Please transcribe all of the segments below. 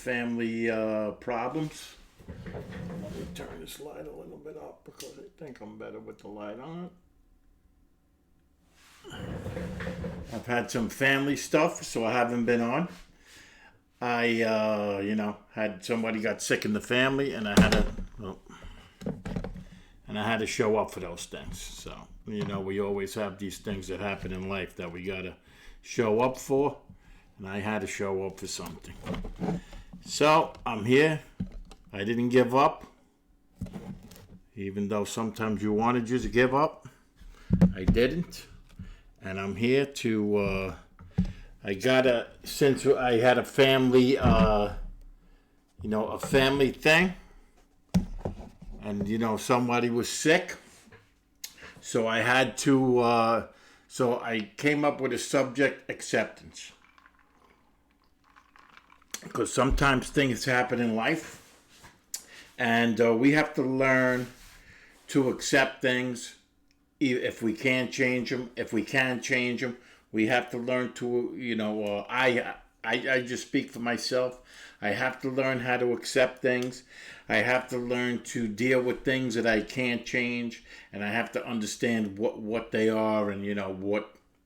family problems. Let me turn this light a little bit up because I think I'm better with the light on. I've had some family stuff, so I haven't been on. I, had somebody got sick in the family, and I had to show up for those things. So, we always have these things that happen in life that we gotta show up for, and I had to show up for something. So, I'm here. I didn't give up, even though sometimes you wanted just to give up. I didn't, and I'm here to. Since I had a family, a family thing, and somebody was sick, so I had to. So I came up with a subject: acceptance, because sometimes things happen in life. And we have to learn to accept things if we can't change them. If we can change them, we have to learn to, I just speak for myself. I have to learn how to accept things. I have to learn to deal with things that I can't change. And I have to understand what they are and,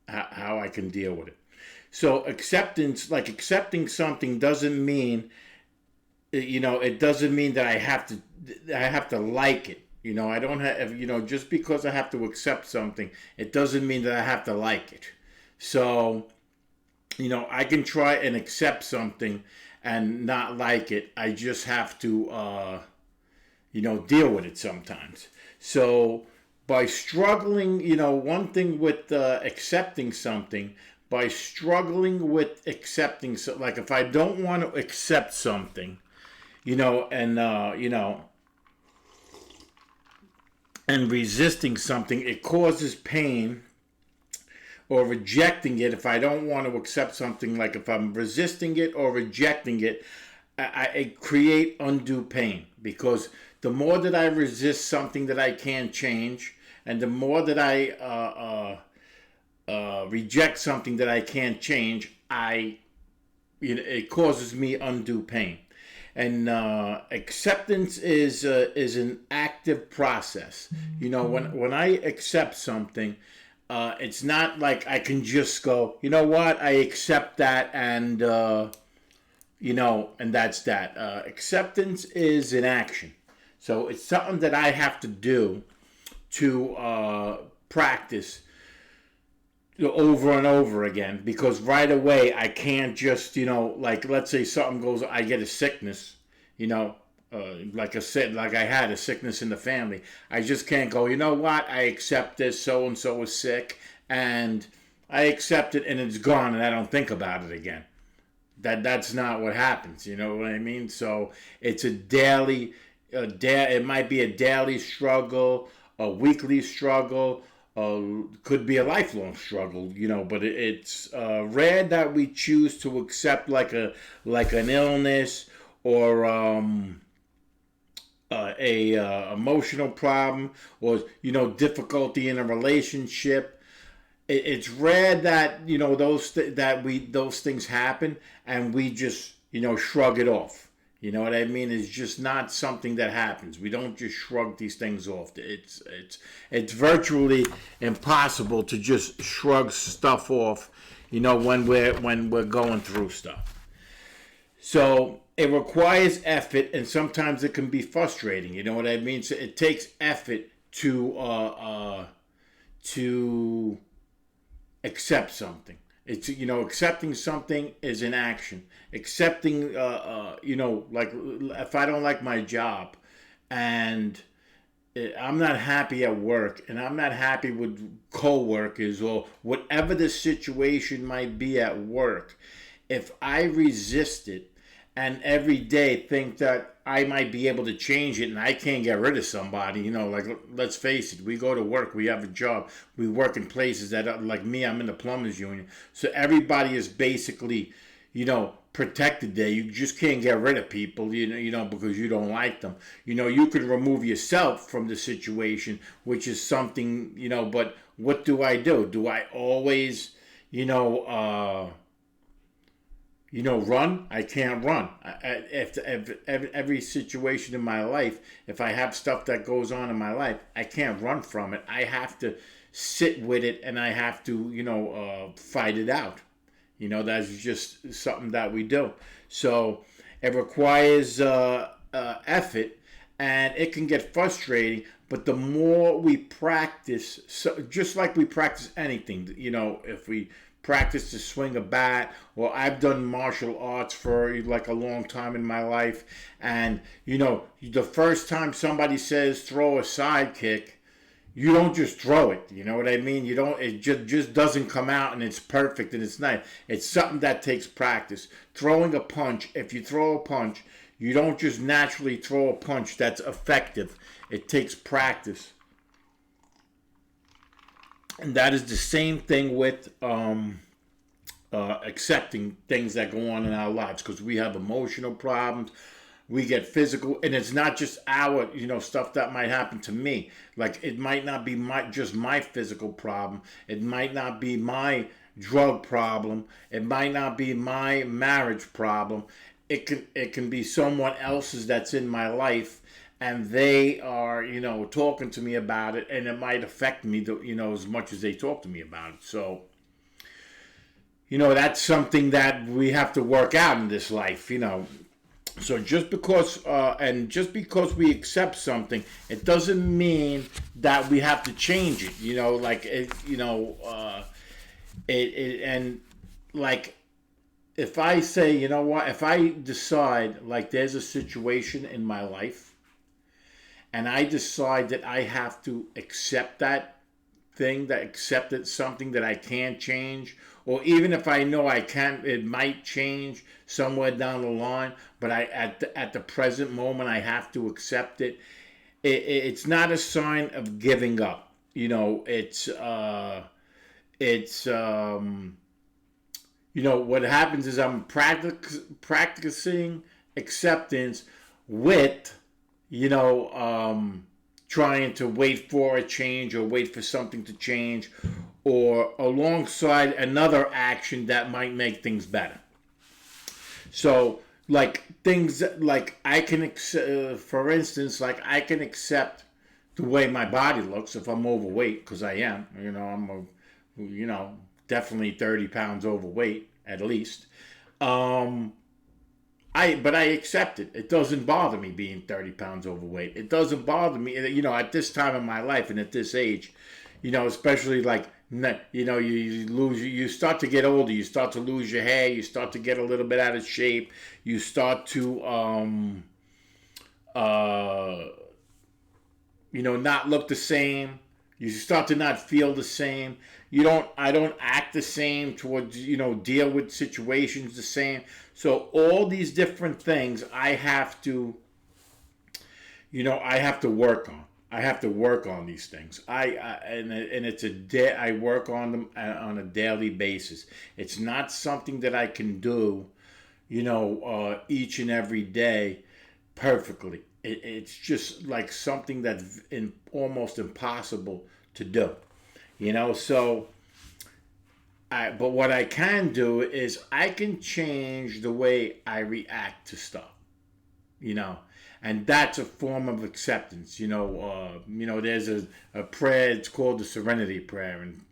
how I can deal with it. So acceptance, like accepting something doesn't mean it doesn't mean that I have to like it. I don't have, just because I have to accept something, it doesn't mean that I have to like it. So, I can try and accept something and not like it. I just have to, deal with it sometimes. So, by struggling, one thing with accepting something, by struggling with accepting, like if I don't want to accept something, and resisting something, it causes pain, or rejecting it. If I don't want to accept something, like if I'm resisting it or rejecting it, I create undue pain, because the more that I resist something that I can't change, and the more that I reject something that I can't change, it causes me undue pain. And acceptance is an active process. When I accept something, it's not like I can just go, you know what, I accept that, and and that's that. Acceptance is an action, so it's something that I have to do to practice over and over again, because right away I can't just, like let's say something goes, I get a sickness, like I said, like I had a sickness in the family. I just can't go, you know what, I accept this, so and so is sick, and I accept it and it's gone and I don't think about it again. That's not what happens, you know what I mean? So it's it might be a daily struggle, a weekly struggle, could be a lifelong struggle, but it's rare that we choose to accept like an illness, or a emotional problem, or difficulty in a relationship. It's rare that those things happen and we just shrug it off. You know what I mean? It's just not something that happens. We don't just shrug these things off. It's virtually impossible to just shrug stuff off, when we're going through stuff. So it requires effort, and sometimes it can be frustrating. You know what I mean? So it takes effort to accept something. It's accepting something is an action. Accepting like if I don't like my job, and I'm not happy at work, and I'm not happy with coworkers, or whatever the situation might be at work, if I resist it and every day think that I might be able to change it, and I can't get rid of somebody, like let's face it, we go to work, we have a job, we work in places that are, like me, I'm in the plumbers union, so everybody is basically, protected there. You just can't get rid of people, because you don't like them. You could remove yourself from the situation, which is something, but what do? Do I always, run. I can't run. If every situation in my life, if I have stuff that goes on in my life, I can't run from it. I have to sit with it, and I have to, fight it out. That's just something that we do. So it requires effort, and it can get frustrating. But the more we practice, so just like we practice anything, if we practice to swing a bat, or I've done martial arts for like a long time in my life, and the first time somebody says throw a side kick, you don't just throw it. You know what I mean? You don't. It just doesn't come out and it's perfect and it's nice. It's something that takes practice. Throwing a punch. If you throw a punch, you don't just naturally throw a punch that's effective. It takes practice. And that is the same thing with accepting things that go on in our lives, because we have emotional problems, we get physical, and it's not just our stuff that might happen to me. Like, it might not be just my physical problem, it might not be my drug problem, it might not be my marriage problem. It can be someone else's that's in my life, and they are talking to me about it, and it might affect me as much as they talk to me about it. So that's something that we have to work out in this life. So just because we accept something, it doesn't mean that we have to change it. And like, if I say, if I decide, like, there's a situation in my life, and I decide that I have to accept that thing, accept it's something that I can't change, or even if I know I can, it might change somewhere down the line, but at the present moment I have to accept it. It's not a sign of giving up. What happens is I'm practicing acceptance with, trying to wait for a change, or wait for something to change, or alongside another action that might make things better. So, like, things like I can, for instance, like, I can accept the way my body looks if I'm overweight, because I am. Definitely 30 pounds overweight at least. But I accept it. It doesn't bother me being 30 pounds overweight. It doesn't bother me, at this time in my life and at this age, especially like, you start to get older, you start to lose your hair, you start to get a little bit out of shape, you start to, not look the same. You start to not feel the same. I don't act the same towards, deal with situations the same. So all these different things I have to work on. I have to work on these things. And it's I work on them on a daily basis. It's not something that I can do, each and every day perfectly. It's just like something that's almost impossible to do, So, but what I can do is I can change the way I react to stuff, and that's a form of acceptance. There's a prayer. It's called the Serenity Prayer, and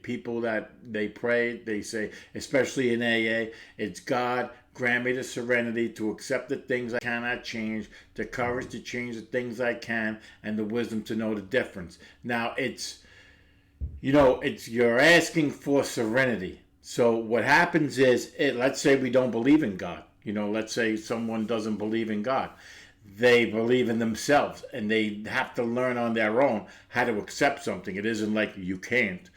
people that they pray, they say, especially in AA, it's God, grant me the serenity to accept the things I cannot change, the courage to change the things I can, and the wisdom to know the difference. Now, you're asking for serenity. So what happens is, let's say we don't believe in God. Let's say someone doesn't believe in God. They believe in themselves, and they have to learn on their own how to accept something. It isn't like you can't.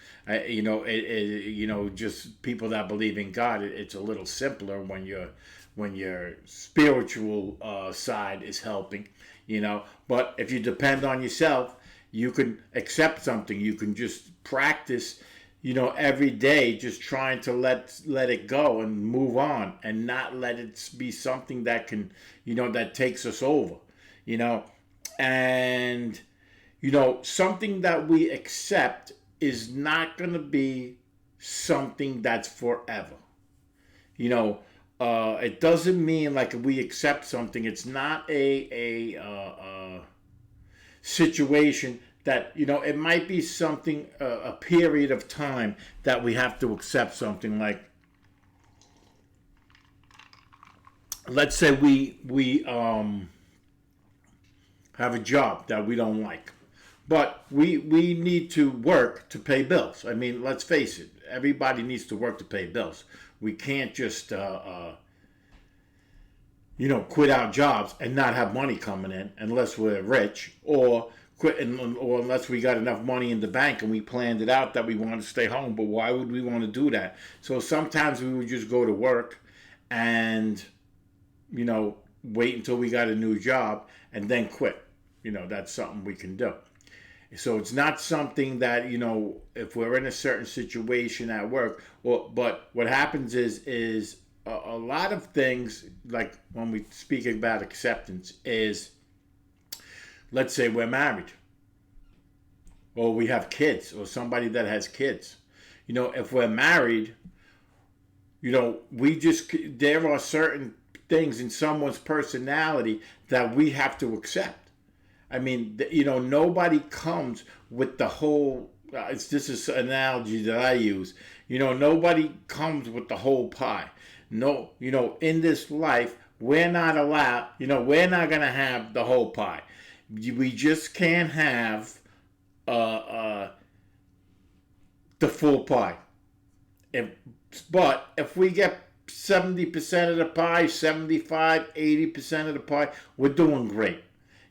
Just people that believe in God, it's a little simpler when your spiritual side is helping. But if you depend on yourself, you can accept something. You can just practice, every day, just trying to let it go and move on, and not let it be something that can, that takes us over, and, something that we accept is not going to be something that's forever. It doesn't mean like if we accept something, it's not a situation that, it might be something, a period of time that we have to accept something. Like, let's say we have a job that we don't like, but we need to work to pay bills. I mean, let's face it, everybody needs to work to pay bills. We can't just quit our jobs and not have money coming in unless we're rich, or or unless we got enough money in the bank and we planned it out that we want to stay home. But why would we want to do that? So sometimes we would just go to work and wait until we got a new job and then quit. That's something we can do. So it's not something that, if we're in a certain situation at work, but what happens is a lot of things, like when we speak about acceptance, is, let's say we're married, or we have kids, or somebody that has kids. If we're married, there are certain things in someone's personality that we have to accept. I mean, nobody comes with the whole, this is an analogy that I use, nobody comes with the whole pie. No, in this life, we're not allowed, we're not going to have the whole pie. We just can't have the full pie. But if we get 70% of the pie, 75, 80% of the pie, we're doing great.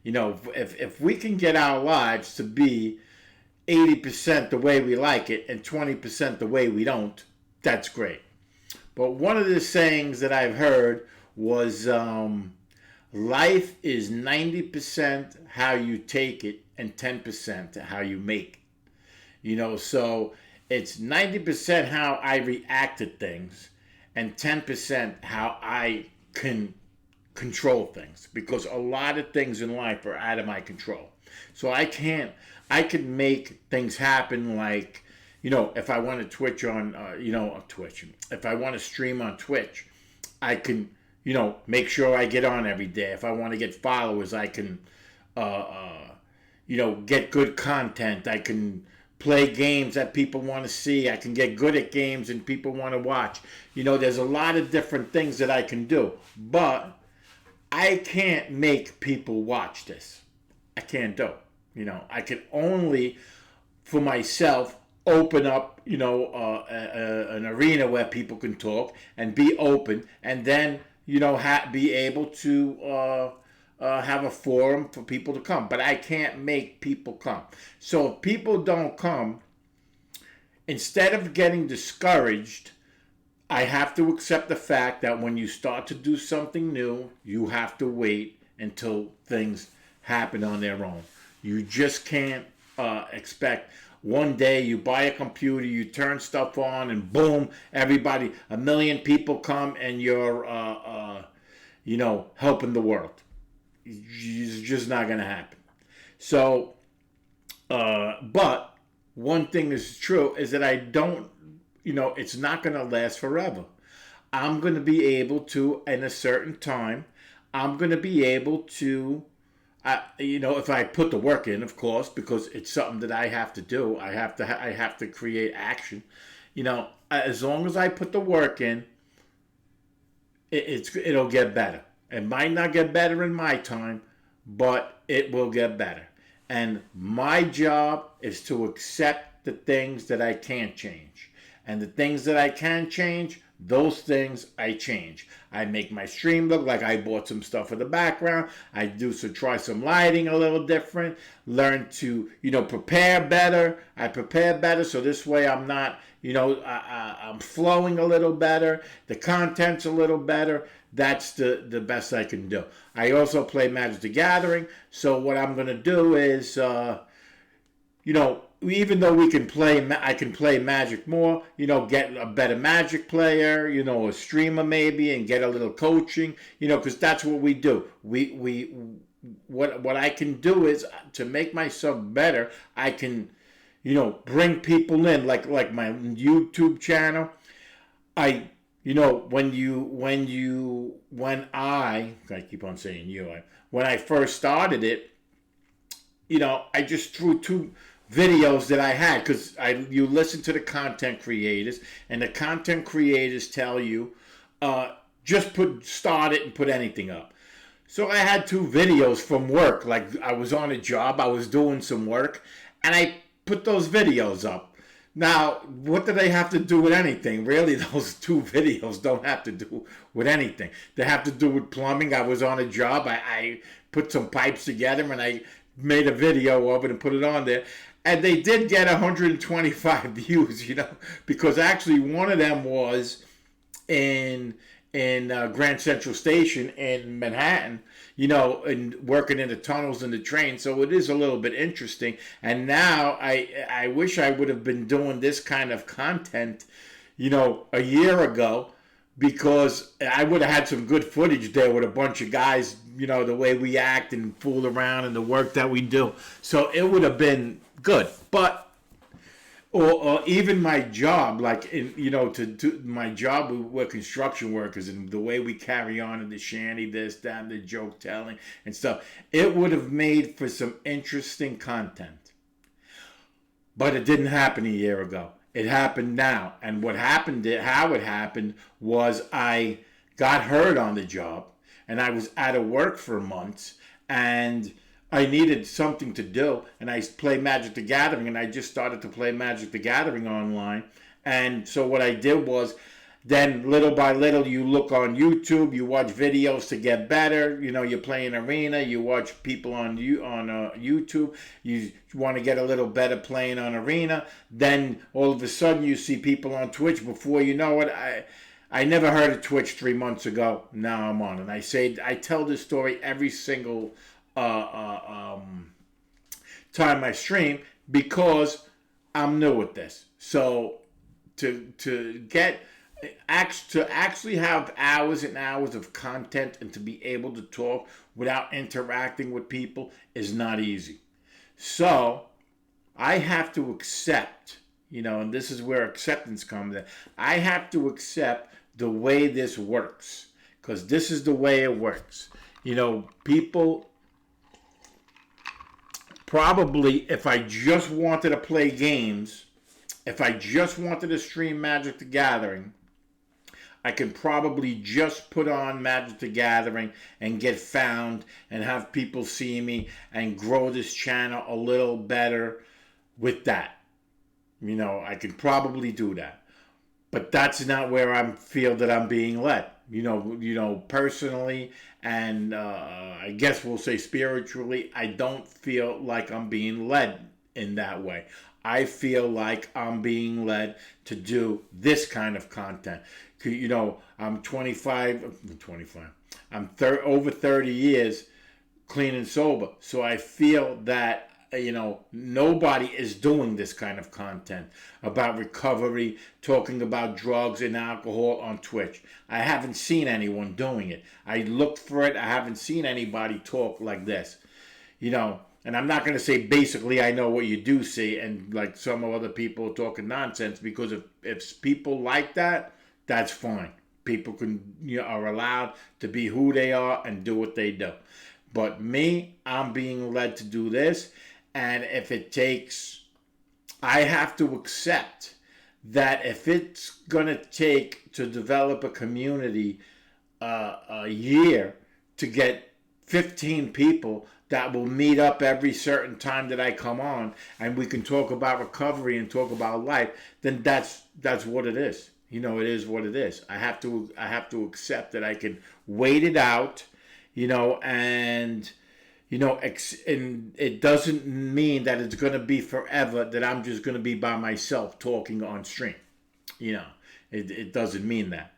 If we can get our lives to be 80% the way we like it and 20% the way we don't, that's great. But one of the sayings that I've heard was, life is 90% how you take it and 10% how you make it. So it's 90% how I react to things and 10% how I can control things, because a lot of things in life are out of my control. So I can make things happen, like, if I want to Twitch on, Twitch, if I want to stream on Twitch, I can, make sure I get on every day. If I want to get followers, I can, get good content. I can play games that people want to see. I can get good at games and people want to watch. There's a lot of different things that I can do, but I can't make people watch this. I can't do it. I can only, for myself, open up, an arena where people can talk and be open, and then, be able to have a forum for people to come. But I can't make people come. So if people don't come, instead of getting discouraged, I have to accept the fact that when you start to do something new, you have to wait until things happen on their own. You just can't expect one day you buy a computer, you turn stuff on, and boom, everybody, 1 million people come, and you're, helping the world. It's just not going to happen. So, but one thing is true is that I don't, it's not going to last forever. I'm going to be able to, in a certain time, I'm going to be able to, if I put the work in, of course, because it's something that I have to do. I have to create action. As long as I put the work in, it'll get better. It might not get better in my time, but it will get better. And my job is to accept the things that I can't change. And the things that I can change, those things I change. I make my stream look like I bought some stuff for the background. I try some lighting a little different. Learn to, prepare better. I prepare better, so this way I'm not, I'm flowing a little better. The content's a little better. That's the best I can do. I also play Magic the Gathering, so what I'm going to do is, even though I can play Magic more, get a better Magic player, a streamer maybe, and get a little coaching, because that's what we do. What I can do is, to make myself better, I can, bring people in, like my YouTube channel. I I keep on saying when I first started it, I just threw two videos that I had, because you listen to the content creators, and the content creators tell you, just start it and put anything up. So I had two videos from work, like I was on a job, I was doing some work, and I put those videos up. Now, what do they have to do with anything? Really, those two videos don't have to do with anything. They have to do with plumbing. I was on a job. I put some pipes together, and I made a video of it and put it on there. And they did get 125 views, because actually one of them was in Grand Central Station in Manhattan, and working in the tunnels and the train. So it is a little bit interesting. And now I wish I would have been doing this kind of content, a year ago, because I would have had some good footage there with a bunch of guys, the way we act and fool around and the work that we do. So it would have been good. But or even my job, like to my job, we're construction workers, and the way we carry on in the shanty, this, that, the joke telling and stuff, it would have made for some interesting content. But it didn't happen a year ago. It happened now, and how it happened was I got hurt on the job, and I was out of work for months, and I needed something to do, and I play Magic the Gathering, and I just started to play Magic the Gathering online. And so what I did was, then little by little, you look on YouTube, you watch videos to get better. You play in Arena, you watch people on YouTube. You want to get a little better playing on Arena. Then all of a sudden, you see people on Twitch. Before you know it, I never heard of Twitch 3 months ago. Now I'm on, and I tell this story every single time I stream, because I'm new at this. So to actually have hours and hours of content and to be able to talk without interacting with people is not easy. So I have to accept, and this is where acceptance comes in. I have to accept the way this works, because this is the way it works. People probably, if I just wanted to play games, if I just wanted to stream Magic the Gathering, I can probably just put on Magic the Gathering and get found and have people see me and grow this channel a little better with that. I could probably do that. But that's not where I feel that I'm being led. Personally, and I guess we'll say spiritually, I don't feel like I'm being led in that way. I feel like I'm being led to do this kind of content. I'm 25. I'm over 30 years clean and sober. So I feel that nobody is doing this kind of content about recovery, talking about drugs and alcohol on Twitch. I haven't seen anyone doing it. I looked for it. I haven't seen anybody talk like this. And I'm not going to say basically I know what you do see, and like some other people talking nonsense, because if people like that, that's fine. People are allowed to be who they are and do what they do. But me, I'm being led to do this. And if it takes, I have to accept that if it's going to take to develop a community a year to get 15 people that will meet up every certain time that I come on, and we can talk about recovery and talk about life, then that's what it is. It is what it is. I have to accept that I can wait it out, and and it doesn't mean that it's going to be forever, that I'm just going to be by myself talking on stream. It doesn't mean that.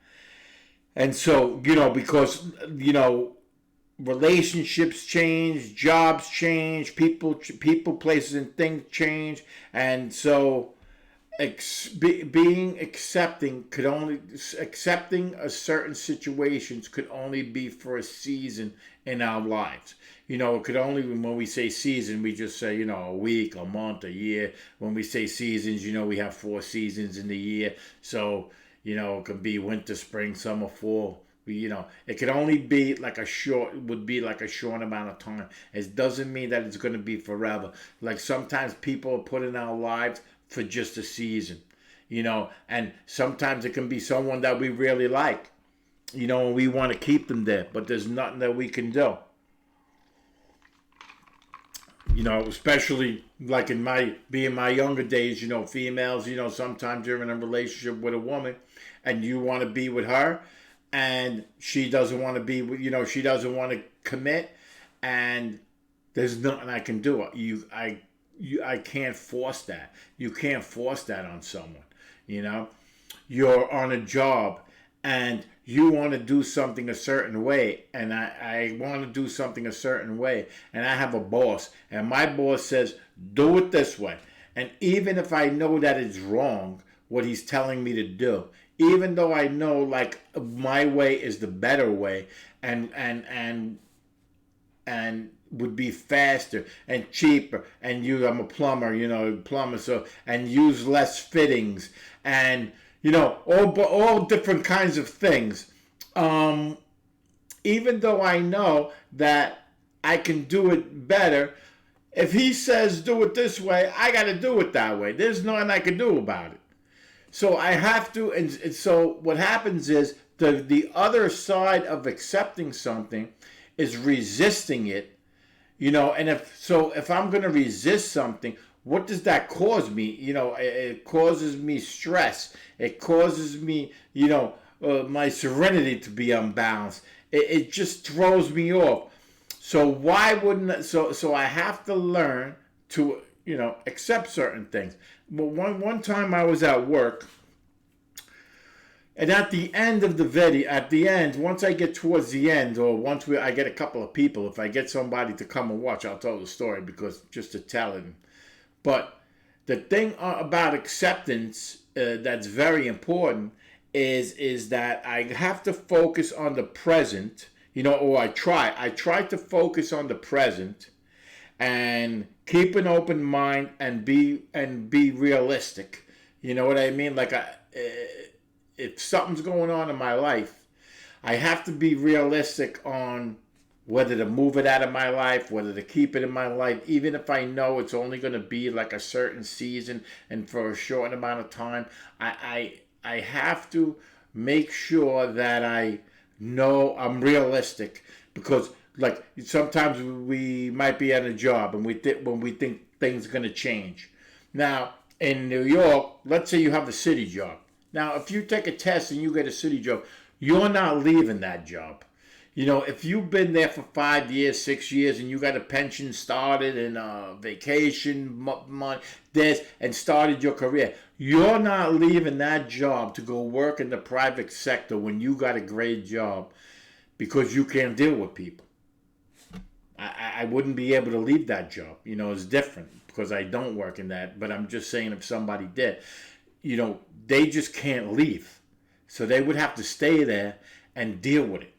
And so, because, relationships change, jobs change, people, places, and things change. And so accepting a certain situations could only be for a season in our lives. It could only, when we say season, we just say, a week, a month, a year. When we say seasons, we have 4 seasons in the year. So, It could be winter, spring, summer, fall. It could only be like would be like a short amount of time. It doesn't mean that it's going to be forever. Like sometimes people are put in our lives for just a season, and sometimes it can be someone that we really like, and we want to keep them there, but there's nothing that we can do. Especially like in my younger days, females, sometimes you're in a relationship with a woman and you want to be with her and she doesn't want to be with, she doesn't want to commit, and there's nothing I can do. I can't force that. You can't force that on someone, You're on a job and you want to do something a certain way, and I want to do something a certain way, and I have a boss, and my boss says, do it this way. And even if I know that it's wrong, what he's telling me to do, even though I know like my way is the better way, and would be faster and cheaper, and I'm a plumber, so, and use less fittings, and all different kinds of things. Even though I know that I can do it better, if he says do it this way, I got to do it that way. There's nothing I can do about it. So I have to, and so what happens is the other side of accepting something is resisting it, and if I'm going to resist something, what does that cause me? It causes me stress. It causes me, my serenity to be unbalanced. It just throws me off. So why wouldn't so I have to learn to accept certain things. But one time I was at work, and at the end of the video, once I get towards the end, or once I get a couple of people, if I get somebody to come and watch, I'll tell the story because just to tell it. But the thing about acceptance that's very important is that I have to focus on the present, or I try to focus on the present and keep an open mind and be realistic. You know what I mean? Like if something's going on in my life, I have to be realistic on whether to move it out of my life, whether to keep it in my life, even if I know it's only going to be like a certain season and for a short amount of time. I have to make sure that I know I'm realistic, because like sometimes we might be at a job and when we think things are going to change. Now in New York, let's say you have a city job. Now if you take a test and you get a city job, you're not leaving that job. If you've been there for 5 years, 6 years, and you got a pension started and vacation money, and started your career, you're not leaving that job to go work in the private sector when you got a great job, because you can't deal with people. I wouldn't be able to leave that job. It's different because I don't work in that, but I'm just saying if somebody did, they just can't leave. So they would have to stay there and deal with it.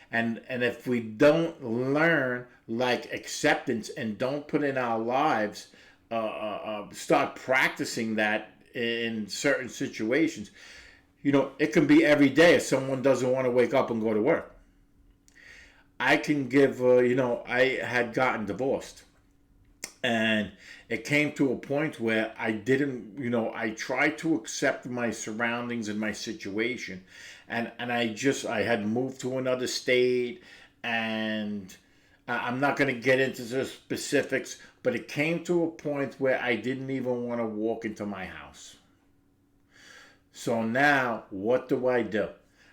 And if we don't learn like acceptance and don't put in our lives, start practicing that in certain situations, it can be every day if someone doesn't want to wake up and go to work. I can give, I had gotten divorced, and it came to a point where I didn't, I tried to accept my surroundings and my situation. And I had moved to another state, and I'm not going to get into the specifics, but it came to a point where I didn't even want to walk into my house. So now, what do I do?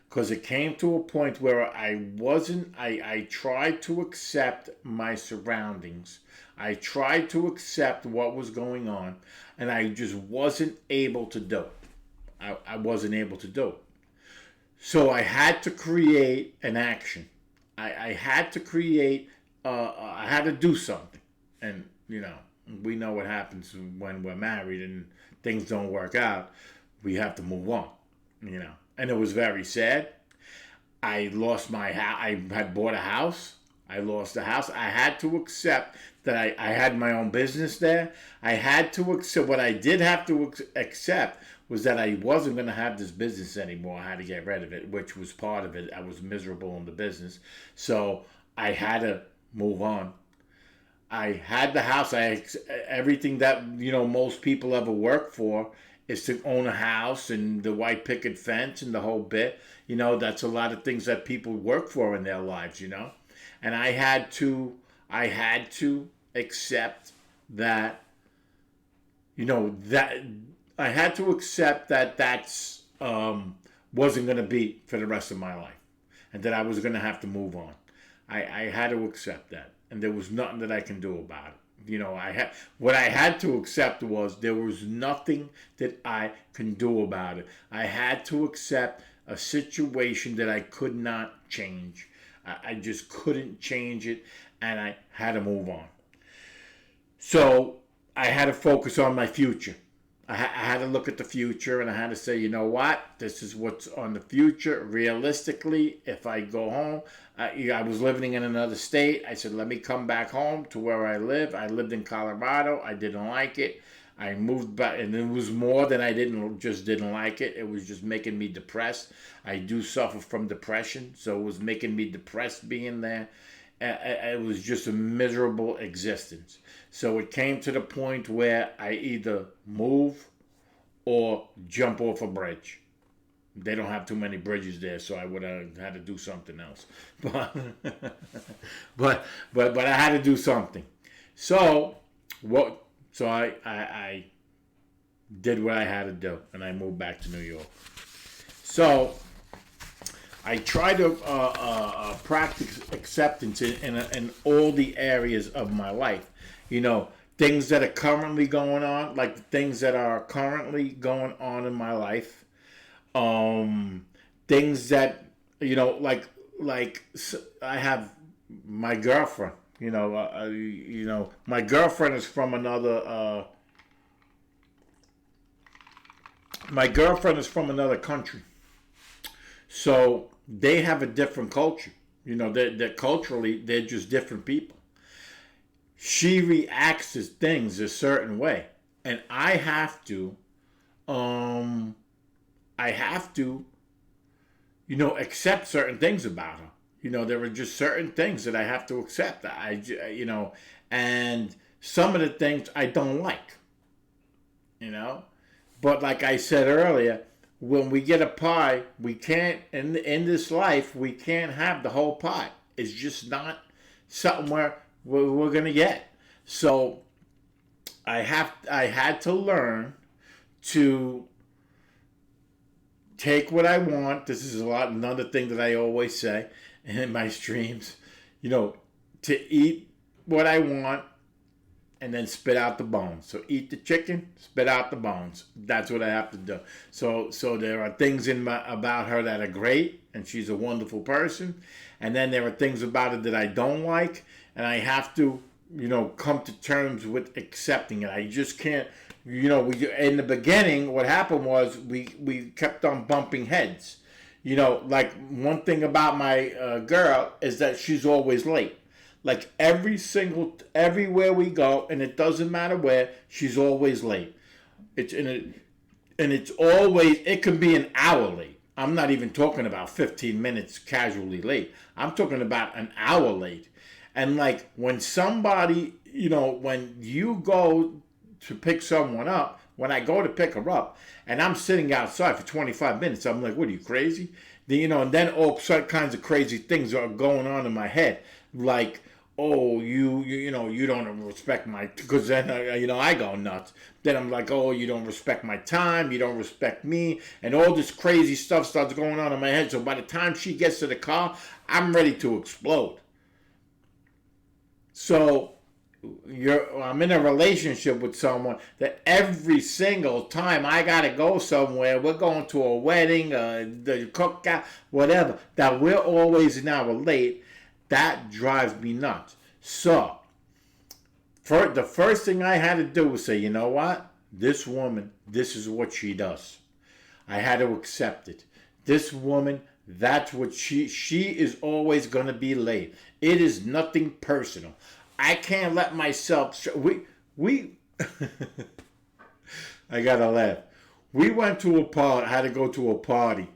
Because it came to a point where I tried to accept my surroundings. I tried to accept what was going on, and I just wasn't able to do it. I wasn't able to do it. So I had to create an action. I had to create, I had to do something. And, we know what happens when we're married and things don't work out. We have to move on, And it was very sad. I lost my house. I had bought a house. I lost the house. I had to accept that I had my own business there. I had to accept, what I did have to accept was that I wasn't going to have this business anymore. I had to get rid of it, which was part of it. I was miserable in the business. So I had to move on. I had the house. Everything that, most people ever work for is to own a house and the white picket fence and the whole bit. That's a lot of things that people work for in their lives. And I had to accept that, that I had to accept that that's wasn't going to be for the rest of my life, and that I was going to have to move on. I had to accept that, and there was nothing that I can do about it. What I had to accept was there was nothing that I can do about it. I had to accept a situation that I could not change. I just couldn't change it, and I had to move on. So I had to focus on my future. I had to look at the future, and I had to say, you know what? This is what's on the future. Realistically, if I go home, I was living in another state. I said, let me come back home to where I live. I lived in Colorado. I didn't like it. I moved back, and it was more than I didn't like it. It was just making me depressed. I do suffer from depression, so it was making me depressed being there. It was just a miserable existence. So it came to the point where I either move or jump off a bridge. They don't have too many bridges there, so I would have had to do something else. But I had to do something. So what? So I did what I had to do, and I moved back to New York. So I try to practice acceptance in all the areas of my life. Things that are currently going on, like the things that are currently going on in my life. Things that, like I have my girlfriend. My girlfriend is from another. My girlfriend is from another country. So they have a different culture. They're culturally, they're just different people. She reacts to things a certain way, and I have to, accept certain things about her. There are just certain things that I have to accept. And some of the things I don't like. But like I said earlier, when we get a pie, we can't, in this life, we can't have the whole pie. It's just not something we're going to get. So I had to learn to take what I want. This is another thing that I always say in my streams, to eat what I want and then spit out the bones. So eat the chicken, spit out the bones. That's what I have to do. So there are things about her that are great, and she's a wonderful person. And then there are things about it that I don't like, and I have to, come to terms with accepting it. I just can't, in the beginning, what happened was we kept on bumping heads. Like one thing about my girl is that she's always late. Like everywhere we go, and it doesn't matter where, she's always late. It's always, it can be an hour late. I'm not even talking about 15 minutes casually late. I'm talking about an hour late. And like when somebody, when you go to pick someone up, when I go to pick her up and I'm sitting outside for 25 minutes, I'm like, what are you, crazy? And then all kinds of crazy things are going on in my head. Like, oh, you don't respect my, because then, I go nuts. Then I'm like, oh, you don't respect my time, you don't respect me, and all this crazy stuff starts going on in my head. So by the time she gets to the car, I'm ready to explode. So I'm in a relationship with someone that every single time I gotta go somewhere, we're going to a wedding, the cookout, whatever, that we're always an hour late. That drives me nuts. So, the first thing I had to do was say, you know what? This woman, this is what she does. I had to accept it. This woman, that's what she is always going to be late. It is nothing personal. I can't let myself, we I gotta laugh. We went to a party, had to go to a party.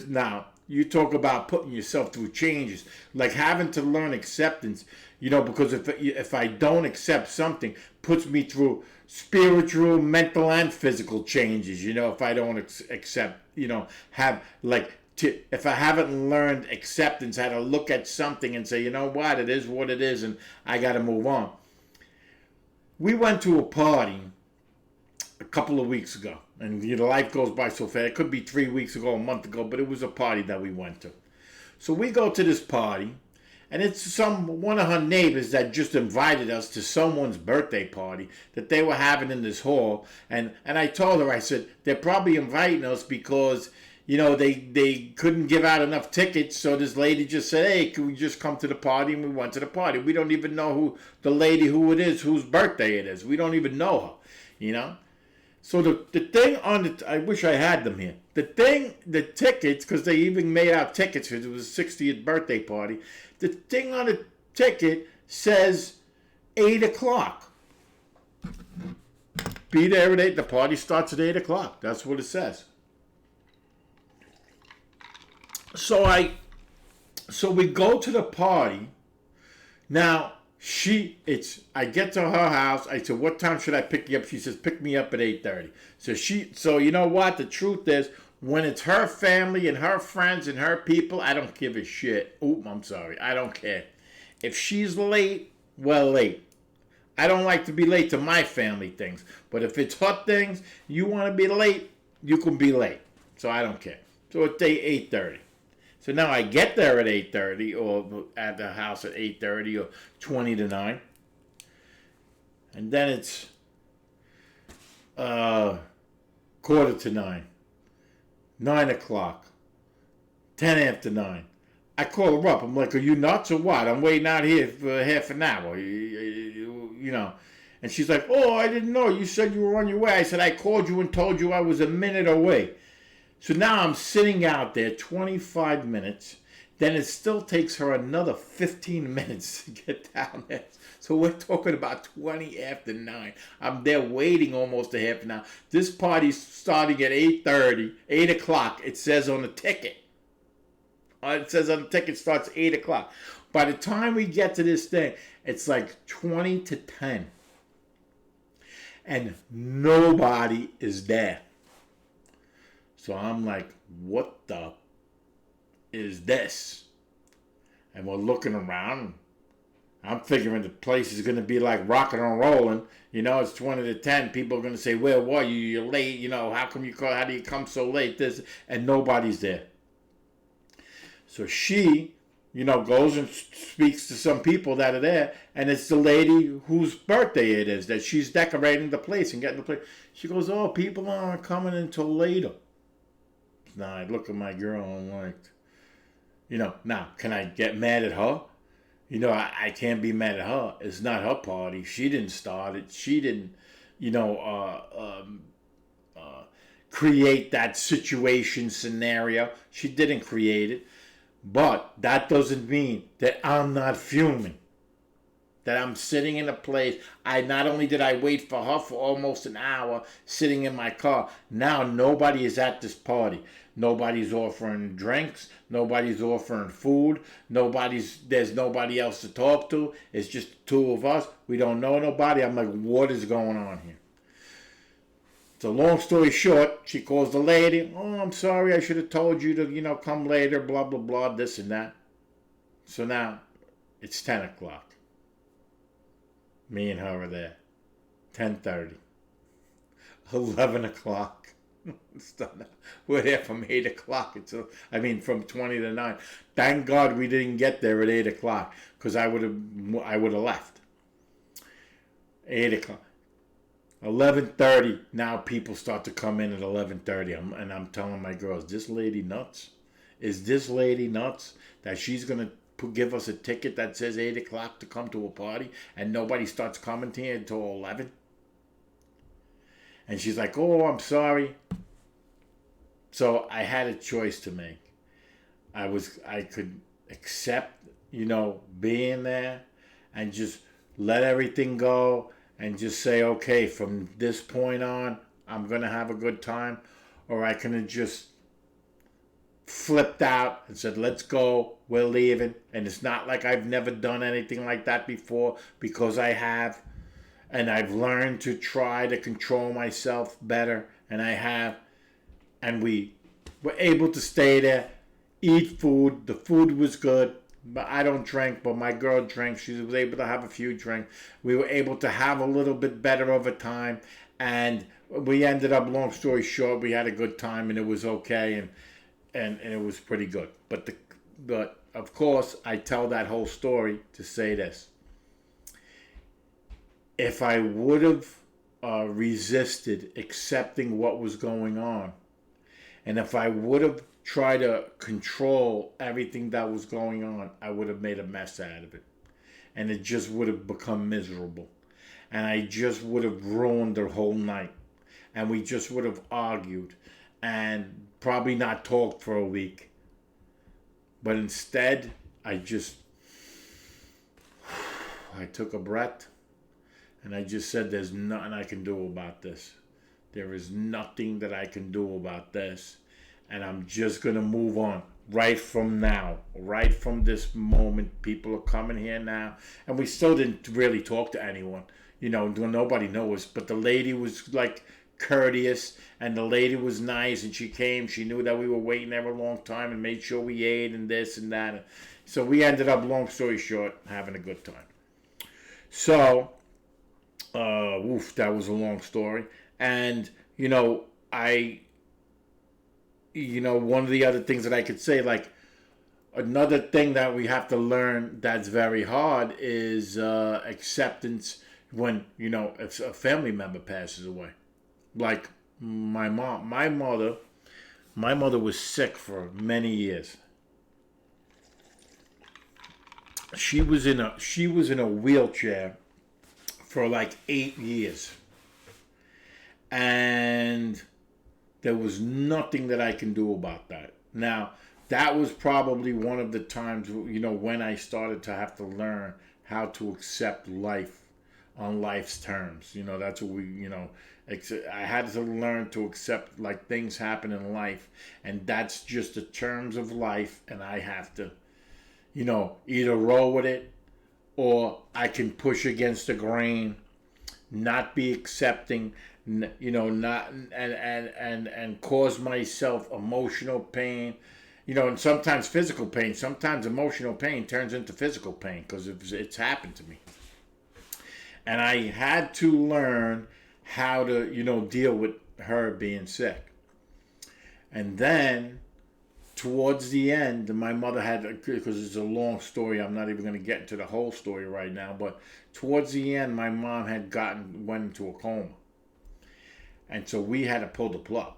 Now, you talk about putting yourself through changes, like having to learn acceptance, because if I don't accept something, puts me through spiritual, mental, and physical changes, if I don't accept, have like, if I haven't learned acceptance, how to look at something and say, you know what, it is what it is, and I got to move on. We went to a party a couple of weeks ago, and life goes by so fast. It could be 3 weeks ago, a month ago, but it was a party that we went to. So we go to this party, and it's one of her neighbors that just invited us to someone's birthday party that they were having in this hall. And I told her, I said, they're probably inviting us because they couldn't give out enough tickets, so this lady just said, hey, can we just come to the party? And we went to the party. We don't even know who it is, whose birthday it is. We don't even know her, So the thing I wish I had them here. The tickets, because they even made out tickets because it was a 60th birthday party. The thing on the ticket says 8 o'clock. Be there at 8. The party starts at 8 o'clock. That's what it says. So we go to the party. Now, I get to her house. I said, what time should I pick you up? She says, pick me up at 8:30. So you know what? The truth is, when it's her family and her friends and her people, I don't give a shit. Oop, I'm sorry. I don't care. If she's late, well, late. I don't like to be late to my family things. But if it's her things, you want to be late, you can be late. So I don't care. So it's 8:30. So now I get there at 8:30 or at the house at 8:30 or 20 to 9. And then it's quarter to 9. 9 o'clock. 10 after 9. I call her up. I'm like, are you nuts or what? I'm waiting out here for half an hour. And she's like, oh, I didn't know. You said you were on your way. I said, I called you and told you I was a minute away. So now I'm sitting out there 25 minutes. Then it still takes her another 15 minutes to get down there. So we're talking about 20 after 9. I'm there waiting almost a half an hour. This party's starting at 8:30, 8 o'clock. It says on the ticket. It says on the ticket starts 8 o'clock. By the time we get to this thing, it's like 20 to 10. And nobody is there. So I'm like, what the is this? And we're looking around. I'm figuring the place is going to be like rocking and rolling. It's 20 to 10. People are going to say, where were you? You're late. How come you call? How do you come so late? And nobody's there. So she, goes and speaks to some people that are there. And it's the lady whose birthday it is, that she's decorating the place and getting the place. She goes, oh, people aren't coming until later. Now I look at my girl and I'm like, now can I get mad at her? I can't be mad at her. It's not her party. She didn't start it. She didn't, create that situation scenario. She didn't create it. But that doesn't mean that I'm not fuming. That I'm sitting in a place. Not only did I wait for her for almost an hour sitting in my car, now nobody is at this party. Nobody's offering drinks. Nobody's offering food. There's nobody else to talk to. It's just the two of us. We don't know nobody. I'm like, what is going on here? So long story short, she calls the lady. Oh, I'm sorry. I should have told you to, come later, blah, blah, blah, this and that. So now it's 10 o'clock. Me and her are there. 10:30. 11 o'clock. We're there from 8 o'clock from 20 to 9. Thank God we didn't get there at 8 o'clock because I would have left. 8 o'clock. 11:30. Now people start to come in at 11:30. I'm telling my girls, this lady nuts? Is this lady nuts that she's going to give us a ticket that says 8 o'clock to come to a party and nobody starts coming here until 11? And she's like, oh, I'm sorry. So I had a choice to make. I could accept, being there and just let everything go and just say, okay, from this point on, I'm going to have a good time, or I can have just flipped out and said, let's go, we're leaving. And it's not like I've never done anything like that before, because I have. And I've learned to try to control myself better, and I have. And we were able to stay there, eat food. The food was good, but I don't drink, but my girl drank. She was able to have a few drinks. We were able to have a little bit better over time, and we ended up, long story short, we had a good time, and it was okay, and it was pretty good. But of course, I tell that whole story to say this. If I would have resisted accepting what was going on, and if I would have tried to control everything that was going on, I would have made a mess out of it. And it just would have become miserable. And I just would have ruined the whole night. And we just would have argued and probably not talked for a week. But instead, I took a breath. And I just said, there's nothing I can do about this. There is nothing that I can do about this. And I'm just going to move on right from now. Right from this moment. People are coming here now. And we still didn't really talk to anyone. You know, nobody knows. But the lady was like courteous. And the lady was nice. And she came. She knew that we were waiting there a long time. And made sure we ate and this and that. So we ended up, long story short, having a good time. So... that was a long story. And, one of the other things that I could say, like, another thing that we have to learn that's very hard is acceptance when, if a family member passes away. Like my mom. My mother was sick for many years. She was in a wheelchair for like 8 years. And there was nothing that I can do about that. Now, that was probably one of the times, when I started to have to learn how to accept life on life's terms. That's what I had to learn to accept, like, things happen in life. And that's just the terms of life. And I have to, either roll with it, or I can push against the grain, not be accepting, not and cause myself emotional pain, and sometimes physical pain. Sometimes emotional pain turns into physical pain because it's happened to me. And I had to learn how to, deal with her being sick. And then towards the end, my mother had, because it's a long story, I'm not even going to get into the whole story right now, but towards the end, my mom had went into a coma. And so we had to pull the plug.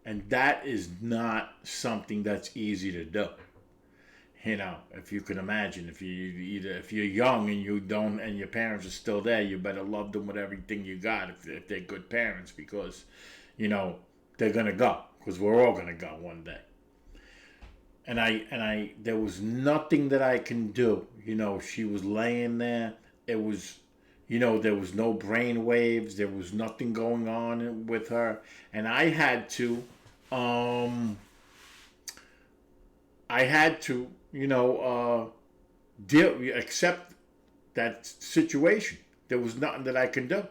And that is not something that's easy to do. If you can imagine, if you're young and you don't, and your parents are still there, you better love them with everything you got if they're good parents, because, they're going to go. Because we're all going to go one day. And I there was nothing that I can do. She was laying there. It was, there was no brain waves. There was nothing going on with her. And I had to, accept that situation. There was nothing that I can do.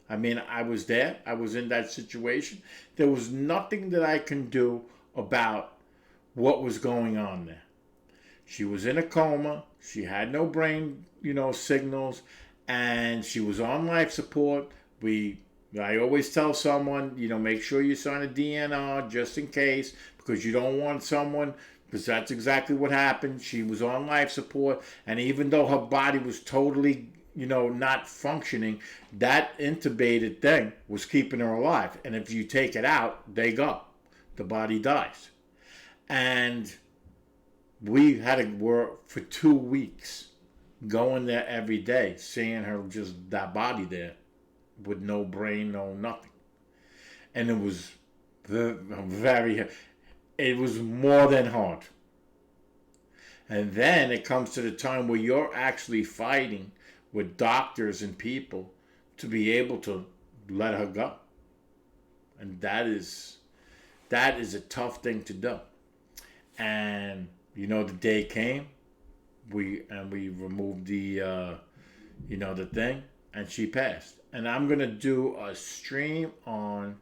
I mean, I was there. I was in that situation. There was nothing that I can do about what was going on there. She was in a coma. She had no brain, signals, and she was on life support. I always tell someone, make sure you sign a DNR just in case, because you don't want someone, because that's exactly what happened. She was on life support, and even though her body was totally not functioning, that intubated thing was keeping her alive. And if you take it out, they go. The body dies. And we had to work for 2 weeks, going there every day, seeing her, just that body there with no brain, no nothing. And it was it was more than hard. And then it comes to the time where you're actually fighting with doctors and people to be able to let her go. and that is a tough thing to do. And the day came, we removed the thing, and she passed. And I'm gonna do a stream on.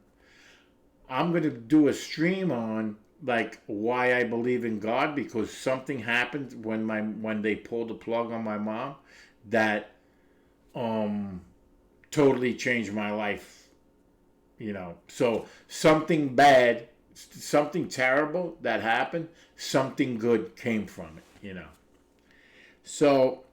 I'm gonna do a stream on like why I believe in God, because something happened when they pulled the plug on my mom that um totally changed my life. So something bad, something terrible that happened, something good came from it. So,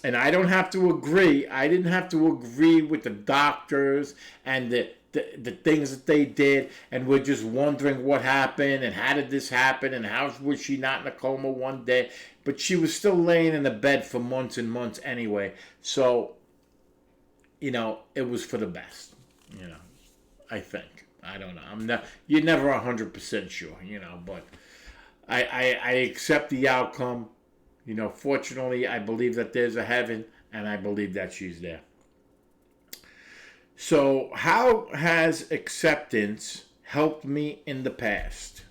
and I don't have to agree. I didn't have to agree with the doctors and the things that they did, and we're just wondering what happened and how did this happen and how was she not in a coma one day. But she was still laying in the bed for months and months anyway. So, it was for the best, I think. I don't know. You're never 100% sure, but I accept the outcome. Fortunately, I believe that there's a heaven, and I believe that she's there. So, how has acceptance helped me in the past?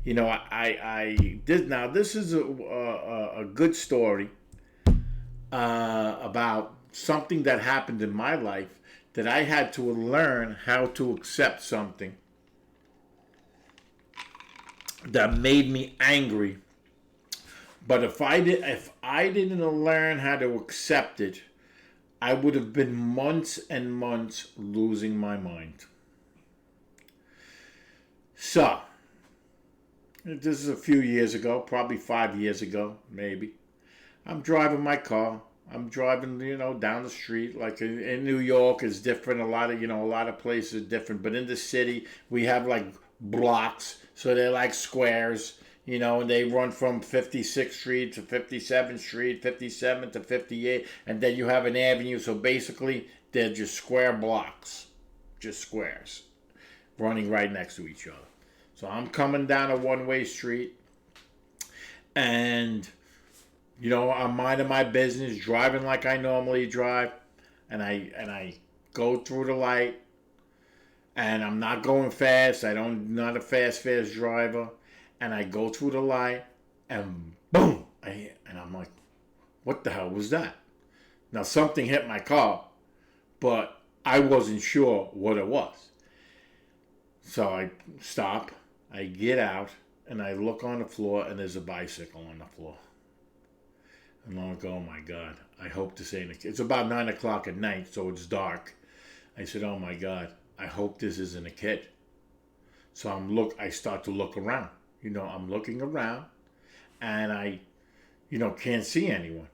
I did. Now, this is a good story about something that happened in my life that I had to learn how to accept something that made me angry. But if I didn't learn how to accept it, I would have been months and months losing my mind. So, this is a few years ago, probably 5 years ago, maybe. I'm driving my car. I'm driving, down the street. Like in New York, it's different. A lot of places are different. But in the city, we have like blocks, so they're like squares. And they run from 56th Street to 57th Street, 57th to 58, and then you have an avenue. So basically, they're just square blocks, just squares, running right next to each other. So I'm coming down a one-way street, and, I'm minding my business, driving like I normally drive, and I go through the light, and I'm not going fast. Not a fast driver. And I go through the light, and boom! And I'm like, what the hell was that? Now, something hit my car, but I wasn't sure what it was. So I stop, I get out, and I look on the floor, and there's a bicycle on the floor. And I'm like, oh my God, I hope this ain't a kid. It's about 9 o'clock at night, so it's dark. I said, oh my God, I hope this isn't a kid. So I start to look around. I'm looking around, and I, can't see anyone.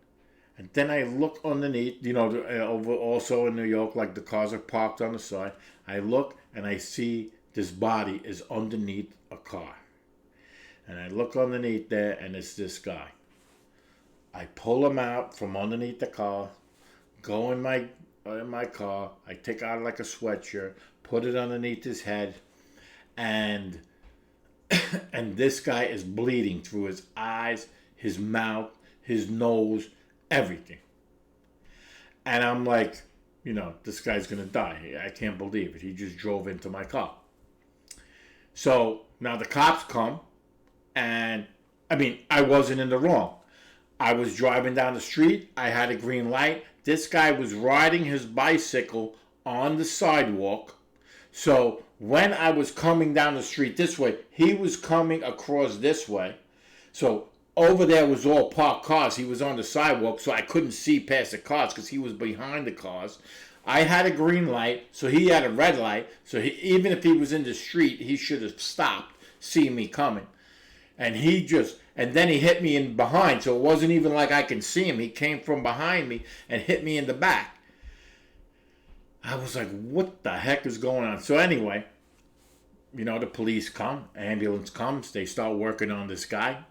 And then I look underneath, over also in New York, like the cars are parked on the side. I look, and I see this body is underneath a car. And I look underneath there, and it's this guy. I pull him out from underneath the car, go in my car. I take out like a sweatshirt, put it underneath his head, and this guy is bleeding through his eyes, his mouth, his nose, everything. And I'm like, this guy's going to die. I can't believe it. He just drove into my car. So now the cops come, and I wasn't in the wrong. I was driving down the street. I had a green light. This guy was riding his bicycle on the sidewalk. So when I was coming down the street this way, he was coming across this way. So over there was all parked cars. He was on the sidewalk, so I couldn't see past the cars because he was behind the cars. I had a green light, so he had a red light. So even if he was in the street, he should have stopped, seeing me coming. And then he hit me in behind, so it wasn't even like I can see him. He came from behind me and hit me in the back. I was like, what the heck is going on? So anyway, the police come, ambulance comes, they start working on this guy.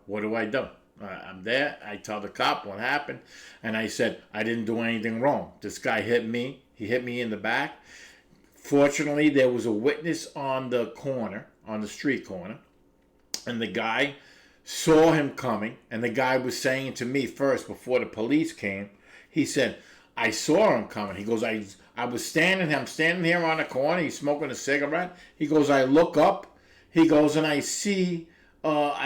What do I do? I'm there, I tell the cop what happened, and I said, I didn't do anything wrong. This guy hit me. He hit me in the back. Fortunately, there was a witness on the street corner, and the guy saw him coming, and the guy was saying to me first, before the police came, he said, I saw him coming. He goes, I was I'm standing here on the corner. He's smoking a cigarette. He goes, I look up. He goes, and I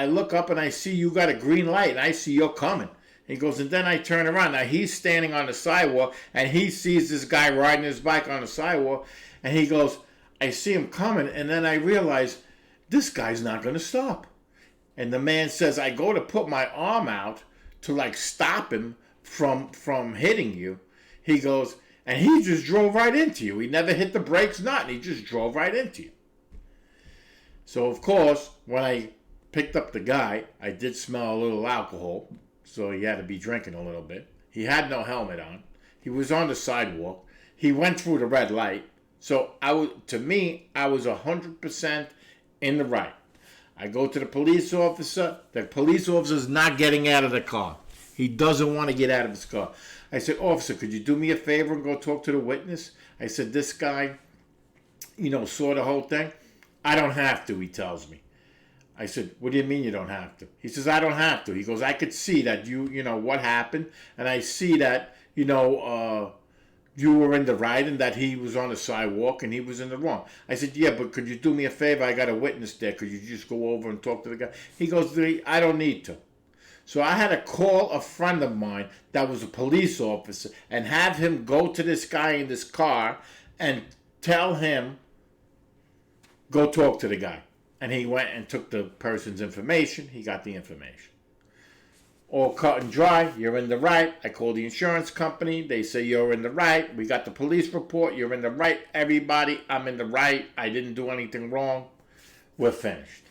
look up and I see you got a green light, and I see you're coming. He goes, and then I turn around. Now he's standing on the sidewalk, and he sees this guy riding his bike on the sidewalk, and he goes, I see him coming, and then I realize this guy's not going to stop. And the man says, I go to put my arm out to like stop him from hitting you. He goes, and he just drove right into you. He never hit the brakes, nothing. He just drove right into you. So, of course, when I picked up the guy, I did smell a little alcohol, so he had to be drinking a little bit. He had no helmet on. He was on the sidewalk. He went through the red light. So, I was 100% in the right. I go to the police officer. The police officer's not getting out of the car. He doesn't want to get out of his car. I said, officer, could you do me a favor and go talk to the witness? I said, this guy, saw the whole thing. I don't have to, he tells me. I said, what do you mean you don't have to? He says, I don't have to. He goes, I could see that what happened. And I see that, you were in the right and that he was on the sidewalk and he was in the wrong. I said, yeah, but could you do me a favor? I got a witness there. Could you just go over and talk to the guy? He goes, I don't need to. So I had to call a friend of mine that was a police officer and have him go to this guy in this car and tell him, go talk to the guy. And he went and took the person's information. He got the information. All cut and dry. You're in the right. I call the insurance company. They say you're in the right. We got the police report. You're in the right. Everybody, I'm in the right. I didn't do anything wrong. We're finished.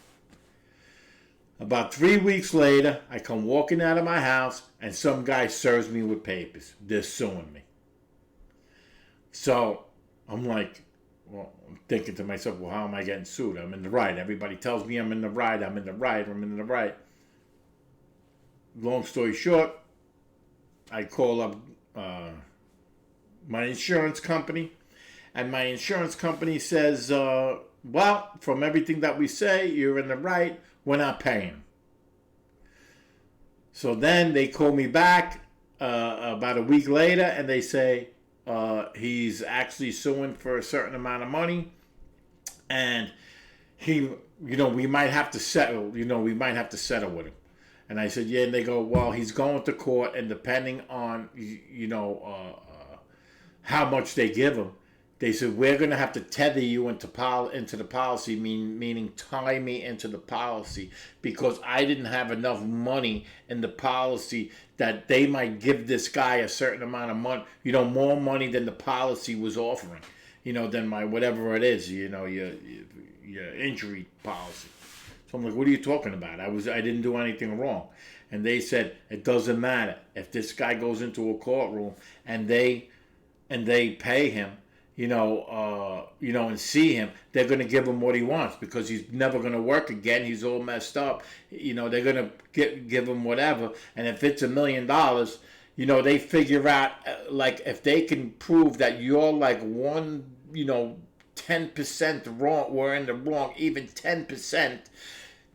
About 3 weeks later, I come walking out of my house and some guy serves me with papers. They're suing me. So I'm like, well, I'm thinking to myself, well, how am I getting sued? I'm in the right. Everybody tells me I'm in the right. I'm in the right. I'm in the right. Long story short, I call up my insurance company, and my insurance company says, well, from everything that we say, you're in the right. We're not paying. So then they call me back about a week later, and they say he's actually suing for a certain amount of money, and we might have to settle. We might have to settle with him. And I said, yeah. And they go, well, he's going to court, and depending on how much they give him, they said, we're going to have to tether you into the policy, meaning tie me into the policy, because I didn't have enough money in the policy that they might give this guy a certain amount of money, more money than the policy was offering, than my whatever it is, your injury policy. So I'm like, what are you talking about? I didn't do anything wrong. And they said, it doesn't matter. If this guy goes into a courtroom and they pay him, and see him, they're going to give him what he wants because he's never going to work again. He's all messed up. They're going to give him whatever. And if it's $1 million, they figure out, like, if they can prove that you're like 10% wrong, we're in the wrong, even 10%,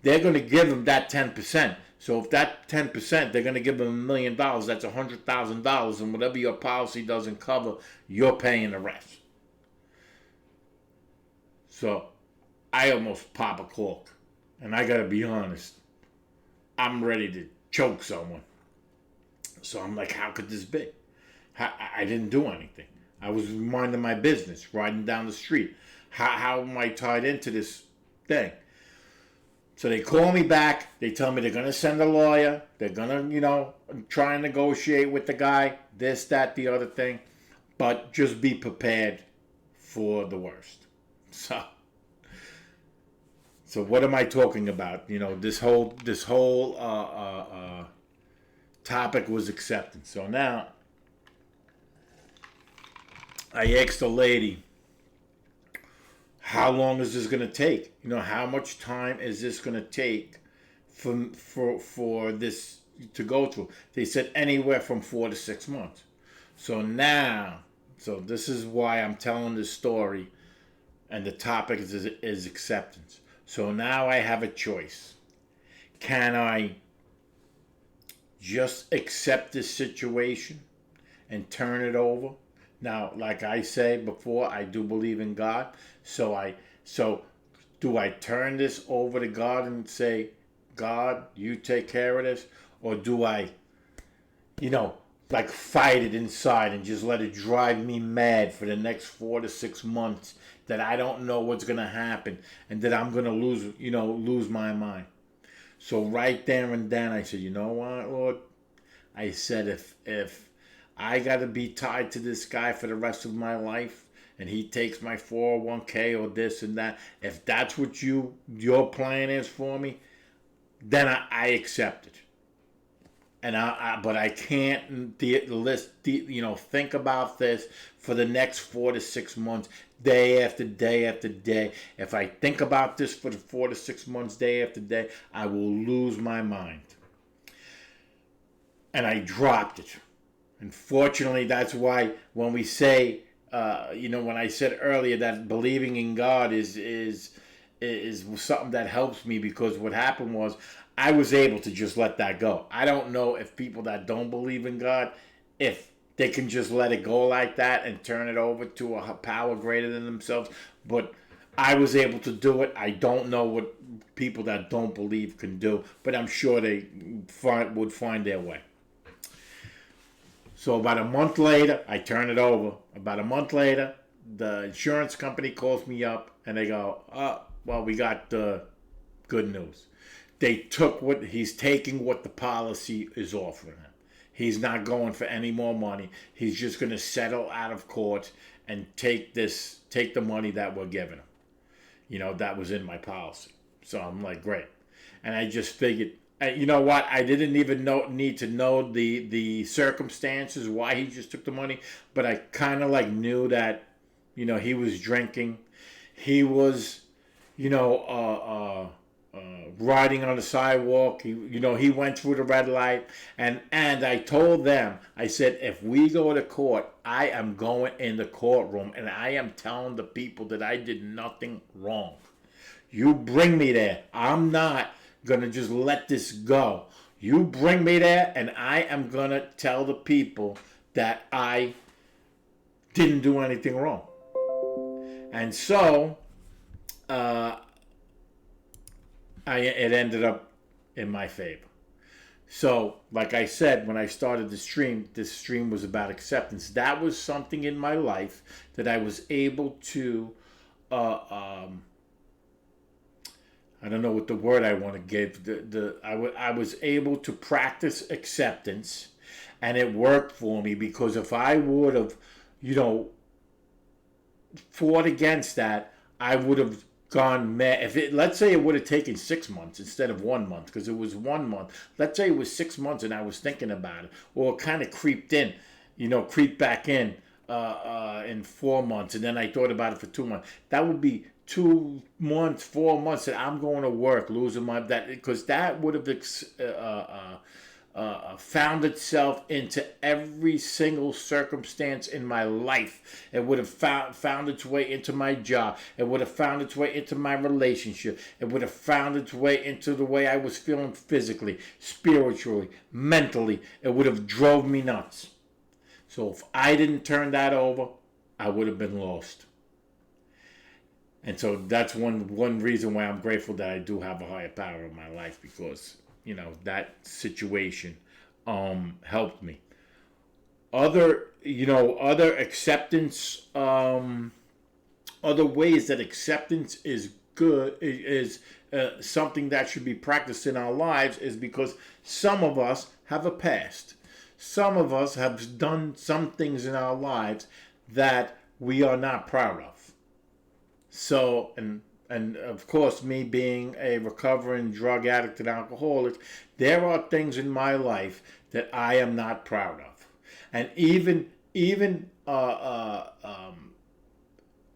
they're going to give him that 10%. So if that 10%, they're going to give him $1 million, that's $100,000, and whatever your policy doesn't cover, you're paying the rest. So I almost pop a cork, and I got to be honest, I'm ready to choke someone. So I'm like, how could this be? I didn't do anything. I was minding my business, riding down the street. How am I tied into this thing? So they call me back. They tell me they're going to send a lawyer. They're going to, try and negotiate with the guy, this, that, the other thing. But just be prepared for the worst. So what am I talking about? This whole topic was acceptance. So now I asked the lady, how long is this going to take? How much time is this going to take for this to go through? They said anywhere from 4 to 6 months. So this is why I'm telling this story, and the topic is acceptance. So now I have a choice. Can I just accept this situation and turn it over. Now, like I said before, I do believe in God. So do I turn this over to God and say, God, you take care of this? Or do I, you know, like fight it inside and just let it drive me mad for the next 4 to 6 months that I don't know what's gonna happen and that I'm gonna lose my mind. So right there and then I said, you know what, Lord? I said if I gotta be tied to this guy for the rest of my life and he takes my 401k or this and that, if that's what your plan is for me, then I accept it. And but I can't think about this for the next 4 to 6 months, day after day after day. If I think about this for the 4 to 6 months, day after day, I will lose my mind. And I dropped it. And fortunately, that's why when we say, when I said earlier that believing in God is something that helps me, because what happened was I was able to just let that go. I don't know if people that don't believe in God, if they can just let it go like that and turn it over to a power greater than themselves. But I was able to do it. I don't know what people that don't believe can do, but I'm sure they would find their way. So about a month later, I turn it over. About a month later, the insurance company calls me up and they go, well, we got good news. He's taking what the policy is offering him. He's not going for any more money. He's just going to settle out of court and take the money that we're giving him. That was in my policy. So I'm like, great. And I just figured, you know what? I didn't even need to know the circumstances why he just took the money, but I kind of knew that, he was drinking. He was, riding on the sidewalk. He went through the red light, and I told them, I said, if we go to court, I am going in the courtroom and I am telling the people that I did nothing wrong. You bring me there. I'm not gonna just let this go. You bring me there and I am gonna tell the people that I didn't do anything wrong. And so it ended up in my favor. So, like I said, when I started this stream was about acceptance. That was something in my life that I was able to, I don't know what the word I want to give. I was able to practice acceptance, and it worked for me, because if I would have, fought against that, I would have gone mad. Let's say it would have taken 6 months instead of 1 month, because it was 1 month. Let's say it was 6 months and I was thinking about it, or it kind of creeped back in 4 months, and then I thought about it for 2 months. That would be 2 months, 4 months that I'm going to work, losing because that would have found itself into every single circumstance in my life. It would have found its way into my job. It would have found its way into my relationship. It would have found its way into the way I was feeling physically, spiritually, mentally. It would have drove me nuts. So if I didn't turn that over, I would have been lost. And so that's one reason why I'm grateful that I do have a higher power in my life, because that situation helped me. Other acceptance, other ways that acceptance is good, is something that should be practiced in our lives, is because some of us have a past. Some of us have done some things in our lives that we are not proud of. So, and of course, me being a recovering drug addict and alcoholic, there are things in my life that I am not proud of. And even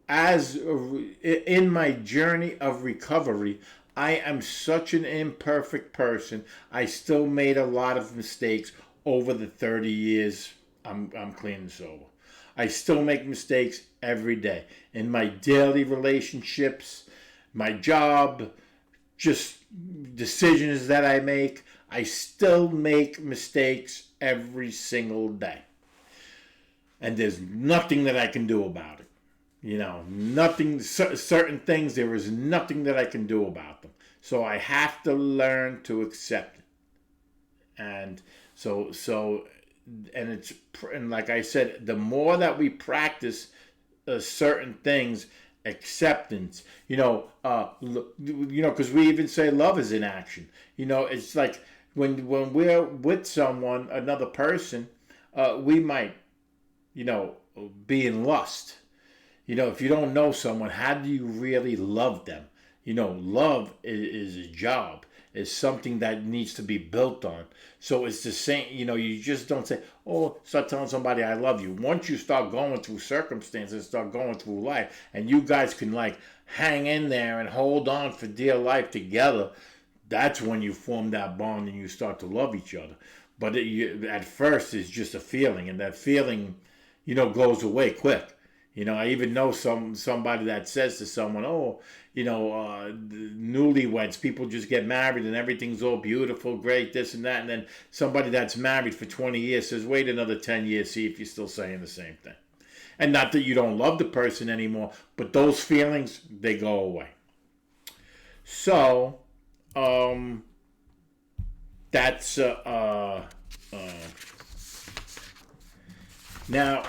as in my journey of recovery, I am such an imperfect person. I still made a lot of mistakes over the 30 years I'm clean and sober. I still make mistakes every day in my daily relationships, my job, just decisions that I make. I still make mistakes every single day. and there's nothing that I can do about it. Nothing, certain things, there is nothing that I can do about them. So I have to learn to accept it. And and like I said, the more that we practice certain things, acceptance, because we even say love is in action. It's like when we're with someone, another person, we might, be in lust. If you don't know someone, how do you really love them? Love is a job. Is something that needs to be built on. So it's the same, you just don't say, oh, start telling somebody I love you. Once you start going through circumstances, start going through life, and you guys can like hang in there and hold on for dear life together, that's when you form that bond and you start to love each other. But at first it's just a feeling, and that feeling, goes away quick. I even know somebody that says to someone, oh, newlyweds, people just get married and everything's all beautiful, great, this and that. And then somebody that's married for 20 years says, wait another 10 years, see if you're still saying the same thing. And not that you don't love the person anymore, but those feelings, they go away. So, that's, now,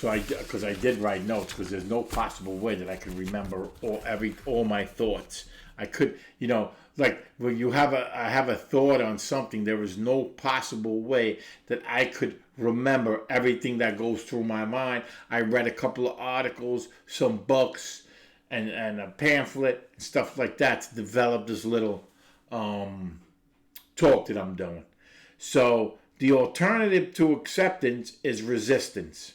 because I did write notes, because there's no possible way that I could remember all my thoughts. I could, like when I have a thought on something, there is no possible way that I could remember everything that goes through my mind. I read a couple of articles, some books, and a pamphlet, stuff like that to develop this little talk that I'm doing. So the alternative to acceptance is resistance.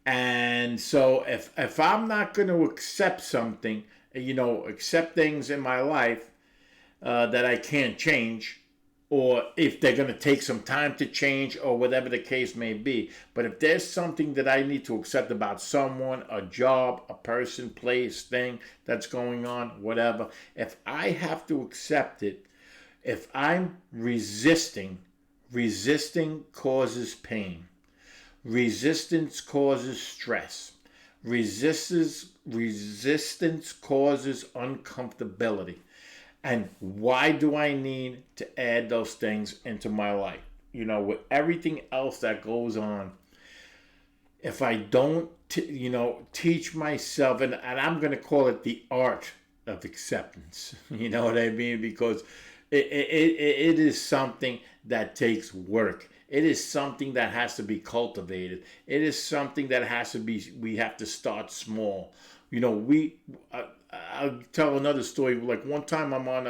And so if I'm not going to accept something, accept things in my life that I can't change, or if they're going to take some time to change, or whatever the case may be. But if there's something that I need to accept about someone, a job, a person, place, thing that's going on, whatever, if I have to accept it, if I'm resisting causes pain. Resistance causes stress. Resistance causes uncomfortability. And why do I need to add those things into my life? With everything else that goes on, if I don't, teach myself, and I'm going to call it the art of acceptance. You know what I mean? Because it is something that takes work. It is something that has to be cultivated. It is something that we have to start small. I'll tell another story. Like one time I'm on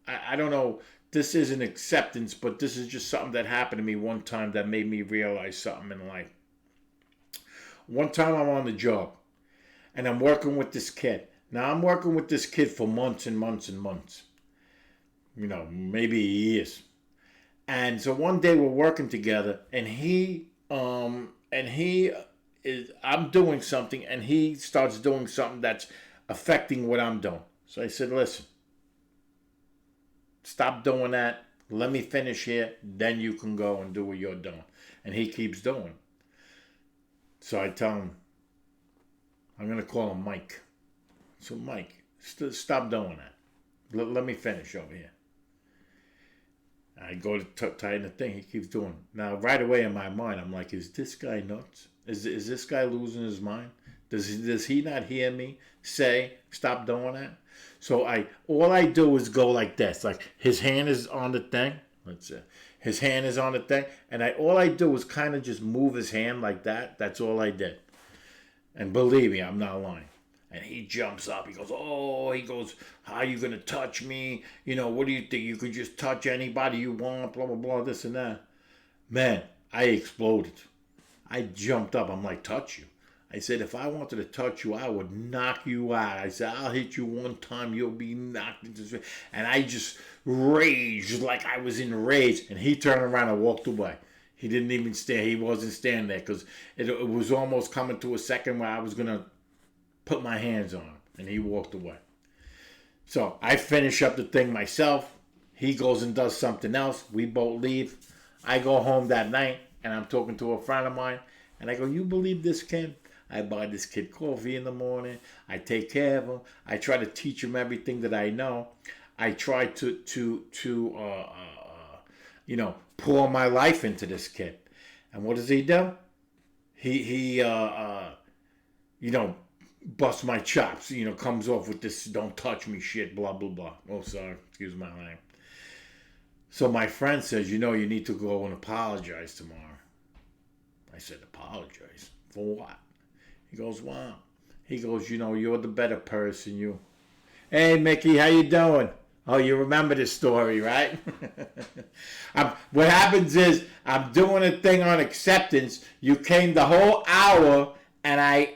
I don't know, this isn't acceptance, but this is just something that happened to me one time that made me realize something in life. One time I'm on the job and I'm working with this kid. Now I'm working with this kid for months and months and months. Maybe years. And so one day we're working together, and I'm doing something, and he starts doing something that's affecting what I'm doing. So I said, listen, stop doing that. Let me finish here. Then you can go and do what you're doing. And he keeps doing. So I tell him, I'm going to call him Mike. So Mike, stop doing that. Let me finish over here. I go to tighten the thing. He keeps doing. Now, right away in my mind, I'm like, is this guy nuts? Is this guy losing his mind? Does he not hear me say, stop doing that? So all I do is go like this. Like his hand is on the thing. His hand is on the thing. And all I do is kind of just move his hand like that. That's all I did. And believe me, I'm not lying. And he jumps up. He goes, how are you going to touch me? What do you think? You could just touch anybody you want, blah, blah, blah, this and that. Man, I exploded. I jumped up. I'm like, touch you? I said, if I wanted to touch you, I would knock you out. I said, I'll hit you one time. You'll be knocked into space. And I just raged like I was in rage. And he turned around and walked away. He didn't even stand. He wasn't standing there because it was almost coming to a second where I was going to put my hands on him, and he walked away. So I finish up the thing myself. He goes and does something else. We both leave. I go home that night, and I'm talking to a friend of mine, And I go, you believe this, Ken? I buy this kid coffee in the morning. I take care of him. I try to teach him everything that I know. I try to pour my life into this kid. And what does he do? He busts my chops. Comes off with this "don't touch me" shit, blah blah blah. Oh, sorry, excuse my name. So my friend says, you need to go and apologize tomorrow. I said, apologize for what? He goes, wow. He goes, you're the better person. Hey, Mickey, how you doing? Oh, you remember this story, right? What happens is I'm doing a thing on acceptance. You came the whole hour, and I'm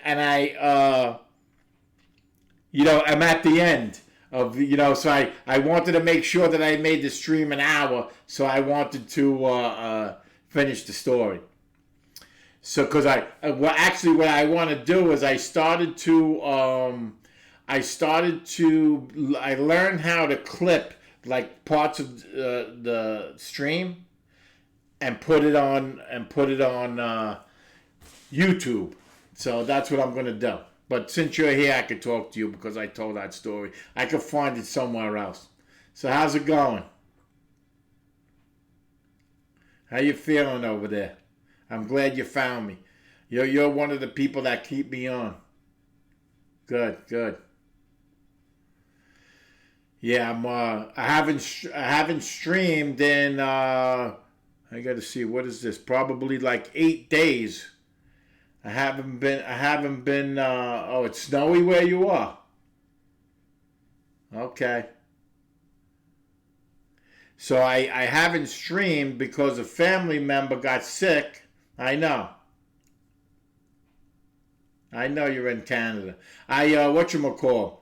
at the end of, so I wanted to make sure that I made the stream an hour, so I wanted to finish the story. So, because what I want to do is I learned how to clip like parts of the stream and put it on YouTube. So that's what I'm going to do. But since you're here, I could talk to you because I told that story. I could find it somewhere else. So how's it going? How you feeling over there? I'm glad you found me. You're one of the people that keep me on. Good. Yeah, I haven't streamed in I got to see, what is this? Probably like 8 days. I haven't been oh, it's snowy where you are. Okay. So I haven't streamed because a family member got sick. I know you're in Canada. Whatchamacall?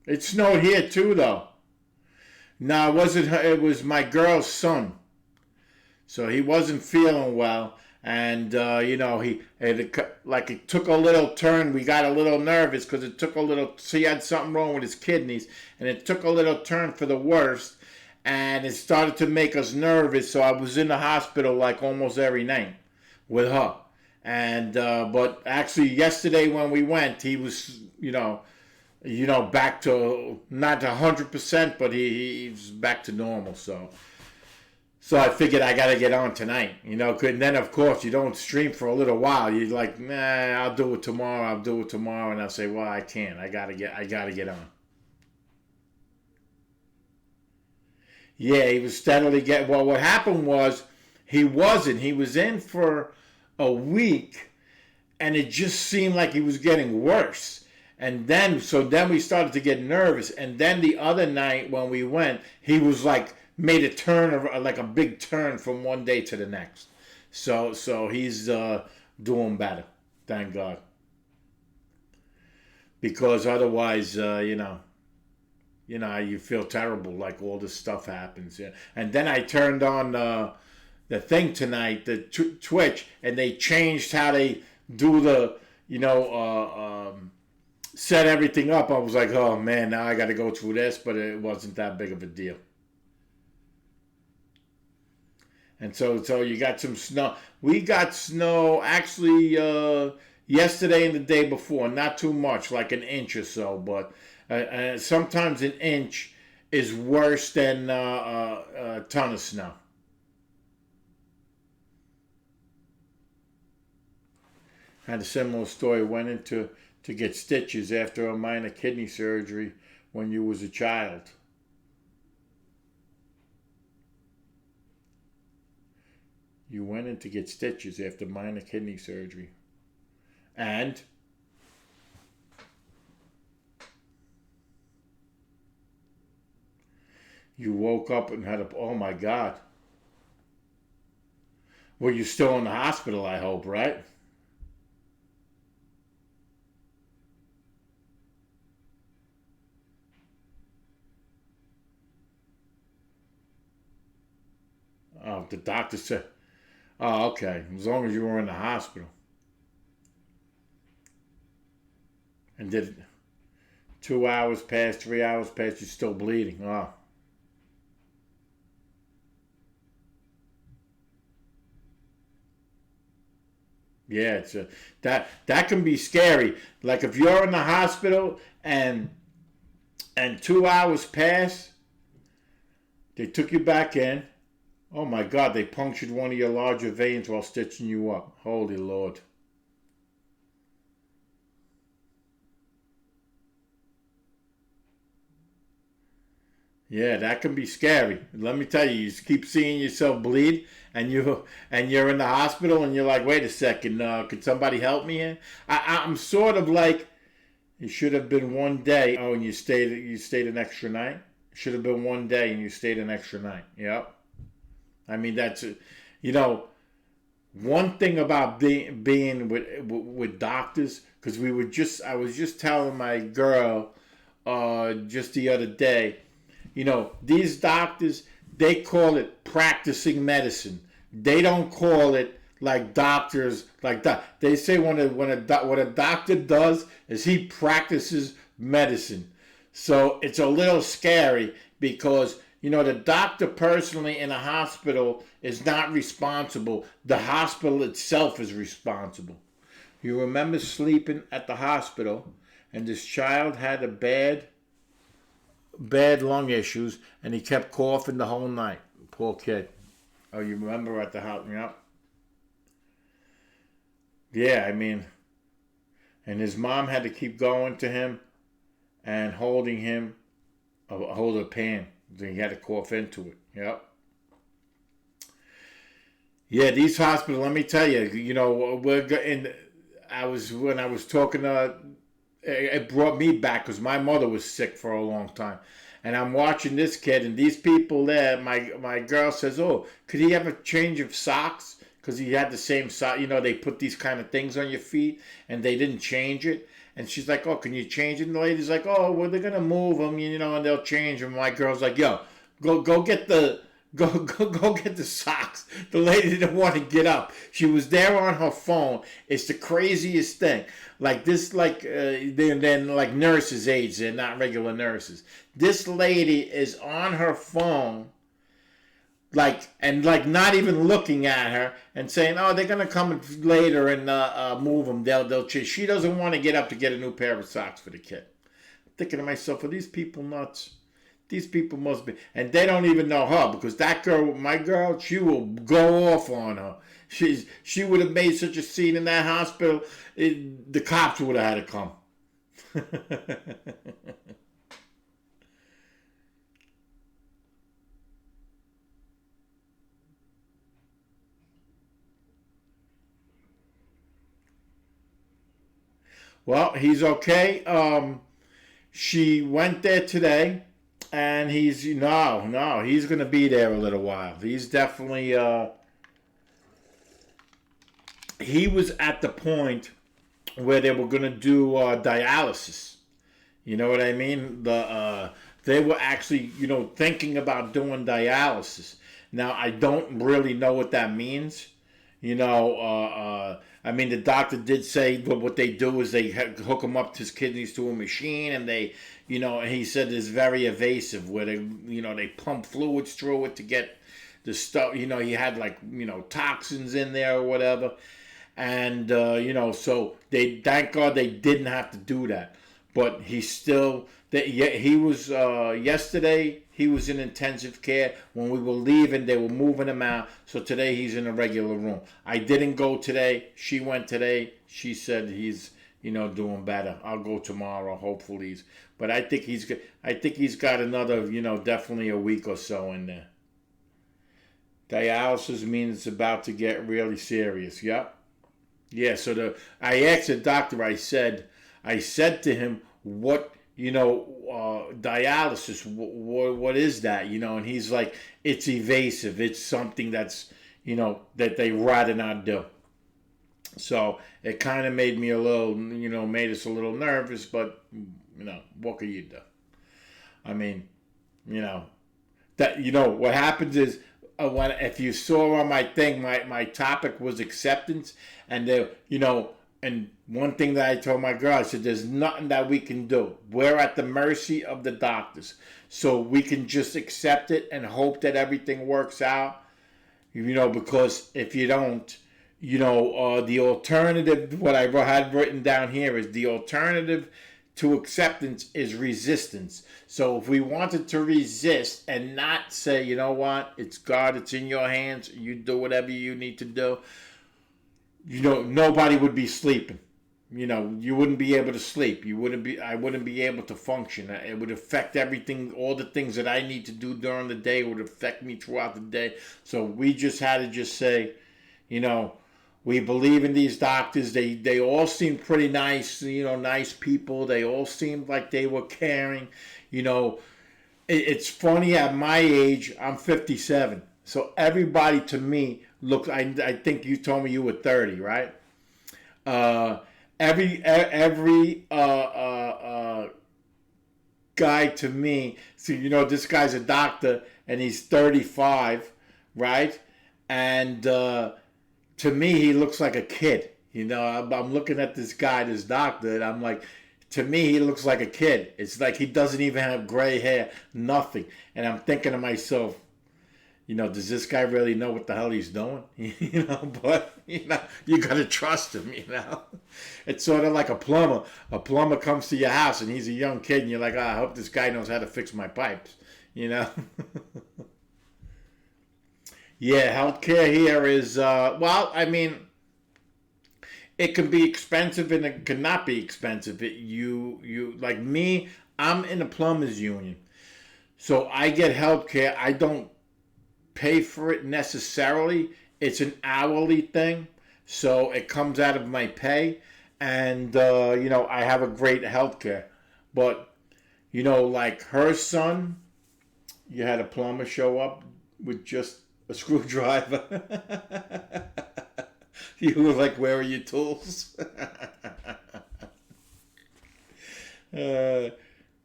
It snowed here too, though. No, it wasn't her. It was my girl's son. So he wasn't feeling well, and it took a little turn. We got a little nervous because it took a little. So he had something wrong with his kidneys, and it took a little turn for the worst, and it started to make us nervous. So I was in the hospital like almost every night with her. And but actually yesterday when we went, he was back to not 100%, but he's back to normal. So I figured I got to get on tonight, and then of course you don't stream for a little while. You're like, nah, I'll do it tomorrow, and I'll say, well, I can't. I gotta get on. Yeah, he was steadily getting. Well, what happened was he wasn't. He was in for a week, and it just seemed like he was getting worse. And then we started to get nervous. And then the other night when we went, he was like made a turn, like a big turn from one day to the next. So he's doing better, thank God. Because otherwise, you feel terrible, like all this stuff happens. Yeah. And then I turned on the thing tonight, the Twitch, and they changed how they do the, set everything up. I was like, oh man, now I got to go through this, but it wasn't that big of a deal. And so you got some snow. We got snow actually yesterday and the day before. Not too much, like an inch or so, but sometimes an inch is worse than a ton of snow. Had a similar story. Went into to get stitches after a minor kidney surgery when you was a child. You went in to get stitches after minor kidney surgery. And you woke up and had oh my God. Well, you're still in the hospital, I hope, right? Oh, the doctor said, oh, okay, as long as you were in the hospital. And did 2 hours pass, 3 hours pass, you're still bleeding. Oh. Yeah, that can be scary. Like if you're in the hospital and 2 hours pass, they took you back in. Oh my God, they punctured one of your larger veins while stitching you up. Holy Lord. Yeah, that can be scary. Let me tell you, you keep seeing yourself bleed, and you're in the hospital, and you're like, wait a second, could somebody help me here? I'm sort of like, it should have been one day. Oh, and you stayed an extra night. It should have been one day, and you stayed an extra night. Yep. I mean you know, one thing about being with doctors, because I was just telling my girl just the other day. These doctors, they call it practicing medicine. They don't call it like doctors like that. They say what a doctor does is he practices medicine. So it's a little scary because the doctor personally in a hospital is not responsible. The hospital itself is responsible. You remember sleeping at the hospital and this child had a bad lung issues, and he kept coughing the whole night. Poor kid. Oh, you remember at the house? Yeah. Yeah, I mean, and his mom had to keep going to him and holding him, hold a pan. Then he had to cough into it. Yep. Yeah, these hospitals. Let me tell you. We're in. When I was talking it brought me back because my mother was sick for a long time. And I'm watching this kid and these people there. My girl says, oh, could he have a change of socks? Because he had the same sock. They put these kind of things on your feet and they didn't change it. And she's like, oh, can you change it? And the lady's like, oh, well, they're going to move them, and they'll change them. My girl's like, yo, go get the go get the socks. The lady didn't want to get up. She was there on her phone. It's the craziest thing. Like this, then like nurses' aides. They're not regular nurses. This lady is on her phone, not even looking at her and saying, "Oh, they're gonna come later and move them. They'll." She doesn't want to get up to get a new pair of socks for the kid. I'm thinking to myself, are these people nuts? These people must be, and they don't even know her because that girl, my girl, she will go off on her. She would have made such a scene in that hospital, the cops would have had to come. Well, he's okay. She went there today, and he's gonna be there a little while. He's definitely he was at the point where they were gonna do dialysis. You know what I mean? They were actually thinking about doing dialysis. Now I don't really know what that means. I mean, the doctor did say what they do is they hook him up his kidneys to a machine, and and he said it's very evasive where they pump fluids through it to get the stuff. He had toxins in there or whatever, and so they thank God they didn't have to do that, but he was yesterday. He was in intensive care. When we were leaving, they were moving him out. So today he's in a regular room. I didn't go today. She went today. She said he's doing better. I'll go tomorrow. Hopefully, but I think he's got another definitely a week or so in there. Dialysis means it's about to get really serious. Yep. Yeah. So I asked the doctor. I said to him, what dialysis, what is that? And he's like, it's evasive. It's something that's, that they rather not do. So it kind of made me a little, made us a little nervous, but, what can you do? I mean, that, what happens is, if you saw on my thing, my topic was acceptance, and and one thing that I told my girl, I said, there's nothing that we can do. We're at the mercy of the doctors. So we can just accept it and hope that everything works out, because if you don't, The alternative, what I had written down here is the alternative to acceptance is resistance. So if we wanted to resist and not say, you know what, it's God, it's in your hands, you do whatever you need to do, nobody would be sleeping. You wouldn't be able to sleep. I wouldn't be able to function. It would affect everything, all the things that I need to do during the day would affect me throughout the day. So we just had to just say, you know, we believe in these doctors. They all seem pretty nice, nice people. They all seemed like they were caring. It's funny, at my age, I'm 57. So everybody to me looked, I think you told me you were 30, right? Every guy to me, so this guy's a doctor and he's 35, right? And to me, he looks like a kid. I'm looking at this guy, this doctor, and I'm like, to me, he looks like a kid. It's like he doesn't even have gray hair, nothing. And I'm thinking to myself, does this guy really know what the hell he's doing? But, you got to trust him, It's sort of like a plumber. A plumber comes to your house and he's a young kid and you're like, I hope this guy knows how to fix my pipes, Yeah, healthcare here is, it can be expensive and it cannot be expensive. Like me, I'm in a plumbers union. So I get healthcare. I don't pay for it necessarily. It's an hourly thing. So it comes out of my pay. And, I have a great healthcare. But, like her son, you had a plumber show up with just a screwdriver. You were like, where are your tools?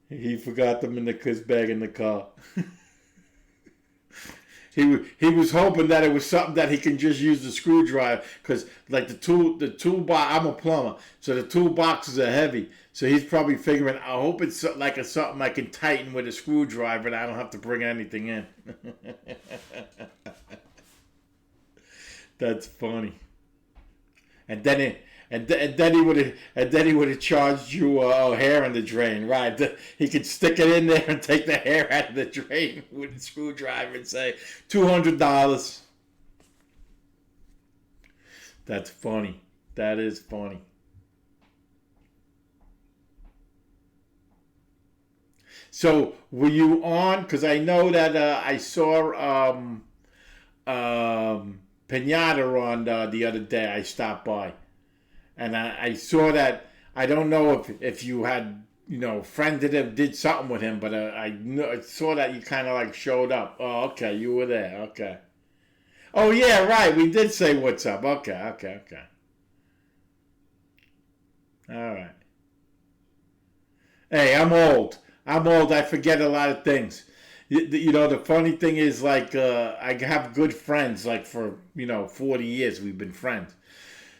He forgot them in his bag in the car. He was hoping that it was something that he can just use the screwdriver, because like the toolbox, I'm a plumber, so the toolboxes are heavy. So he's probably figuring, I hope it's like something I can tighten with a screwdriver and I don't have to bring anything in. That's funny. And then he would have charged you hair in the drain, right? He could stick it in there and take the hair out of the drain with a screwdriver and say $200. That's funny. That is funny. So were you on? Because I know that I saw Pinata on the other day. I stopped by, and I saw that. I don't know if you had friended him, did something with him, but I saw that you kind of like showed up. Oh, okay, you were there. Okay. Oh yeah, right. We did say what's up. Okay. All right. Hey, I'm old. I forget a lot of things. The funny thing is, like, I have good friends, like, for, 40 years we've been friends.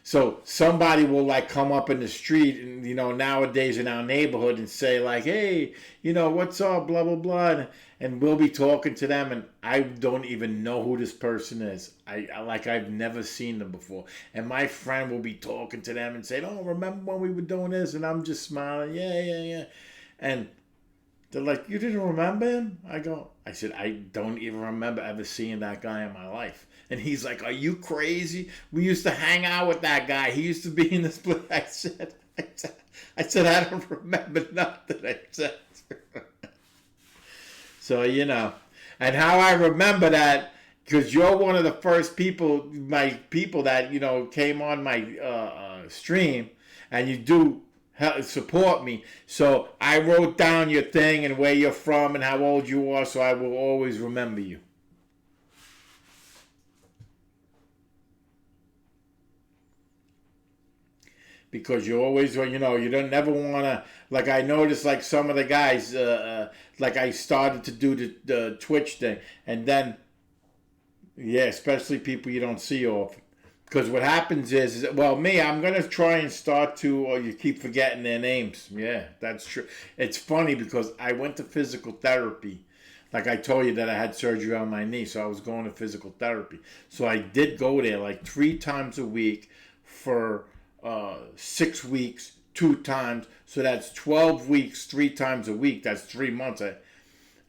So somebody will, like, come up in the street and, nowadays in our neighborhood and say, like, hey, what's up, blah, blah, blah. And we'll be talking to them and I don't even know who this person is. I've never seen them before. And my friend will be talking to them and say, oh, remember when we were doing this? And I'm just smiling, yeah. And they're like, you didn't remember him? I said, I don't even remember ever seeing that guy in my life. And he's like, are you crazy? We used to hang out with that guy. He used to be in this place. I said, I don't remember nothing. I said. So, and how I remember that, because you're one of the first people that, came on my stream, and you do support me. So I wrote down your thing and where you're from and how old you are, so I will always remember you. Because you always, you don't never want to, like I noticed, like some of the guys, like I started to do the Twitch thing, and then, yeah, especially people you don't see often. Because what happens is, well, me, I'm going to try and start to, or you keep forgetting their names. Yeah, that's true. It's funny because I went to physical therapy like I told you that I had surgery on my knee, so I was going to physical therapy. So I did go there like 3 times a week for 6 weeks, 2 times. So that's 12 weeks, 3 times a week. That's 3 months.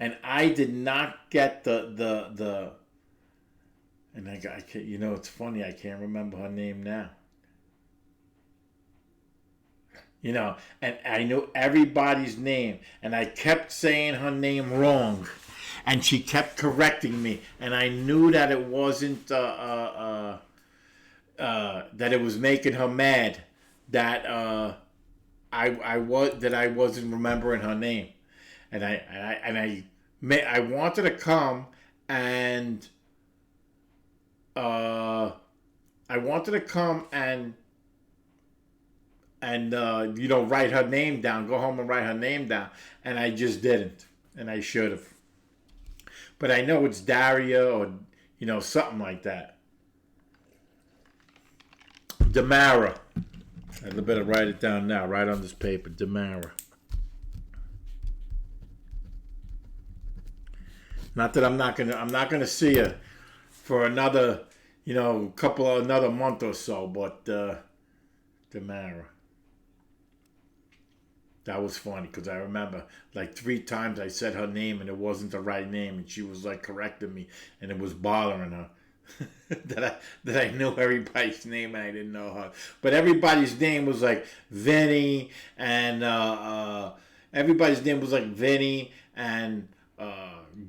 And I did not get the and I can't, it's funny, I can't remember her name now. And I knew everybody's name, and I kept saying her name wrong, and she kept correcting me, and I knew that it wasn't that it was making her mad, that I wasn't remembering her name, and I wanted to come and I wanted to come and write her name down, go home and write her name down, and I just didn't, and I should have. But I know it's Daria or something like that. Damara. I better write it down now, right on this paper. Damara. Not that I'm not gonna see her for another another month or so, but Damara. That was funny because I remember like 3 times I said her name and it wasn't the right name, and she was like correcting me, and it was bothering her that I knew everybody's name and I didn't know her. But everybody's name was like Vinny, and everybody's name was like Vinny and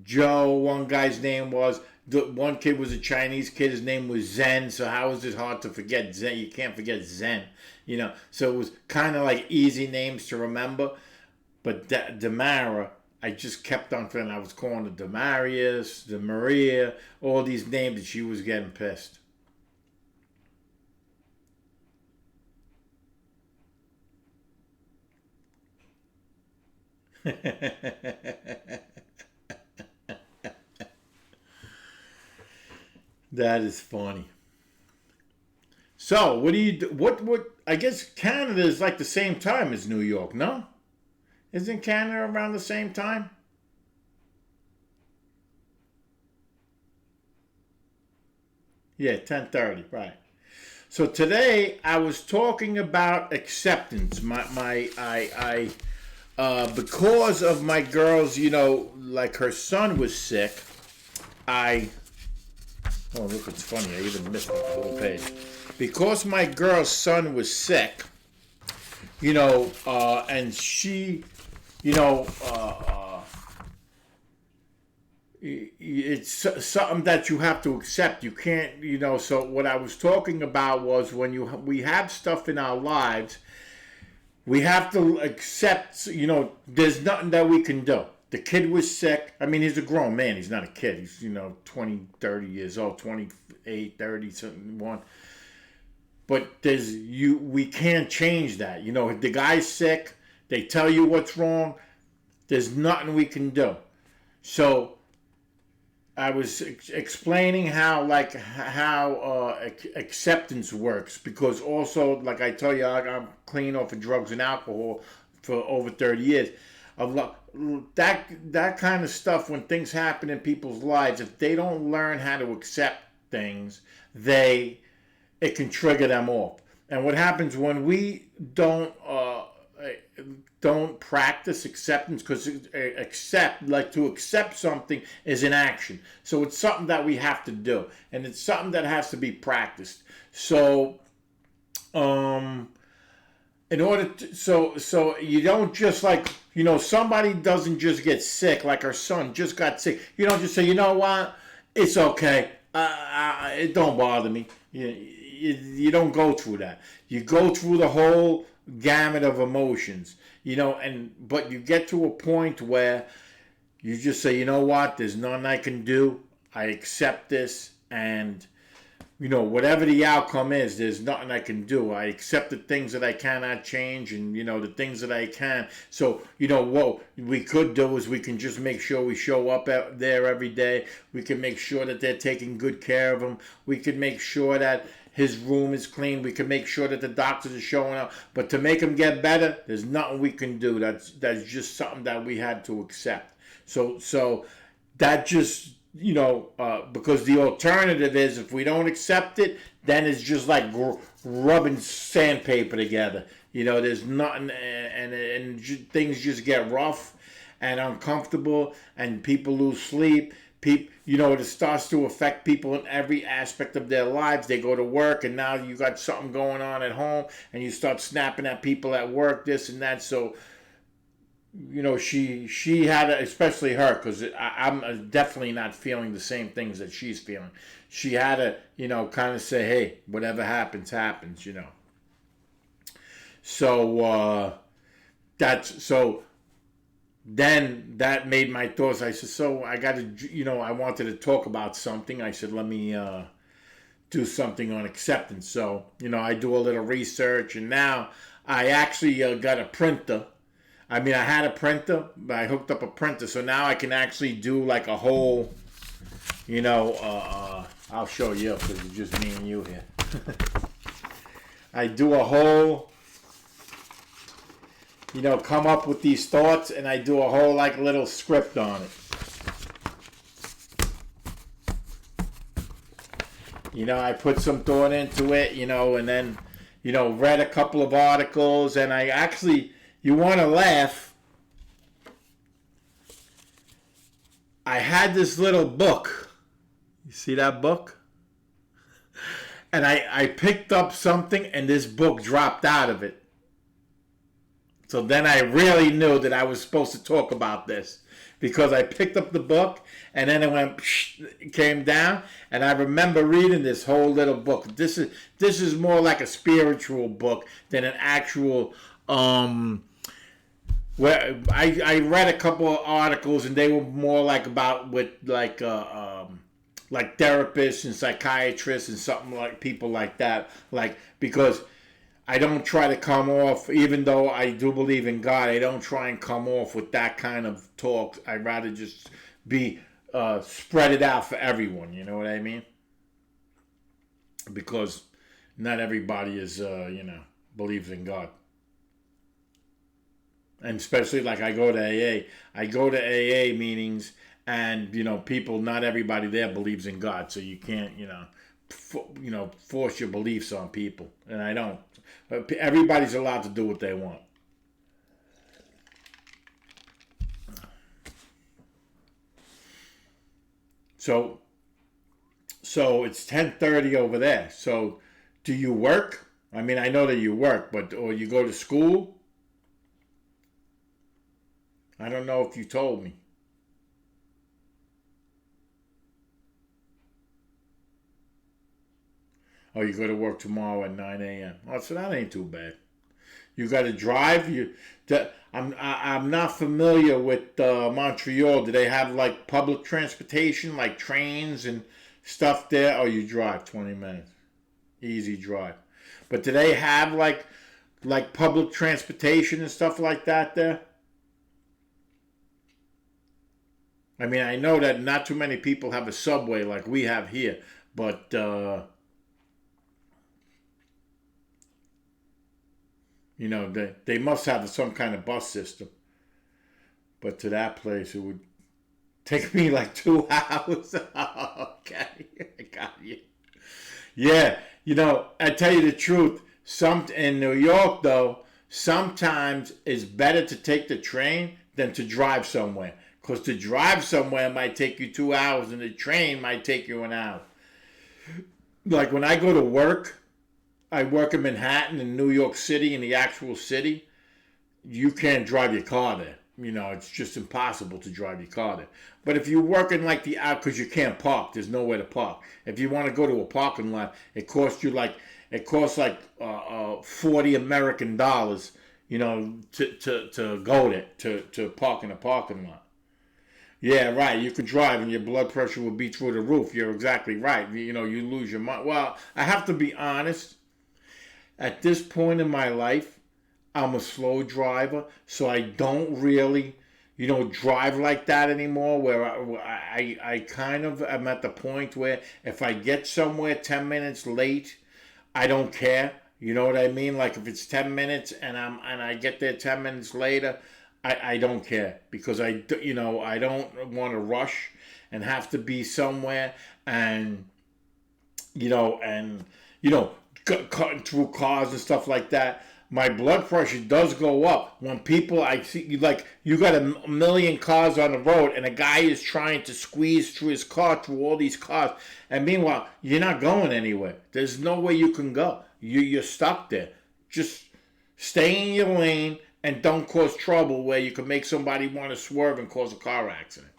Joe. One guy's name was. One kid was a Chinese kid. His name was Zen. So how is it hard to forget Zen? You can't forget Zen. So it was kind of like easy names to remember. But Damara, I just kept on feeling I was calling the Demarius, the Maria, all these names, and she was getting pissed. That is funny. So, what do you do? What? I guess Canada is like the same time as New York, no? Isn't Canada around the same time? Yeah, 10:30, right. So today I was talking about acceptance. Because of my girl's, like her son was sick. I Oh, look, it's funny. I even missed the whole page. Because my girl's son was sick, and she, you know, it's something that you have to accept. You can't, so what I was talking about was when we have stuff in our lives, we have to accept, there's nothing that we can do. The kid was sick. I mean, he's a grown man. He's not a kid. He's, 20, 30 years old, 28, 30, something, one. But we can't change that. The guy's sick. They tell you what's wrong. There's nothing we can do. So I was explaining how acceptance works, because also, like I tell you, I'm clean off of drugs and alcohol for over 30 years. That kind of stuff, when things happen in people's lives, if they don't learn how to accept things, it can trigger them off. And what happens when we don't practice acceptance, because to accept something is an action. So it's something that we have to do, and it's something that has to be practiced. So, in order to, so you don't just somebody doesn't just get sick, like our son just got sick. You don't just say, you know what, it's okay, it don't bother me. You don't go through that. You go through the whole gamut of emotions, but you get to a point where you just say, you know what, there's nothing I can do. I accept this, and whatever the outcome is, there's nothing I can do. I accept the things that I cannot change, and the things that I can. So what we could do is we can just make sure we show up out there every day. We can make sure that they're taking good care of him. We can make sure that his room is clean. We can make sure that the doctors are showing up. But to make him get better, there's nothing we can do. That's just something that we had to accept. So that just, because the alternative is if we don't accept it, then it's just like rubbing sandpaper together. There's nothing, and things just get rough and uncomfortable, and people lose sleep. It starts to affect people in every aspect of their lives. They go to work, and now you got something going on at home, and you start snapping at people at work, this and that. So, she had especially her, because I'm definitely not feeling the same things that she's feeling. She had to, kind of say, hey, whatever happens, happens. So then that made my thoughts. I said, so I got to, I wanted to talk about something. I said, let me do something on acceptance. So, I do a little research, and now I actually got a printer. I mean, I had a printer, but I hooked up a printer. So now I can actually do like a whole, I'll show you because it's just me and you here. I do a whole, come up with these thoughts, and I do a whole like little script on it. I put some thought into it, and then, read a couple of articles, and I actually, you want to laugh, I had this little book. You see that book? And I picked up something, and this book dropped out of it. So then I really knew that I was supposed to talk about this, because I picked up the book, and then it came down, and I remember reading this whole little book. This is more like a spiritual book than an actual. Where I read a couple of articles, and they were more like about with like therapists and psychiatrists and something like people like that, because I don't try to come off, even though I do believe in God, I don't try and come off with that kind of talk. I'd rather just be spread it out for everyone, you know what I mean? Because not everybody is, believes in God. And especially like I go to AA. I go to AA meetings, and, people, not everybody there believes in God. So you can't, force your beliefs on people. And I don't. Everybody's allowed to do what they want. So it's 10:30 over there. So do you work? I mean, I know that you work, or you go to school? I don't know if you told me. Oh, you go to work tomorrow at 9 a.m. Oh, so that ain't too bad. You got to drive. I'm not familiar with Montreal. Do they have like public transportation, like trains and stuff there? Oh, you drive 20 minutes, easy drive. But do they have like public transportation and stuff like that there? I mean, I know that not too many people have a subway like we have here, but they must have some kind of bus system. But to that place, it would take me like 2 hours. Okay, I got you. Yeah, I tell you the truth. In New York, though, sometimes it's better to take the train than to drive somewhere. Because to drive somewhere might take you 2 hours, and the train might take you an hour. Like when I go to work, I work in Manhattan, in New York City, in the actual city. You can't drive your car there. It's just impossible to drive your car there. But if you work in like because you can't park, there's nowhere to park. If you want to go to a parking lot, it costs like 40 American dollars, to go there, to park in a parking lot. Yeah, right. You could drive and your blood pressure would be through the roof. You're exactly right. You lose your mind. Well, I have to be honest. At this point in my life, I'm a slow driver, so I don't really, drive like that anymore. Where I kind of am at the point where if I get somewhere 10 minutes late, I don't care. You know what I mean? Like if it's 10 minutes and I get there 10 minutes later, I don't care because I don't want to rush and have to be somewhere and and cutting through cars and stuff like that. My blood pressure does go up when people I see like you got a million cars on the road and a guy is trying to squeeze through his car through all these cars, and meanwhile you're not going anywhere. There's no way you can go. You're stuck there. Just stay in your lane and don't cause trouble where you can make somebody want to swerve and cause a car accident.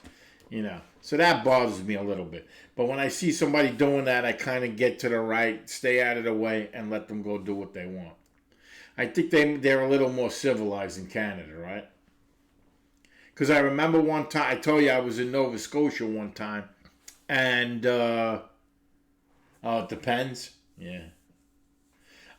So that bothers me a little bit. But when I see somebody doing that, I kind of get to the right, stay out of the way, and let them go do what they want. I think they're a little more civilized in Canada, right? Because I remember one time, I told you I was in Nova Scotia one time, and it depends. Yeah.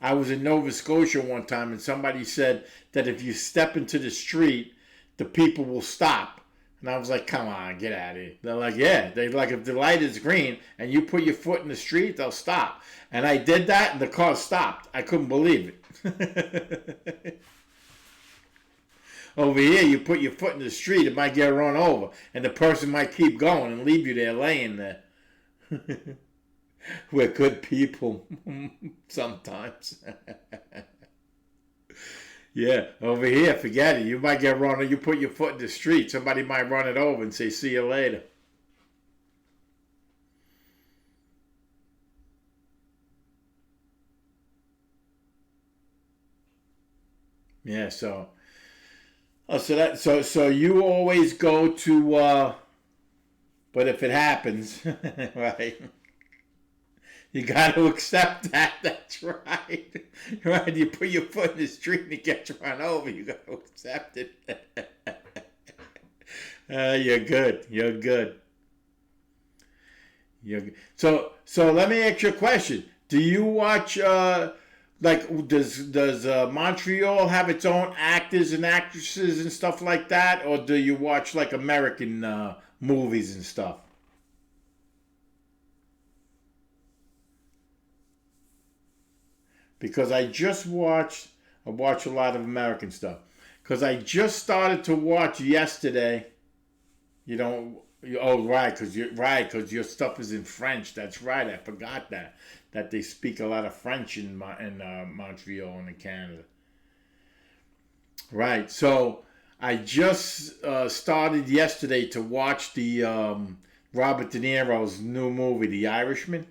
I was in Nova Scotia one time, and somebody said that if you step into the street, the people will stop. And I was like, come on, get out of here. They're like, yeah. They're like, if the light is green and you put your foot in the street, they'll stop. And I did that, and the car stopped. I couldn't believe it. Over here, you put your foot in the street, it might get run over. And the person might keep going and leave you there laying there. We're good people sometimes. Yeah, over here, forget it. You might get run, or you put your foot in the street. Somebody might run it over and say, see you later. Yeah, so you always go to, but if it happens, right, you got to accept that. That's right. Right, you put your foot in the street and it gets run over. You got to accept it. You're good. You're good. You're good. So let me ask you a question. Do you watch does Montreal have its own actors and actresses and stuff like that, or do you watch like American movies and stuff? Because I watch a lot of American stuff. Because I just started to watch yesterday. You know, oh right, because your stuff is in French. That's right. I forgot that they speak a lot of French in Montreal and in Canada. Right. So I just started yesterday to watch the Robert De Niro's new movie, The Irishman,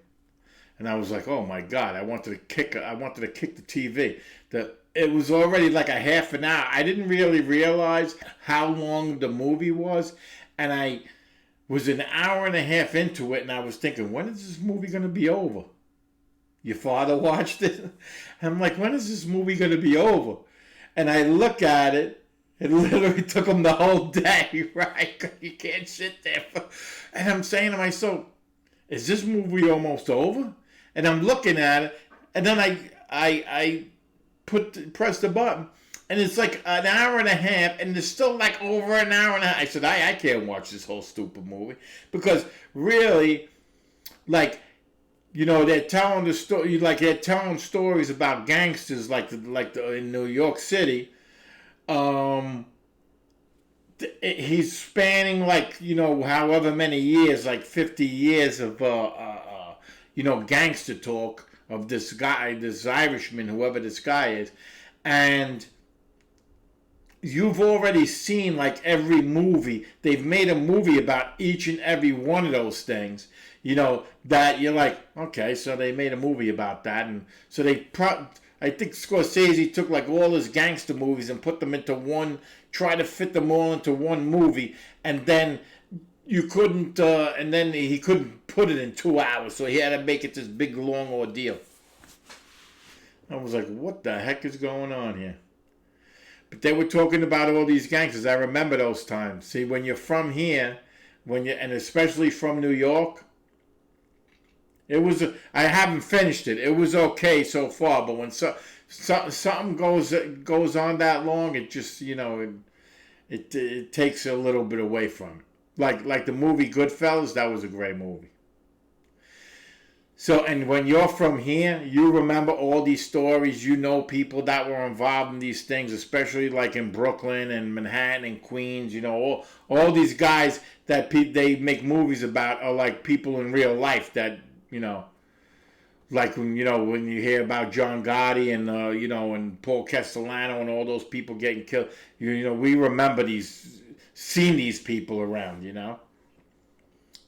and I was like, oh my god, I wanted to kick the TV. It was already like a half an hour. I didn't really realize how long the movie was, and I was an hour and a half into it, and I was thinking, when is this movie going to be over? Your father watched it? And I'm like, when is this movie going to be over? And I look at it, it literally took him the whole day, right? 'Cause you can't sit there. And I'm saying to myself, is this movie almost over? And I'm looking at it, and then I press the button, and it's like an hour and a half, and it's still like over an hour and a half. I said, I can't watch this whole stupid movie because really, like, they're telling the story, like they're telling stories about gangsters, in New York City. Um, he's spanning however many years, like 50 years of gangster talk of this guy, this Irishman, whoever this guy is, and you've already seen like every movie. They've made a movie about each and every one of those things. That you're like, okay, so they made a movie about that, and so I think Scorsese took like all his gangster movies and put them into one, try to fit them all into one movie, and then and then he couldn't put it in 2 hours, so he had to make it this big long ordeal. I was like, what the heck is going on here? But they were talking about all these gangsters. I remember those times. See, when you're from here, and especially from New York, I haven't finished it. It was okay so far, but when something goes on that long, it just it takes a little bit away from it. Like the movie Goodfellas, that was a great movie. So, and when you're from here, you remember all these stories. You know people that were involved in these things, especially like in Brooklyn and Manhattan and Queens. You know, all these guys that they make movies about are like people in real life that, you know, like when, you know, when you hear about John Gotti and, you know, and Paul Castellano and all those people getting killed. You know, we remember seen these people around, you know.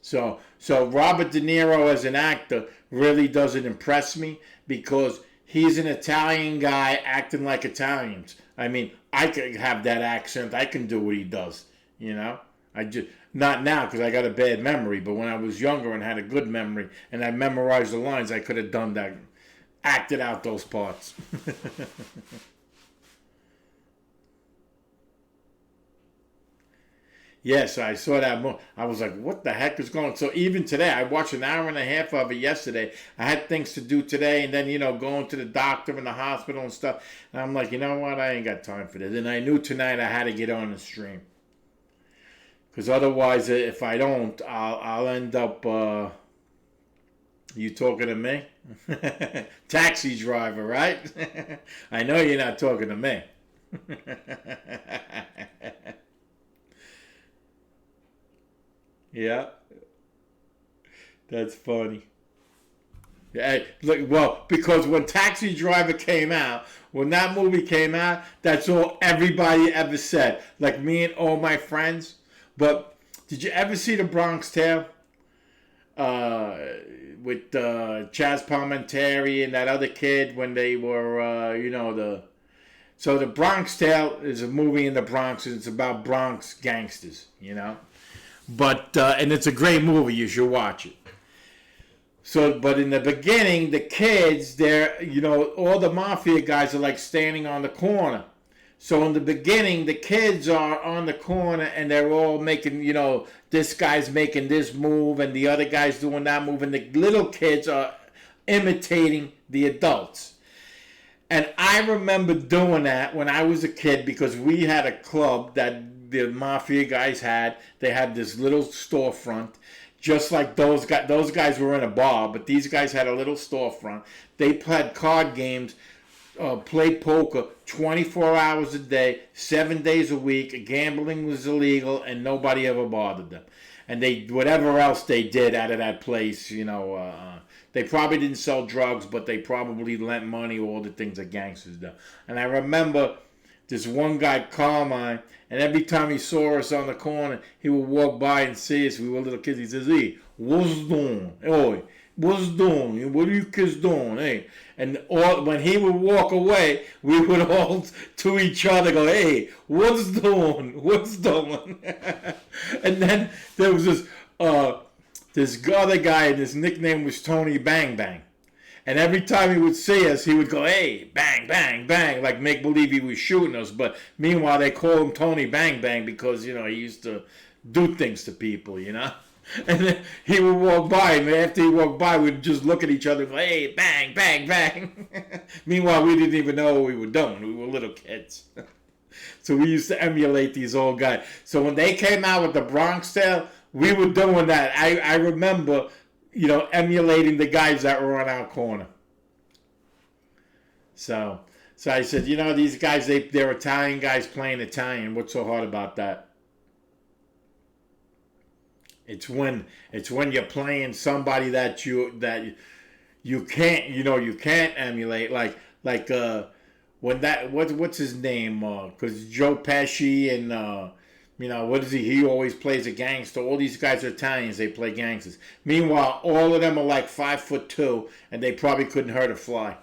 So Robert De Niro as an actor really doesn't impress me because he's an Italian guy acting like Italians. I mean, I can have that accent. I can do what he does, you know. I just not now because I got a bad memory, but when I was younger and had a good memory and I memorized the lines, I could have done that, acted out those parts. Yes, I saw that. I was like, "What the heck is going on?" So even today, I watched an hour and a half of it yesterday. I had things to do today, and then, you know, going to the doctor and the hospital and stuff. And I'm like, you know what? I ain't got time for this. And I knew tonight I had to get on the stream because otherwise, if I don't, I'll end up. You talking to me? Taxi driver, right? I know you're not talking to me. Yeah, that's funny. Yeah, look, well, because when Taxi Driver came out, when that movie came out, that's all everybody ever said. Like me and all my friends. But did you ever see The Bronx Tale? Uh, with Chaz Palminteri and that other kid when they were, you know, So The Bronx Tale is a movie in the Bronx, and it's about Bronx gangsters, you know? But and it's a great movie. You should watch it. So, but in the beginning, the kids, they're, you know, all the mafia guys are like standing on the corner. So in the beginning, the kids are on the corner and they're all making, you know, this guy's making this move and the other guy's doing that move, and the little kids are imitating the adults. And I remember doing that when I was a kid because we had a club that the mafia guys had. They had this little storefront, just like those guys. Those guys were in a bar, but these guys had a little storefront. They played card games, played poker 24 hours a day, 7 days a week. Gambling was illegal, and nobody ever bothered them. And they whatever else they did out of that place, you know. They probably didn't sell drugs, but they probably lent money, all the things that gangsters do. And I remember this one guy, Carmine, and every time he saw us on the corner, he would walk by and see us. We were little kids. He says, "Hey, what's doing? Oi, what's doing? What are you kids doing? Hey." And when he would walk away, we would all to each other go, "Hey, what's doing? What's doing?" And then there was this other guy, and his nickname was Tony Bang Bang. And every time he would see us, he would go, "Hey, bang, bang, bang," like make believe he was shooting us. But meanwhile, they call him Tony Bang Bang because, you know, he used to do things to people, you know. And then he would walk by, and after he walked by, we'd just look at each other and go, "Hey, bang, bang, bang." Meanwhile, we didn't even know what we were doing. We were little kids. So we used to emulate these old guys. So when they came out with the Bronx Tale, we were doing that. I remember, you know, emulating the guys that were on our corner. So I said, you know, these guys, they're Italian guys playing Italian. What's so hard about that? It's when you're playing somebody that you can't, you know, you can't emulate, like when that what's his name, because Joe Pesci and you know, what is he always plays a gangster. All these guys are Italians, they play gangsters. Meanwhile, all of them are like 5'2", and they probably couldn't hurt a fly,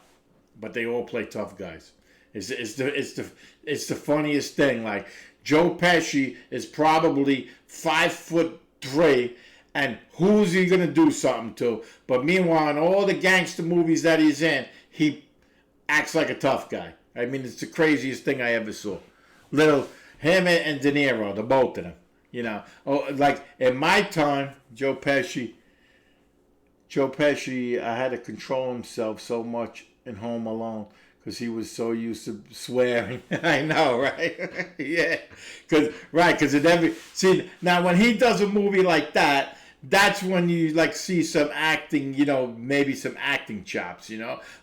but they all play tough guys. It's the funniest thing. Like, Joe Pesci is probably 5'3", and who's he gonna do something to? But meanwhile, in all the gangster movies that he's in, he acts like a tough guy. I mean, it's the craziest thing I ever saw. Little him and De Niro, the both of them. You know, like in my time, Joe Pesci, I had to control himself so much in Home Alone because he was so used to swearing. I know, right? Yeah, because it every see now when he does a movie like that, that's when you like see some acting, maybe some acting chops,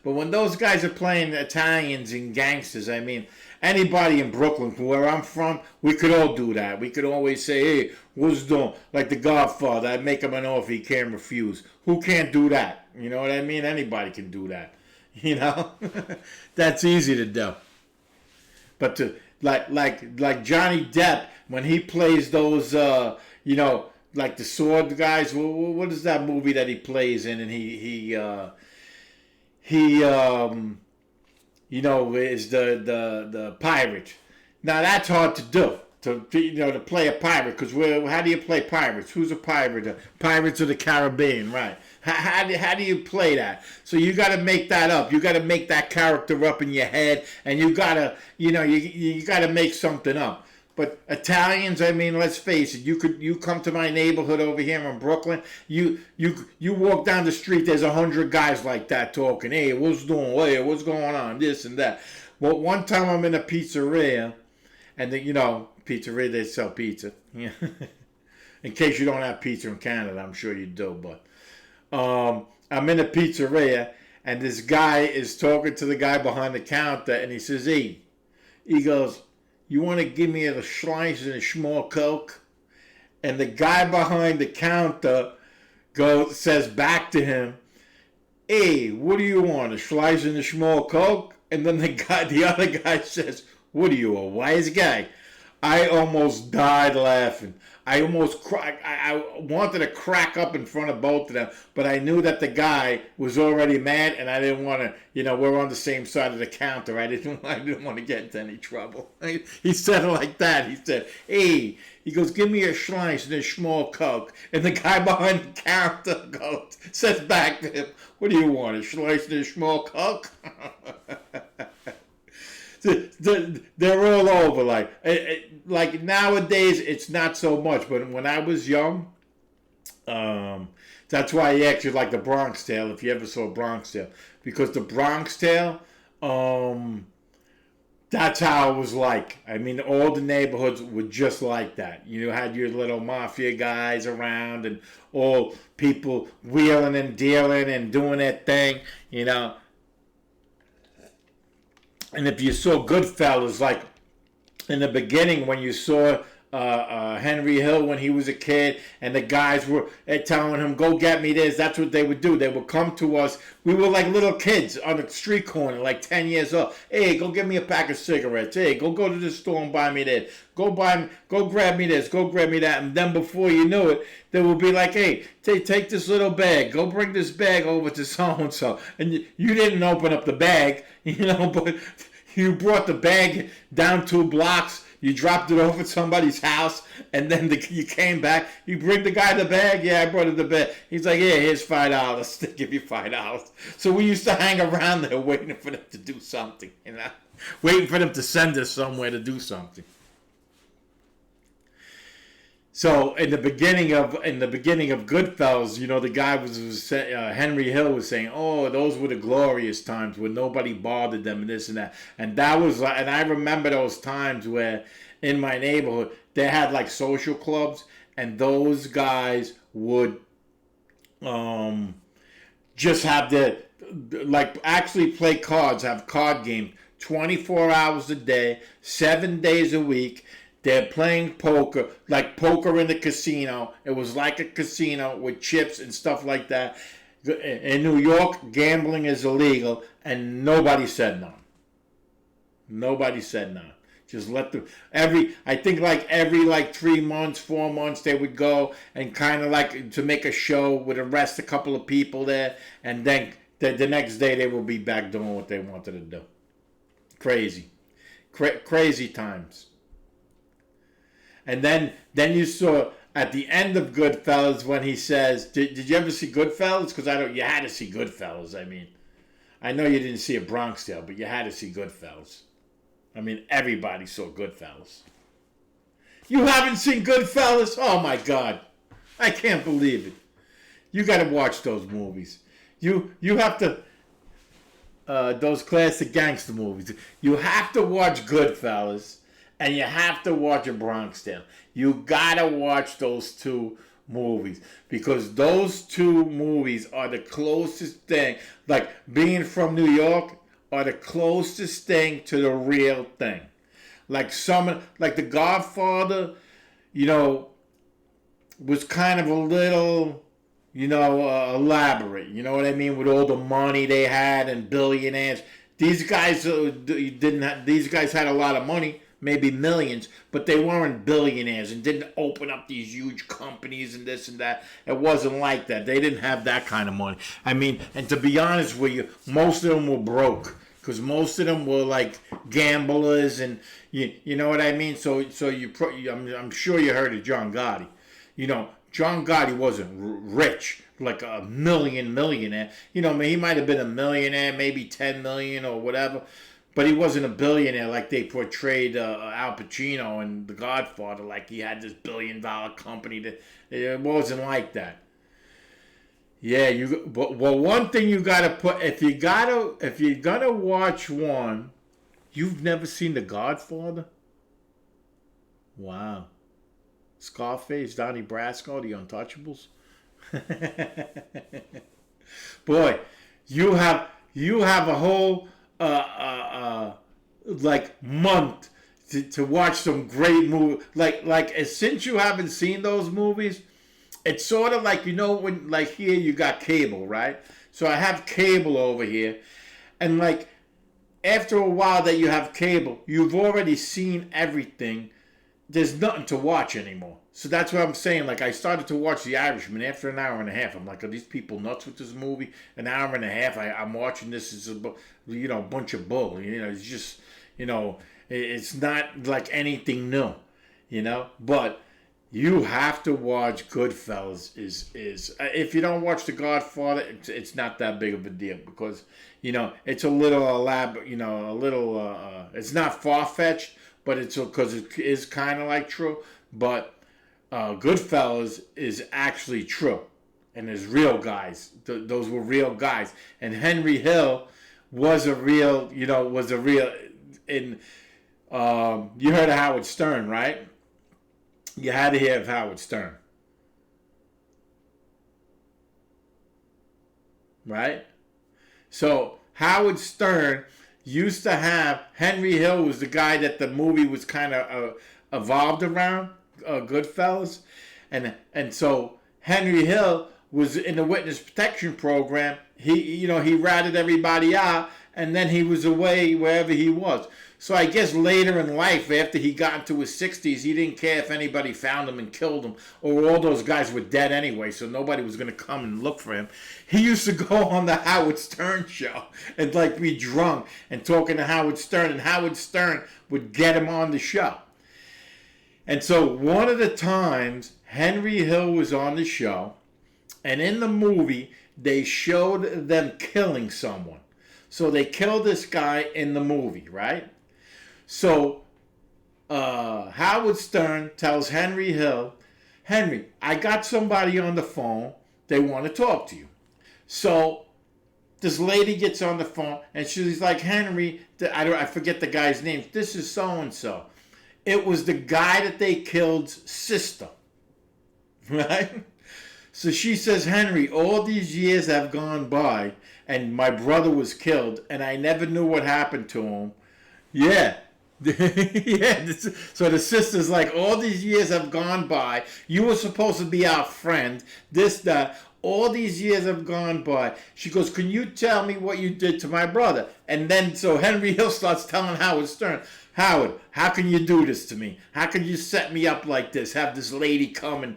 But when those guys are playing Italians and gangsters, I mean, anybody in Brooklyn, where I'm from, we could all do that. We could always say, hey, what's doing? Like the Godfather, I'd make him an offer he can't refuse. Who can't do that? You know what I mean? Anybody can do that. That's easy to do. But to like Johnny Depp when he plays those, like the sword guys. What is that movie that he plays in? And he is the pirate. Now that's hard to do. To play a pirate, because how do you play pirates? Who's a pirate? Pirates of the Caribbean, right? How do you play that? So you got to make that up. You got to make that character up in your head, and you got to, you got to make something up. But Italians, I mean, let's face it. You come to my neighborhood over here in Brooklyn. You walk down the street. There's 100 guys like that talking. Hey, what's doing? Hey, what's going on? This and that. Well, one time I'm in a pizzeria, and pizzeria, they sell pizza. Yeah. In case you don't have pizza in Canada, I'm sure you do. But I'm in a pizzeria, and this guy is talking to the guy behind the counter, and he says, "Hey," he goes, "You want to give me a slice and a small Coke?" And the guy behind the counter says back to him, "Hey, what do you want? A slice and a small Coke?" And then the other guy says, "What are you, a wise guy?" I almost died laughing. I almost I wanted to crack up in front of both of them, but I knew that the guy was already mad, and I didn't want to. We're on the same side of the counter. I didn't want to get into any trouble. He said it like that. He said, "Hey," he goes, "Give me a slice and a small Coke." And the guy behind the counter says back to him, "What do you want? A slice and a small Coke?" They're all over. Like nowadays, it's not so much. But when I was young, that's why I asked you like the Bronx Tale, if you ever saw Bronx Tale, because the Bronx Tale, that's how it was like. I mean, all the neighborhoods were just like that. You had your little mafia guys around, and all people wheeling and dealing and doing their thing. And if you saw Goodfellas, like in the beginning when you saw Henry Hill when he was a kid, and the guys were telling him, "Go get me this," that's what they would do. They would come to us. We were like little kids on the street corner, like 10 years old. "Hey, go get me a pack of cigarettes. Hey, go to the store and buy me this. Go grab me this. Go grab me that." And then before you knew it, they would be like, "Hey, take this little bag. Go bring this bag over to so-and-so." And you didn't open up the bag, but you brought the bag down 2 blocks. You dropped it over at somebody's house, and then you came back. You bring the guy the bag. "Yeah, I brought him the bag." He's like, "Yeah, here's $5. They give you $5. So we used to hang around there waiting for them to do something, waiting for them to send us somewhere to do something. So in the beginning of Goodfellas, the guy was Henry Hill was saying, "Oh, those were the glorious times when nobody bothered them and this and that." And that was, and I remember those times where in my neighborhood they had like social clubs, and those guys would just have actually play cards, have card games 24 hours a day, 7 days a week. They're playing poker, like poker in the casino. It was like a casino with chips and stuff like that. In New York, gambling is illegal, and nobody said no. Nobody said no. Just let them, every 3 months, 4 months, they would go and kind of like to make a show, would arrest a couple of people there, and then the next day they will be back doing what they wanted to do. Crazy. Crazy times. And then you saw at the end of Goodfellas when he says, did you ever see Goodfellas? Because you had to see Goodfellas. I mean, I know you didn't see a Bronx Tale, but you had to see Goodfellas. I mean, everybody saw Goodfellas. You haven't seen Goodfellas? Oh my God. I can't believe it. You got to watch those movies. You have to, those classic gangster movies. You have to watch Goodfellas. And you have to watch A Bronx Tale. You gotta watch those 2 movies, because those two movies are the closest thing, like being from New York, are the closest thing to the real thing. Like The Godfather, you know, was kind of a little, elaborate. You know what I mean? With all the money they had and billionaires. These guys didn't have. These guys had a lot of money, maybe millions, but they weren't billionaires and didn't open up these huge companies and this and that. It wasn't like that. They didn't have that kind of money. I mean, and to be honest with you, most of them were broke. Because most of them were like gamblers, and you know what I mean. I'm sure you heard of John Gotti. John Gotti wasn't rich like a millionaire. He might have been a millionaire, maybe 10 million or whatever, but he wasn't a billionaire like they portrayed Al Pacino in The Godfather. Like he had this $1 billion company. It wasn't like that. Yeah, one thing you gotta put, if you're gonna watch one, you've never seen The Godfather? Wow. Scarface, Donnie Brasco, The Untouchables. Boy, you have a whole like month to watch some great movie. Like since you haven't seen those movies, it's sort of like, when, like, here you got cable, right? So I have cable over here. And, like, after a while that you have cable, you've already seen everything. There's nothing to watch anymore. So that's what I'm saying. Like, I started to watch The Irishman after an hour and a half. I'm like, are these people nuts with this movie? An hour and a half, I'm watching this as a bunch of bull. It's just, it's not like anything new, But you have to watch Goodfellas. Is if you don't watch The Godfather, it's not that big of a deal, because it's a little elaborate. It's not far fetched, but it's because it is kind of like true. But Goodfellas is actually true, and there's real guys. Those were real guys, and Henry Hill was a real. You heard of Howard Stern, right? You had to hear of Howard Stern. Right? So, Howard Stern used to have, Henry Hill was the guy that the movie was kind of evolved around, Goodfellas. And so, Henry Hill was in the witness protection program. He ratted everybody out, and then he was away wherever he was. So I guess later in life, after he got into his 60s, he didn't care if anybody found him and killed him, or all those guys were dead anyway, so nobody was going to come and look for him. He used to go on the Howard Stern show and like be drunk and talking to Howard Stern, and Howard Stern would get him on the show. And so one of the times, Henry Hill was on the show, and in the movie, they showed them killing someone. So they killed this guy in the movie, right? So Howard Stern tells Henry Hill, Henry, I got somebody on the phone. They want to talk to you. So this lady gets on the phone, and she's like, Henry, I forget the guy's name. This is so-and-so. It was the guy that they killed's sister. Right? So she says, Henry, all these years have gone by, and my brother was killed, and I never knew what happened to him. Yeah. Yeah. So the sister's like, all these years have gone by. You were supposed to be our friend. That. All these years have gone by. She goes, can you tell me what you did to my brother? And then so Henry Hill starts telling Howard Stern, Howard, how can you do this to me? How can you set me up like this? Have this lady come and,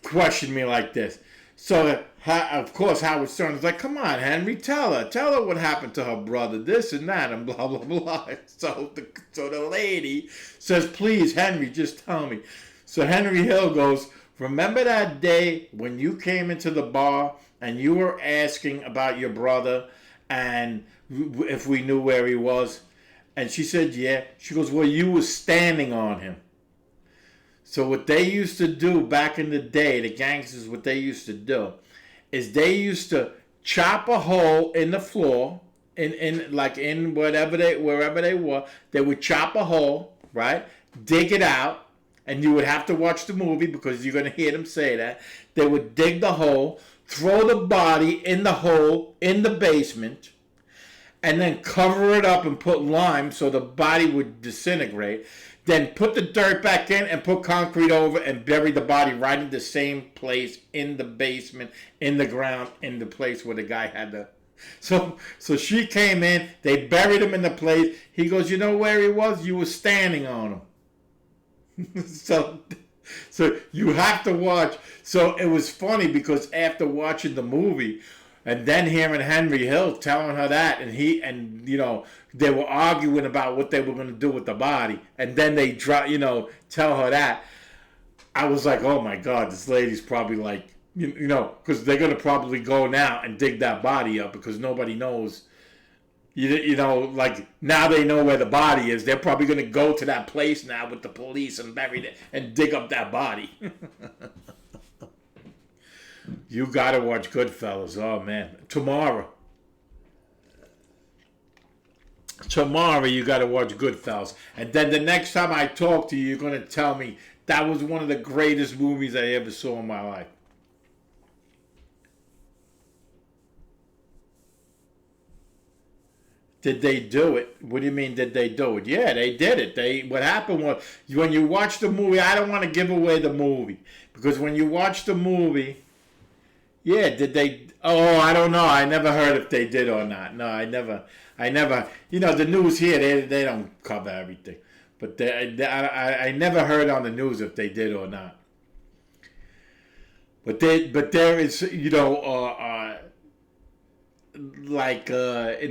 question me like this. So, of course, Howard Stern is like, come on, Henry, tell her what happened to her brother, this and that, and blah, blah, blah. So the lady says, please, Henry, just tell me. So Henry Hill goes, remember that day when you came into the bar and you were asking about your brother and if we knew where he was? And she said, yeah. She goes, well, you were standing on him. So what they used to do back in the day, the gangsters, what they used to do is they used to chop a hole in the floor, in wherever they were, they would chop a hole, right? dig it out, and you would have to watch the movie because you're going to hear them say that. They would dig the hole, throw the body in the hole in the basement, and then cover it up and put lime so the body would disintegrate. Then put the dirt back in and put concrete over and bury the body right in the same place in the basement, in the ground, in the place where the guy had the... So she came in, they buried him in the place. He goes, you know where he was? You were standing on him. So you have to watch. So it was funny because after watching the movie and then hearing Henry Hill telling her that, and they were arguing about what they were going to do with the body, and then they tell her that, I was like, oh my God, this lady's probably like, because they're going to probably go now and dig that body up because nobody knows. Like now they know where the body is. They're probably going to go to that place now with the police and bury it and dig up that body. You got to watch Goodfellas. Oh, man. Tomorrow you got to watch Goodfellas. And then the next time I talk to you, you're going to tell me that was one of the greatest movies I ever saw in my life. Did they do it? What do you mean, did they do it? Yeah, they did it. What happened was, when you watch the movie, I don't want to give away the movie. Because when you watch the movie, yeah, did they... Oh, I don't know. I never heard if they did or not. No, I never... the news here, they don't cover everything. But I never heard on the news if they did or not. But there is, in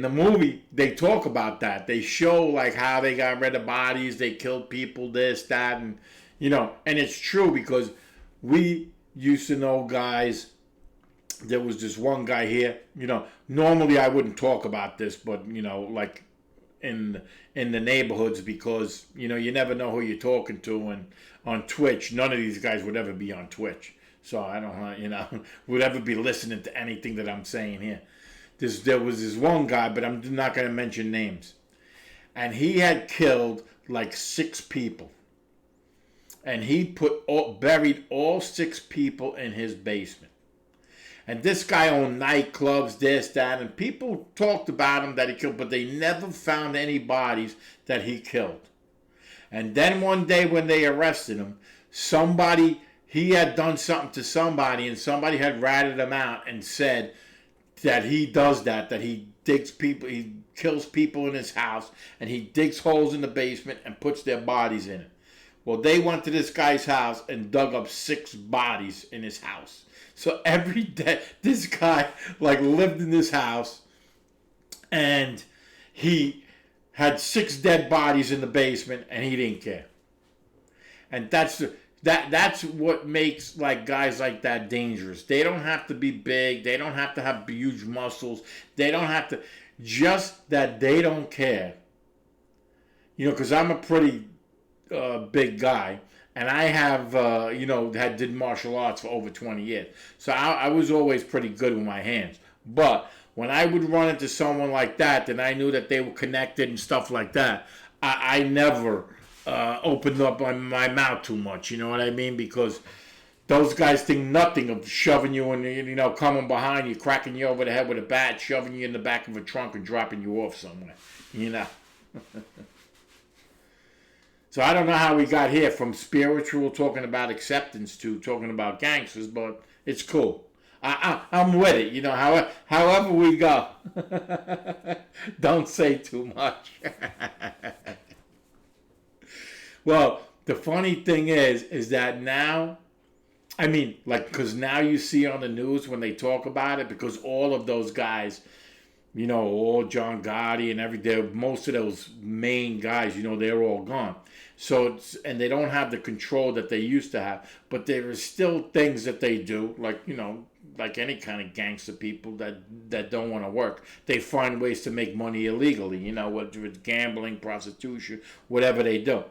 the movie, they talk about that. They show like how they got rid of bodies, they killed people, this, that, and and it's true because we used to know guys. There was this one guy here. Normally I wouldn't talk about this, but like in the neighborhoods because you never know who you're talking to, and on Twitch, none of these guys would ever be on Twitch, so I don't would ever be listening to anything that I'm saying here. There was this one guy, but I'm not going to mention names. And he had killed like 6 people. And he buried all 6 people in his basement. And this guy owned nightclubs, this, that, and people talked about him that he killed, but they never found any bodies that he killed. And then one day when they arrested him, he had done something to somebody, and somebody had ratted him out and said that he does that he digs people, he kills people in his house, and he digs holes in the basement and puts their bodies in it. Well, they went to this guy's house and dug up 6 bodies in his house. So every day, this guy lived in this house, and he had 6 dead bodies in the basement, and he didn't care. And that's what makes guys like that dangerous. They don't have to be big. They don't have to have huge muscles. They don't have to. Just that they don't care. Because I'm a pretty big guy, and I have did martial arts for over 20 years. So I was always pretty good with my hands. But when I would run into someone like that, then I knew that they were connected and stuff like that. I never opened up my mouth too much, you know what I mean? Because those guys think nothing of shoving you and, coming behind you, cracking you over the head with a bat, shoving you in the back of a trunk and dropping you off somewhere, So I don't know how we got here from spiritual talking about acceptance to talking about gangsters, but it's cool. I'm with it, however we go. Don't say too much. Well, the funny thing is that now, because now you see on the news when they talk about it, because all of those guys, all John Gotti and most of those main guys, they're all gone. So, and they don't have the control that they used to have, but there are still things that they do, like any kind of gangster people that don't want to work. They find ways to make money illegally, whether it's gambling, prostitution, whatever they do.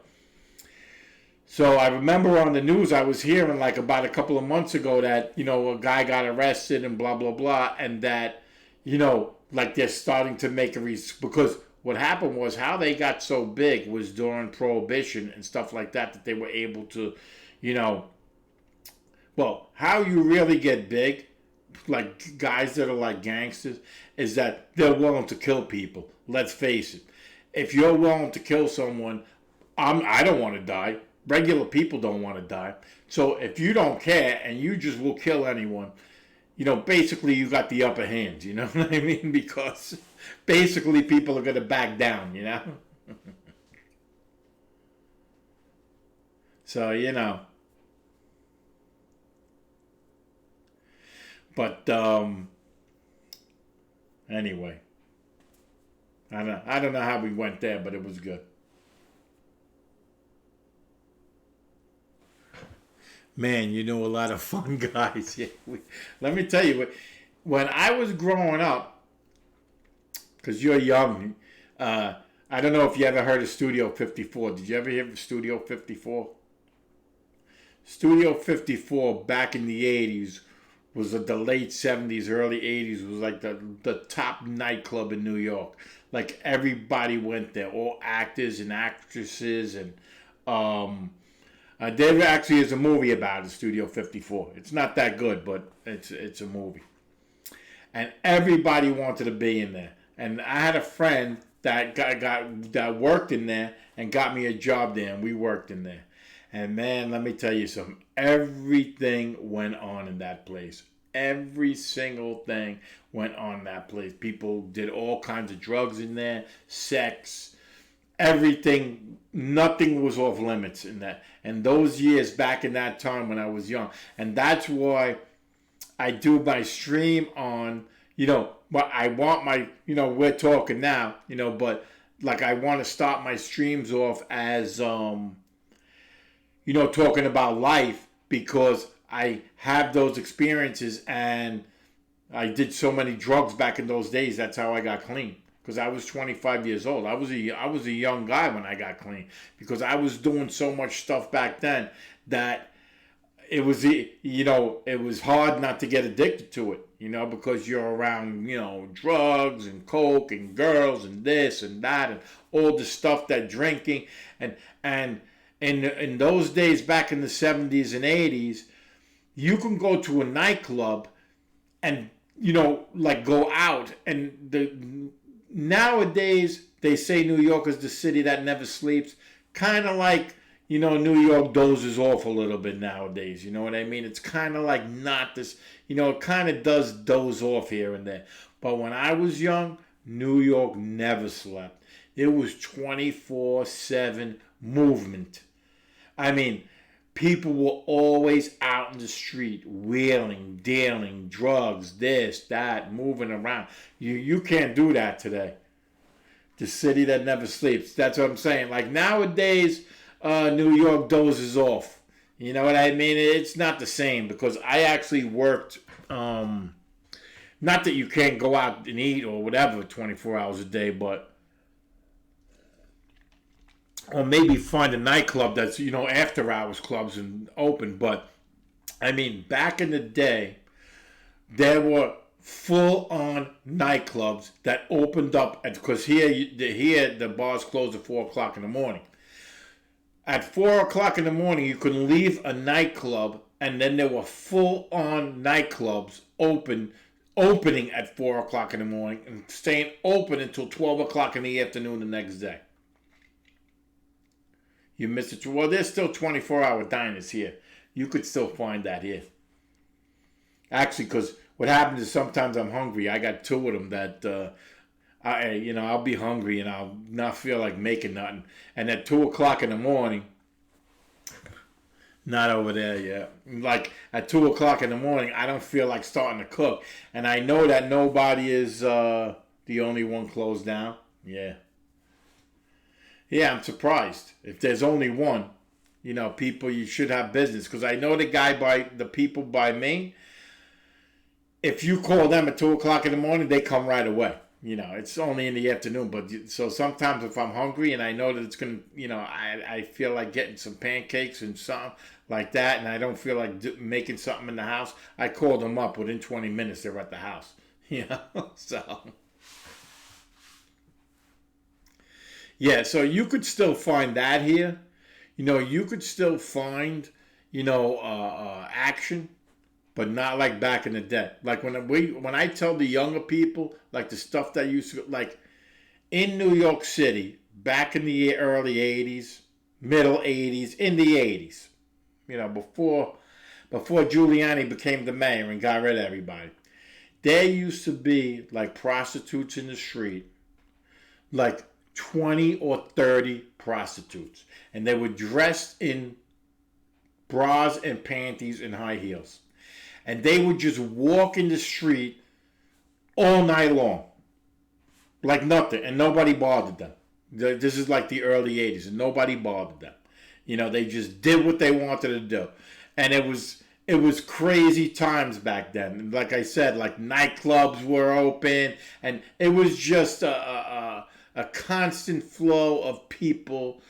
So I remember on the news I was hearing about a couple of months ago that, a guy got arrested and blah, blah, blah. And that, they're starting to make because what happened was how they got so big was during Prohibition and stuff like that, that they were able to, you know, well, how you really get big, like guys that are like gangsters, is that they're willing to kill people. Let's face it. If you're willing to kill someone, I don't want to die. Regular people don't want to die. So if you don't care and you just will kill anyone, you know, basically you got the upper hand. You know what I mean? Because basically people are going to back down, you know? So, you know. But anyway, I don't know how we went there, but it was good. Man, you know a lot of fun guys. Yeah, let me tell you, when I was growing up, because you're young, I don't know if you ever heard of Studio 54. Did you ever hear of Studio 54? Studio 54 back in the 80s was the late 70s, early 80s, was like the top nightclub in New York. Like everybody went there, all actors and actresses, and there actually is a movie about it, Studio 54. It's not that good, but it's a movie. And everybody wanted to be in there. And I had a friend that that worked in there and got me a job there, and we worked in there. And man, let me tell you something. Everything went on in that place. Every single thing went on in that place. People did all kinds of drugs in there, sex, everything. Nothing was off limits in that. And those years back in that time when I was young. And that's why I do my stream on, you know, but I want my, you know, we're talking now, you know, but like I want to start my streams off as, you know, talking about life, because I have those experiences and I did so many drugs back in those days. That's how I got clean. Because I was 25 years old. I was a young guy when I got clean, because I was doing so much stuff back then that it was, you know, it was hard not to get addicted to it, you know, because you're around, you know, drugs and coke and girls and this and that and all the stuff that drinking and in those days back in the 70s and 80s, you can go to a nightclub and, you know, like go out, and nowadays they say New York is the city that never sleeps, kind of like, you know, New York dozes off a little bit nowadays, you know what I mean? It's kind of like not this, you know, it kind of does doze off here and there. But when I was young, New York never slept. It was 24/7 movement. I mean, people were always out in the street, wheeling, dealing, drugs, this, that, moving around. You can't do that today. The city that never sleeps. That's what I'm saying. Like nowadays, New York dozes off. You know what I mean? It's not the same, because I actually worked, not that you can't go out and eat or whatever 24 hours a day, but or maybe find a nightclub that's, you know, after hours clubs and open. But I mean, back in the day, there were full on nightclubs that opened up because here the bars closed at 4 o'clock in the morning. At 4 o'clock in the morning, you could leave a nightclub, and then there were full on nightclubs opening at 4 o'clock in the morning and staying open until 12 o'clock in the afternoon the next day. You missed it. Well, there's still 24-hour diners here. You could still find that here. Actually, because what happens is sometimes I'm hungry. I got two of them that, I'll be hungry and I'll not feel like making nothing. And at 2 o'clock in the morning, not over there yet. Like at 2 o'clock in the morning, I don't feel like starting to cook. And I know that nobody is the only one closed down. Yeah. Yeah, I'm surprised. If there's only one, you know, people, you should have business. Because I know the people by me, if you call them at 2 o'clock in the morning, they come right away. You know, it's only in the afternoon. But so sometimes if I'm hungry and I know that it's going to, you know, I feel like getting some pancakes and something like that, and I don't feel like making something in the house, I call them up. Within 20 minutes, they're at the house. You know, so... Yeah, so you could still find that here. You could still find, action, but not like back in the day. Like when I tell the younger people, like the stuff that used to, like in New York City back in the early '80s, middle '80s, in the '80s, before Giuliani became the mayor and got rid of everybody. There used to be like prostitutes in the street, like 20 or 30 prostitutes, and they were dressed in bras and panties and high heels, and they would just walk in the street all night long, like nothing, and nobody bothered them. This is like the early '80s, and nobody bothered them. They just did what they wanted to do, and it was crazy times back then. And like I said, like nightclubs were open, and it was just a constant flow of people,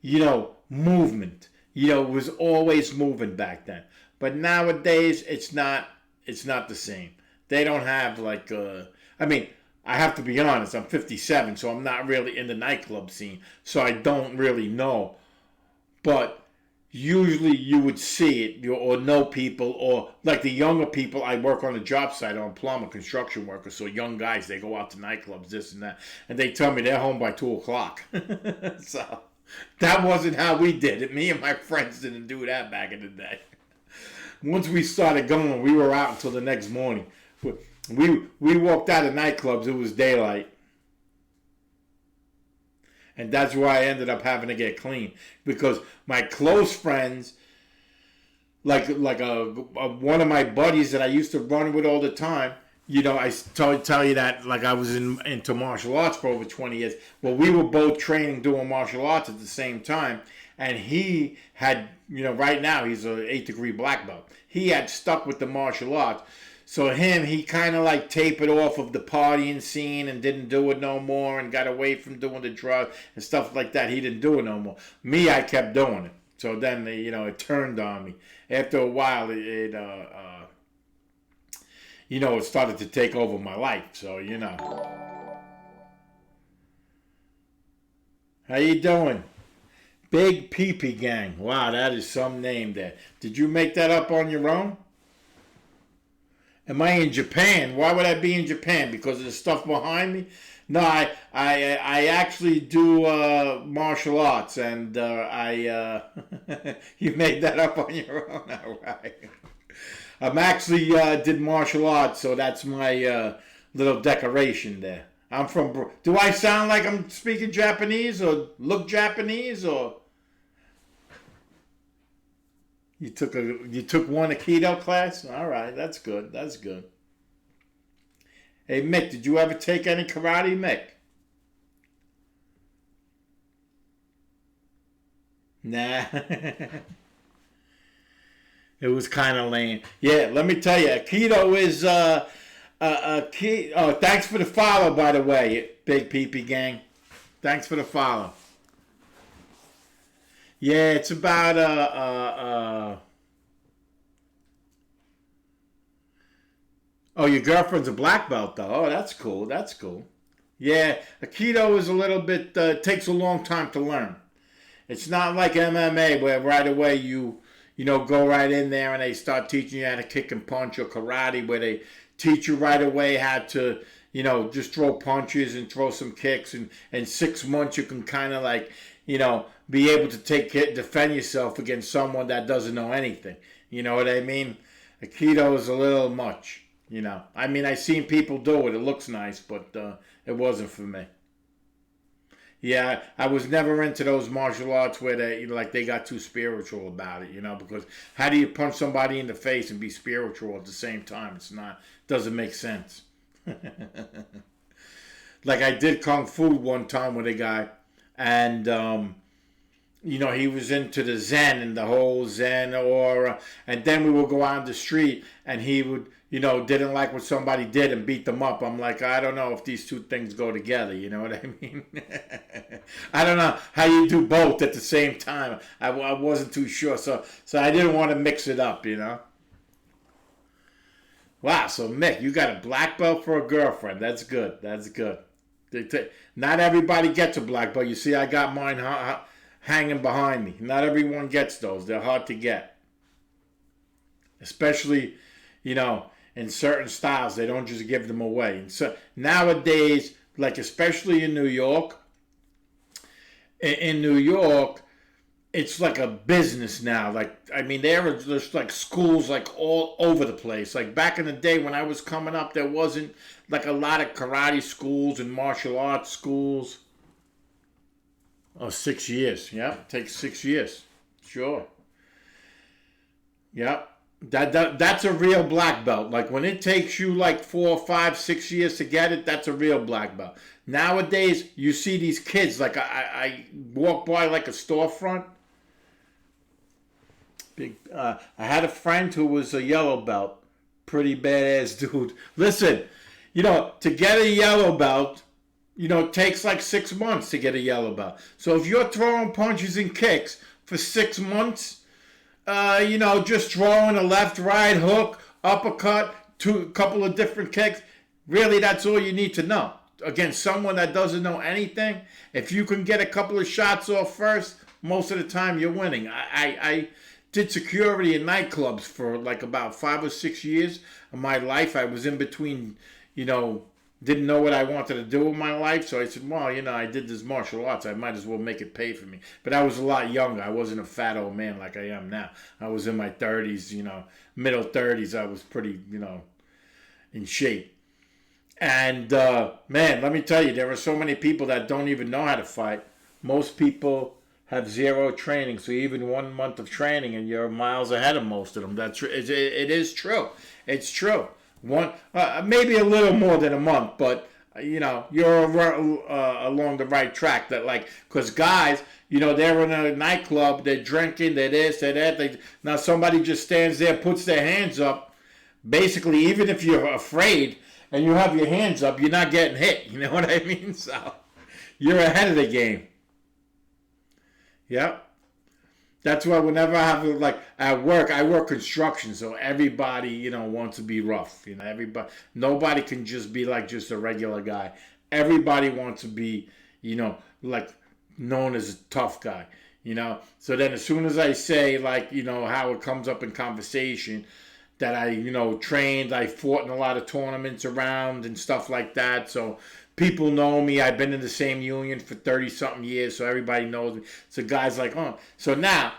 movement. It was always moving back then. But nowadays, it's not the same. They don't have like, I mean, I have to be honest, I'm 57, so I'm not really in the nightclub scene, so I don't really know. But usually you would see it or know people, or like the younger people. I work on a job site, on plumber, construction workers, so young guys, they go out to nightclubs, this and that, and they tell me they're home by 2 o'clock. So that wasn't how we did it. Me and my friends didn't do that back in the day. Once we started going, we were out until the next morning. We walked out of nightclubs, it was daylight. And that's why I ended up having to get clean. Because my close friends, like one of my buddies that I used to run with all the time, I tell you that like I was into martial arts for over 20 years. Well, we were both training doing martial arts at the same time. And he had, right now he's an 8th degree black belt. He had stuck with the martial arts. So he kind of like tapered off of the partying scene and didn't do it no more and got away from doing the drugs and stuff like that. He didn't do it no more. Me, I kept doing it. So then, it turned on me. After a while, it started to take over my life. So, How you doing? Big Pee-Pee Gang. Wow, that is some name there. Did you make that up on your own? Am I in Japan? Why would I be in Japan? Because of the stuff behind me? No, I actually do martial arts, and you made that up on your own, all right. I'm actually did martial arts, so that's my little decoration there. I'm from. Do I sound like I'm speaking Japanese or look Japanese or? You took one Aikido class? All right, that's good. That's good. Hey Mick, did you ever take any karate, Mick? Nah. It was kind of lame. Yeah, let me tell you, Aikido is key. Oh, thanks for the follow, by the way, Big Pee-Pee Gang. Thanks for the follow. Yeah, it's about Oh, your girlfriend's a black belt though. Oh, that's cool. That's cool. Yeah, Aikido is a little bit takes a long time to learn. It's not like MMA where right away you go right in there and they start teaching you how to kick and punch, or karate where they teach you right away how to just throw punches and throw some kicks, and in 6 months you can kind of like be able to defend yourself against someone that doesn't know anything. You know what I mean? Aikido is a little much. I mean, I've seen people do it. It looks nice, but it wasn't for me. Yeah, I was never into those martial arts where they got too spiritual about it. Because how do you punch somebody in the face and be spiritual at the same time? Doesn't make sense. Like I did kung fu one time with a guy, and he was into the Zen and the whole Zen aura, and then we would go out the street, and he would, didn't like what somebody did and beat them up. I'm like, I don't know if these two things go together. You know what I mean? I don't know how you do both at the same time. I wasn't too sure, so I didn't want to mix it up. Wow, so Mick, you got a black belt for a girlfriend. That's good. That's good. Not everybody gets a black belt. You see, I got mine hanging behind me. Not everyone gets those. They're hard to get. Especially, in certain styles. They don't just give them away. And so nowadays, like especially in New York, it's like a business now. There's like schools like all over the place. Like back in the day when I was coming up, there wasn't like a lot of karate schools and martial arts schools. Oh, 6 years. Yeah, it takes 6 years. Sure. Yeah. That's a real black belt. Like when it takes you like 4, 5, 6 years to get it, that's a real black belt. Nowadays, you see these kids. Like I walk by like a storefront. I had a friend who was a yellow belt. Pretty badass dude. Listen, to get a yellow belt, it takes like 6 months to get a yellow belt. So if you're throwing punches and kicks for 6 months, just throwing a left, right, hook, uppercut, a couple of different kicks, really that's all you need to know. Against someone that doesn't know anything, if you can get a couple of shots off first, most of the time you're winning. I did security in nightclubs for like about 5 or 6 years of my life. I was in between, didn't know what I wanted to do with my life. So I said, well, I did this martial arts. I might as well make it pay for me. But I was a lot younger. I wasn't a fat old man like I am now. I was in my 30s, middle 30s. I was pretty, in shape. And, man, let me tell you, there are so many people that don't even know how to fight. Most people have zero training, so even 1 month of training and you're miles ahead of most of them. It is true. It's true. Maybe a little more than a month, but you're along the right track. Because guys, they're in a nightclub, they're drinking, they're this, they're that. Now somebody just stands there, puts their hands up. Basically, even if you're afraid and you have your hands up, you're not getting hit. You know what I mean? So you're ahead of the game. Yeah. That's why whenever I have, at work, I work construction, so everybody, wants to be rough. Nobody can just be just a regular guy. Everybody wants to be, known as a tough guy, So then as soon as I say, how it comes up in conversation, that I, trained, I fought in a lot of tournaments around and stuff like that, so people know me. I've been in the same union for 30-something years, so everybody knows me. So guys oh. So now,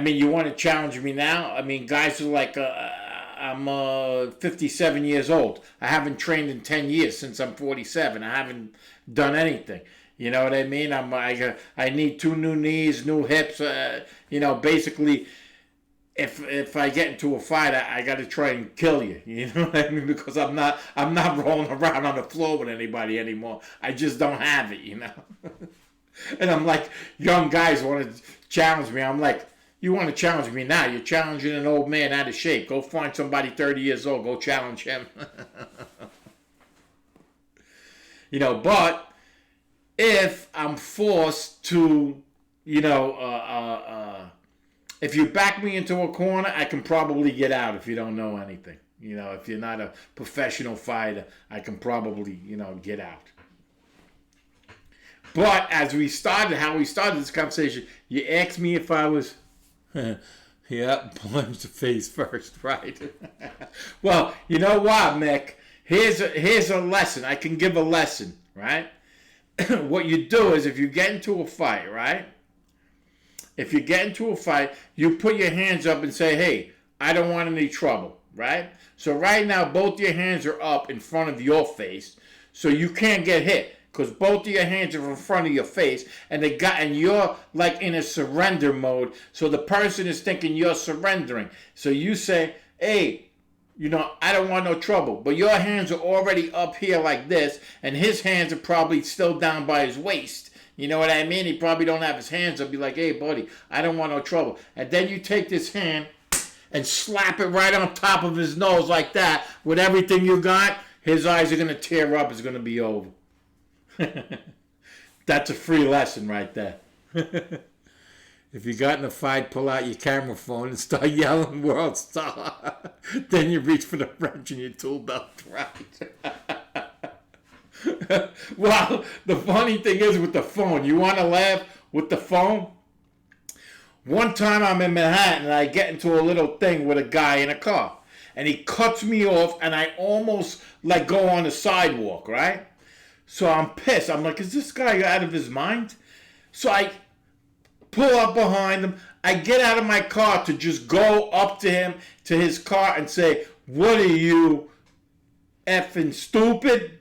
you want to challenge me now? Guys are I'm 57 years old. I haven't trained in 10 years since I'm 47. I haven't done anything. You know what I mean? I need 2 new knees, new hips. Basically, if I get into a fight, I got to try and kill you. You know what I mean? Because I'm not rolling around on the floor with anybody anymore. I just don't have it, And I'm like, young guys want to challenge me. I'm like, you want to challenge me now? You're challenging an old man out of shape. Go find somebody 30 years old. Go challenge him. But if I'm forced to, if you back me into a corner, I can probably get out if you don't know anything. If you're not a professional fighter, I can probably, get out. But how we started this conversation, you asked me if I was, plunge the face first, right? Well, you know what, Mick? Here's a lesson. I can give a lesson, right? What you do is if you get into a fight, right? If you get into a fight, you put your hands up and say, hey, I don't want any trouble, right? So right now, both your hands are up in front of your face, so you can't get hit because both of your hands are in front of your face, and you're like in a surrender mode, so the person is thinking you're surrendering. So you say, hey, I don't want no trouble, but your hands are already up here like this, and his hands are probably still down by his waist. You know what I mean? He probably don't have his hands up. Be like, hey, buddy, I don't want no trouble. And then you take this hand and slap it right on top of his nose like that. With everything you got, his eyes are going to tear up. It's going to be over. That's a free lesson right there. If you got in a fight, pull out your camera phone and start yelling World Star. Then you reach for the wrench in your tool belt, right? Well, the funny thing is with the phone, you want to laugh with the phone? One time I'm in Manhattan and I get into a little thing with a guy in a car. And he cuts me off and I almost like go on the sidewalk, right? So I'm pissed. I'm like, is this guy out of his mind? So I pull up behind him. I get out of my car to just go up to him, to his car, and say, what are you, effing stupid?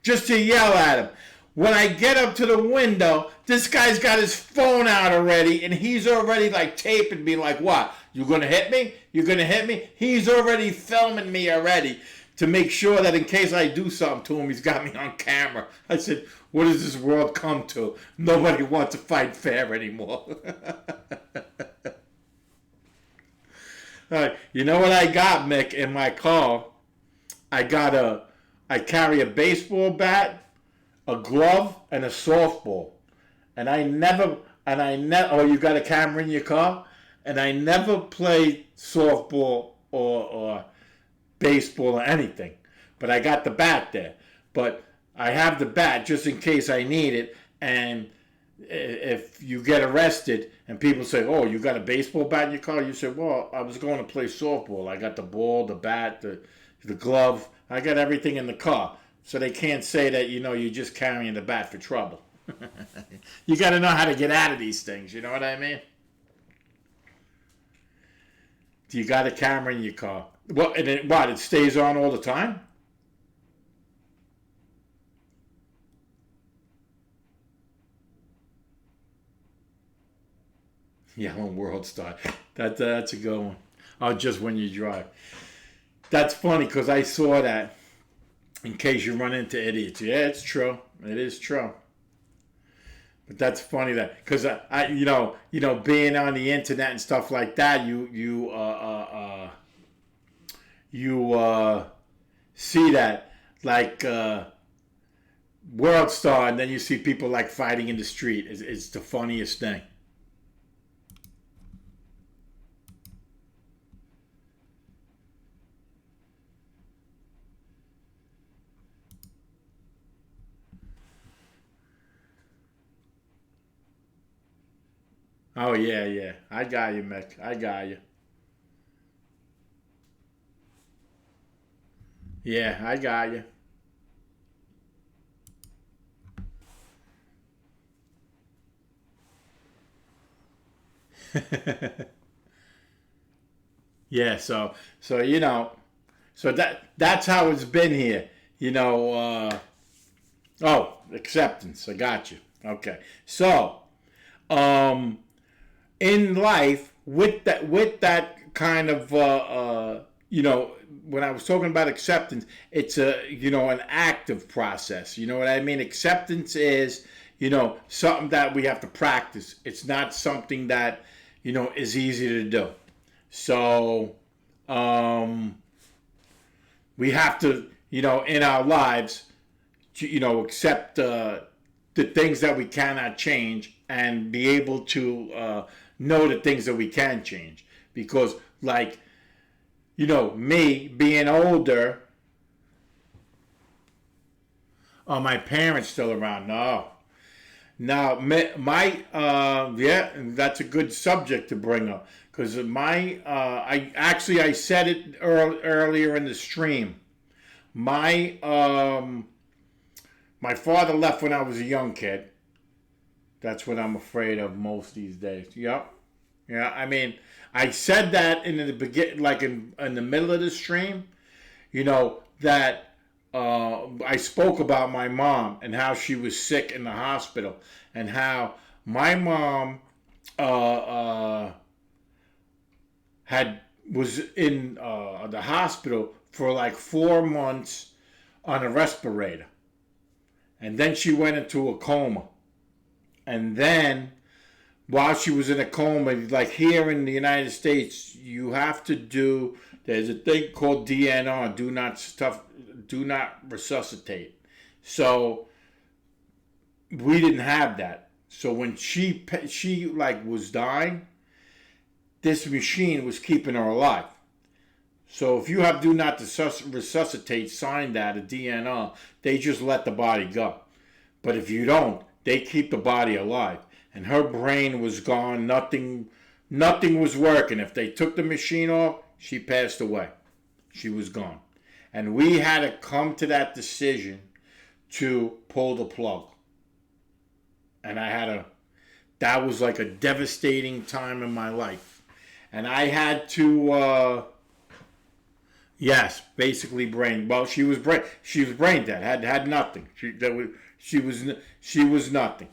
Just to yell at him. When I get up to the window, this guy's got his phone out already, and he's already like taping me like, what? You gonna hit me? You gonna hit me? He's already filming me already to make sure that in case I do something to him, he's got me on camera. I said, what does this world come to? Nobody wants to fight fair anymore. All right, you know what I got, Mick, in my car? I carry a baseball bat, a glove, and a softball. Oh, you got a camera in your car? And I never play softball or baseball or anything. But I got the bat there. But I have the bat just in case I need it. And if you get arrested and people say, oh, you got a baseball bat in your car? You say, well, I was going to play softball. I got the ball, the bat, the glove. I got everything in the car. So they can't say that, you're just carrying the bat for trouble. You got to know how to get out of these things. You know what I mean? You got a camera in your car. Well, and it stays on all the time? Yellow World Star. That's a good one. Oh, just when you drive. That's funny because I saw that in case you run into idiots. Yeah, it's true. It is true. But that's funny that because I being on the internet and stuff like that, you see that like World Star, and then you see people like fighting in the street. It's the funniest thing. Oh yeah, yeah. I got you, Mick. I got you. Yeah, I got you. Yeah, so so that's how it's been here. Oh, acceptance. I got you. Okay. So, um in life with that kind of when I was talking about acceptance, it's an active process. You know what I mean? Acceptance is something that we have to practice. It's not something that is easy to do. So we have to in our lives accept the things that we cannot change and be able to know the things that we can change. Because, like, me being older, are my parents still around? No. Now, yeah, that's a good subject to bring up. Because I said it earlier in the stream. My father left when I was a young kid. That's what I'm afraid of most these days. Yep. Yeah, I mean, I said that in the begin, like in the middle of the stream, that I spoke about my mom and how she was sick in the hospital and how my mom had was in the hospital for like 4 months on a respirator, and then she went into a coma, and then while she was in a coma, like here in the United States, you have to do. There's a thing called DNR, do not resuscitate. So we didn't have that. So when she like was dying, this machine was keeping her alive. So if you have do not resuscitate signed at a DNR, they just let the body go. But if you don't, they keep the body alive. And her brain was gone. Nothing was working. If they took the machine off, she passed away. She was gone. And we had to come to that decision to pull the plug. And that was like a devastating time in my life. And I had to, yes, basically brain. Well, she was brain dead. Had nothing. She was nothing.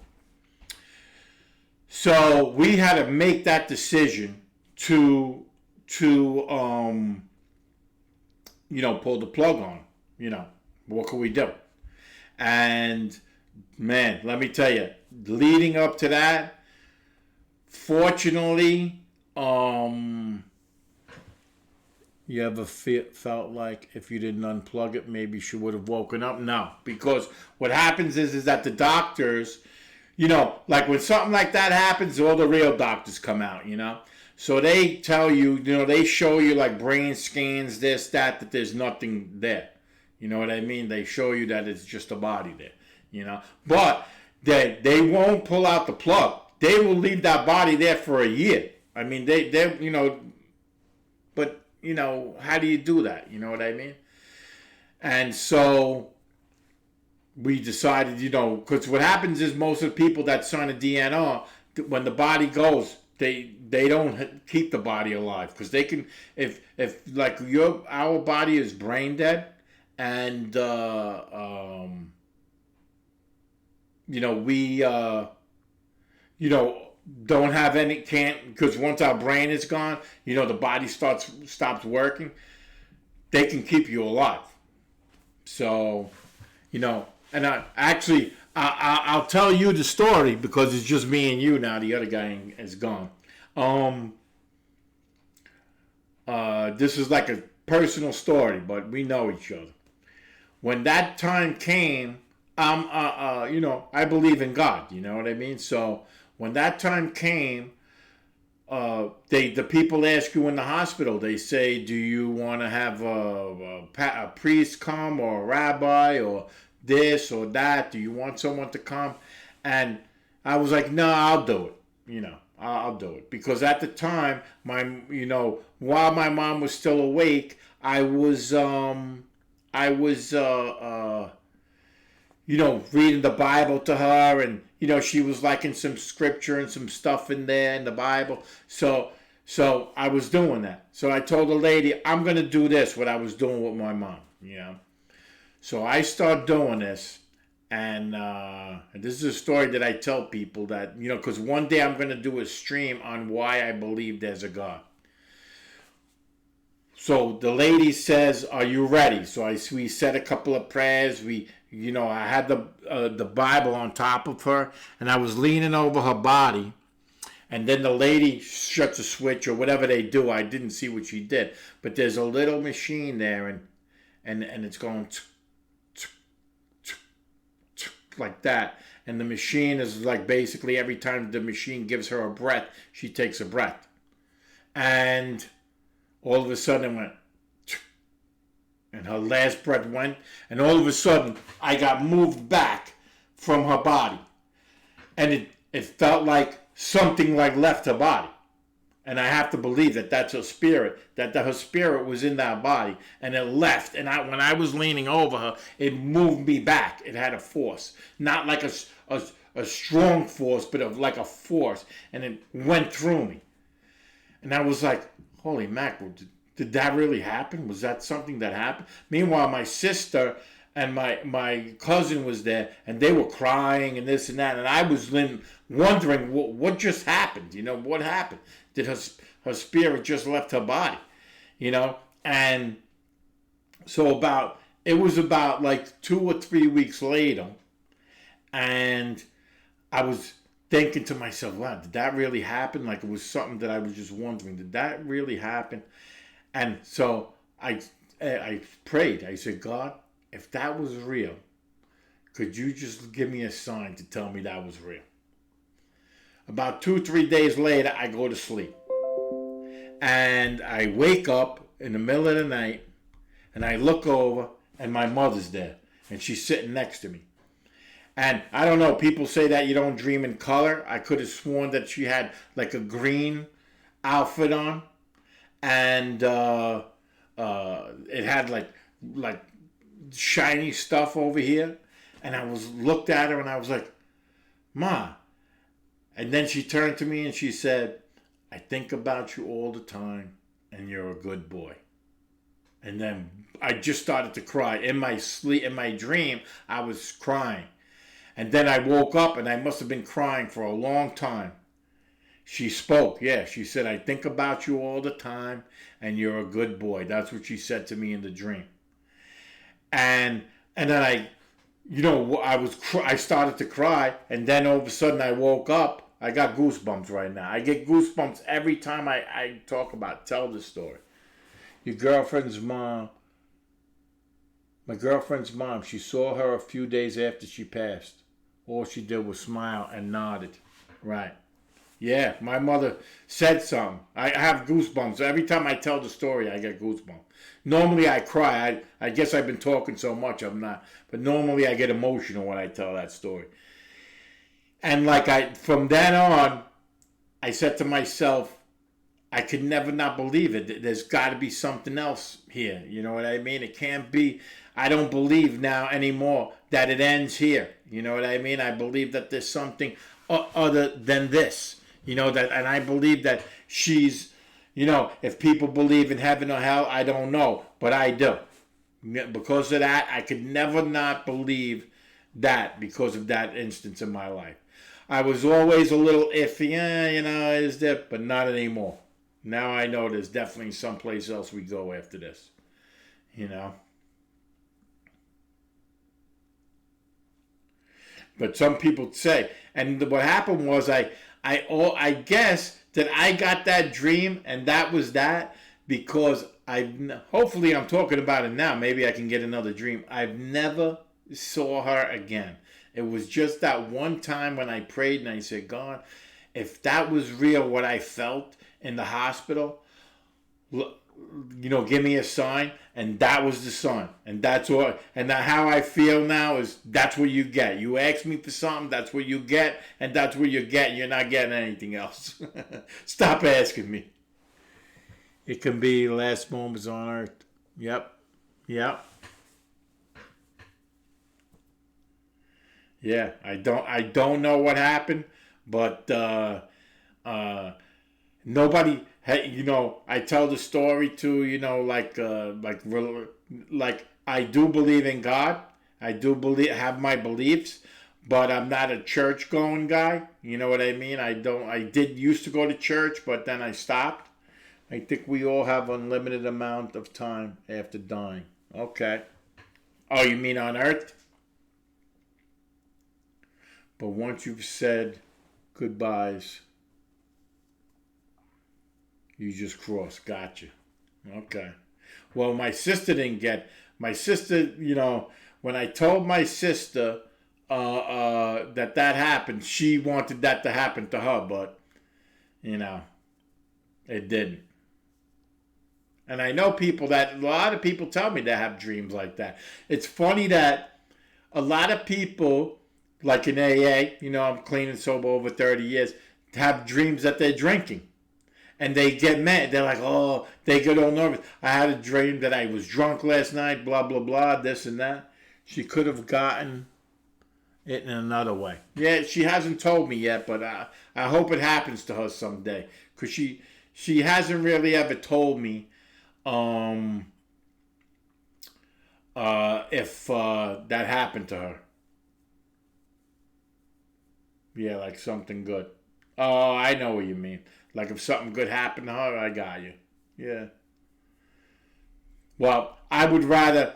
So we had to make that decision to pull the plug on. What could we do? And man, let me tell you, leading up to that, fortunately, you ever felt like if you didn't unplug it, maybe she would have woken up? No, because what happens is that the doctors, like when something like that happens, all the real doctors come out, So they tell you, they show you like brain scans, this, that there's nothing there. You know what I mean? They show you that it's just a body there, But they won't pull out the plug. They will leave that body there for a year. I mean, they but, how do you do that? You know what I mean? And so we decided, because what happens is most of the people that sign a DNR, when the body goes, they don't keep the body alive, because they can, if like our body is brain dead, and we don't have any, can't, because once our brain is gone, the body stops working, they can keep you alive. So, and I'll tell you the story because it's just me and you now. The other guy is gone. This is like a personal story, but we know each other. When that time came, I believe in God. You know what I mean? So when that time came, the people ask you in the hospital. They say, "Do you want to have a priest come, or a rabbi, or this or that? Do you want someone to come?" And I was like, "No, I'll do it. I'll do it." Because at the time, while my mom was still awake, I was reading the Bible to her, and she was liking some scripture and some stuff in there in the Bible. So I was doing that. So I told the lady, I'm going to do this, what I was doing with my mom, So I start doing this, and this is a story that I tell people that, because one day I'm going to do a stream on why I believe there's a God. So the lady says, "Are you ready?" So we said a couple of prayers. I had the Bible on top of her, and I was leaning over her body. And then the lady shuts a switch or whatever they do. I didn't see what she did, but there's a little machine there, and it's going like that. And the machine is like basically every time the machine gives her a breath, she takes a breath. And all of a sudden it went, and her last breath went, and all of a sudden I got moved back from her body. And it felt like something like left her body. And I have to believe that that's her spirit, that her spirit was in that body, and it left. And when I was leaning over her, it moved me back. It had a force, not like a strong force, but like a force, and it went through me. And I was like, holy mackerel, did that really happen? Was that something that happened? Meanwhile, my sister and my cousin was there, and they were crying and this and that, and I was wondering what just happened. What happened? Did her spirit just left her body? And so it was about like 2 or 3 weeks later, and I was thinking to myself, wow, did that really happen? Like, it was something that I was just wondering, did that really happen? And so I prayed. I said, God, if that was real, could you just give me a sign to tell me that was real? About 2 or 3 days later, I go to sleep. And I wake up in the middle of the night, and I look over, and my mother's there, and she's sitting next to me. And I don't know, people say that you don't dream in color. I could have sworn that she had like a green outfit on, and it had like shiny stuff over here. And I was looked at her, and I was like, Ma. And then she turned to me and she said, I think about you all the time, and you're a good boy. And then I just started to cry. In my sleep, in my dream, I was crying. And then I woke up, and I must have been crying for a long time. She spoke. Yeah, she said, I think about you all the time, and you're a good boy. That's what she said to me in the dream. And then I started to cry, and then all of a sudden I woke up. I got goosebumps right now. I get goosebumps every time I tell this story. Your girlfriend's mom, my girlfriend's mom, she saw her a few days after she passed. All she did was smile and nodded. Right. Yeah, my mother said something. I have goosebumps. Every time I tell the story, I get goosebumps. Normally I cry. I guess I've been talking so much, I'm not. But normally I get emotional when I tell that story. And from then on, I said to myself, I could never not believe it. There's got to be something else here. You know what I mean? It can't be. I don't believe now anymore that it ends here. You know what I mean? I believe that there's something other than this. You know, and I believe that she's, if people believe in heaven or hell, I don't know. But I do. Because of that, I could never not believe that because of that instance in my life. I was always a little iffy, is there? But not anymore. Now I know there's definitely someplace else we go after this. But some people say, and what happened was I guess that I got that dream, and that was that because hopefully I'm talking about it now. Maybe I can get another dream. I've never saw her again. It was just that one time when I prayed and I said, God, if that was real, what I felt in the hospital, give me a sign. And that was the sign. And that's what, and how I feel now is that's what you get. You ask me for something, that's what you get. And that's what you get. You're not getting anything else. Stop asking me. It can be last moments on earth. Yep. Yeah, I don't know what happened, but nobody. Hey, I tell the story too. Like I do believe in God. I do have my beliefs, but I'm not a church going guy. You know what I mean? I did used to go to church, but then I stopped. I think we all have unlimited amount of time after dying. Okay. Oh, you mean on earth? But once you've said goodbyes, you just cross. Gotcha. Okay. Well, my sister didn't get. My sister, when I told my sister that happened, she wanted that to happen to her, but, it didn't. And I know a lot of people tell me they have dreams like that. It's funny that a lot of people, like in AA, I'm clean and sober over 30 years, have dreams that they're drinking. And they get mad. They're like, oh, they get all nervous. I had a dream that I was drunk last night, blah, blah, blah, this and that. She could have gotten it in another way. Yeah, she hasn't told me yet, but I hope it happens to her someday. Because she hasn't really ever told me if that happened to her. Yeah, like something good. Oh, I know what you mean. Like if something good happened to her, I got you. Yeah. Well, I would rather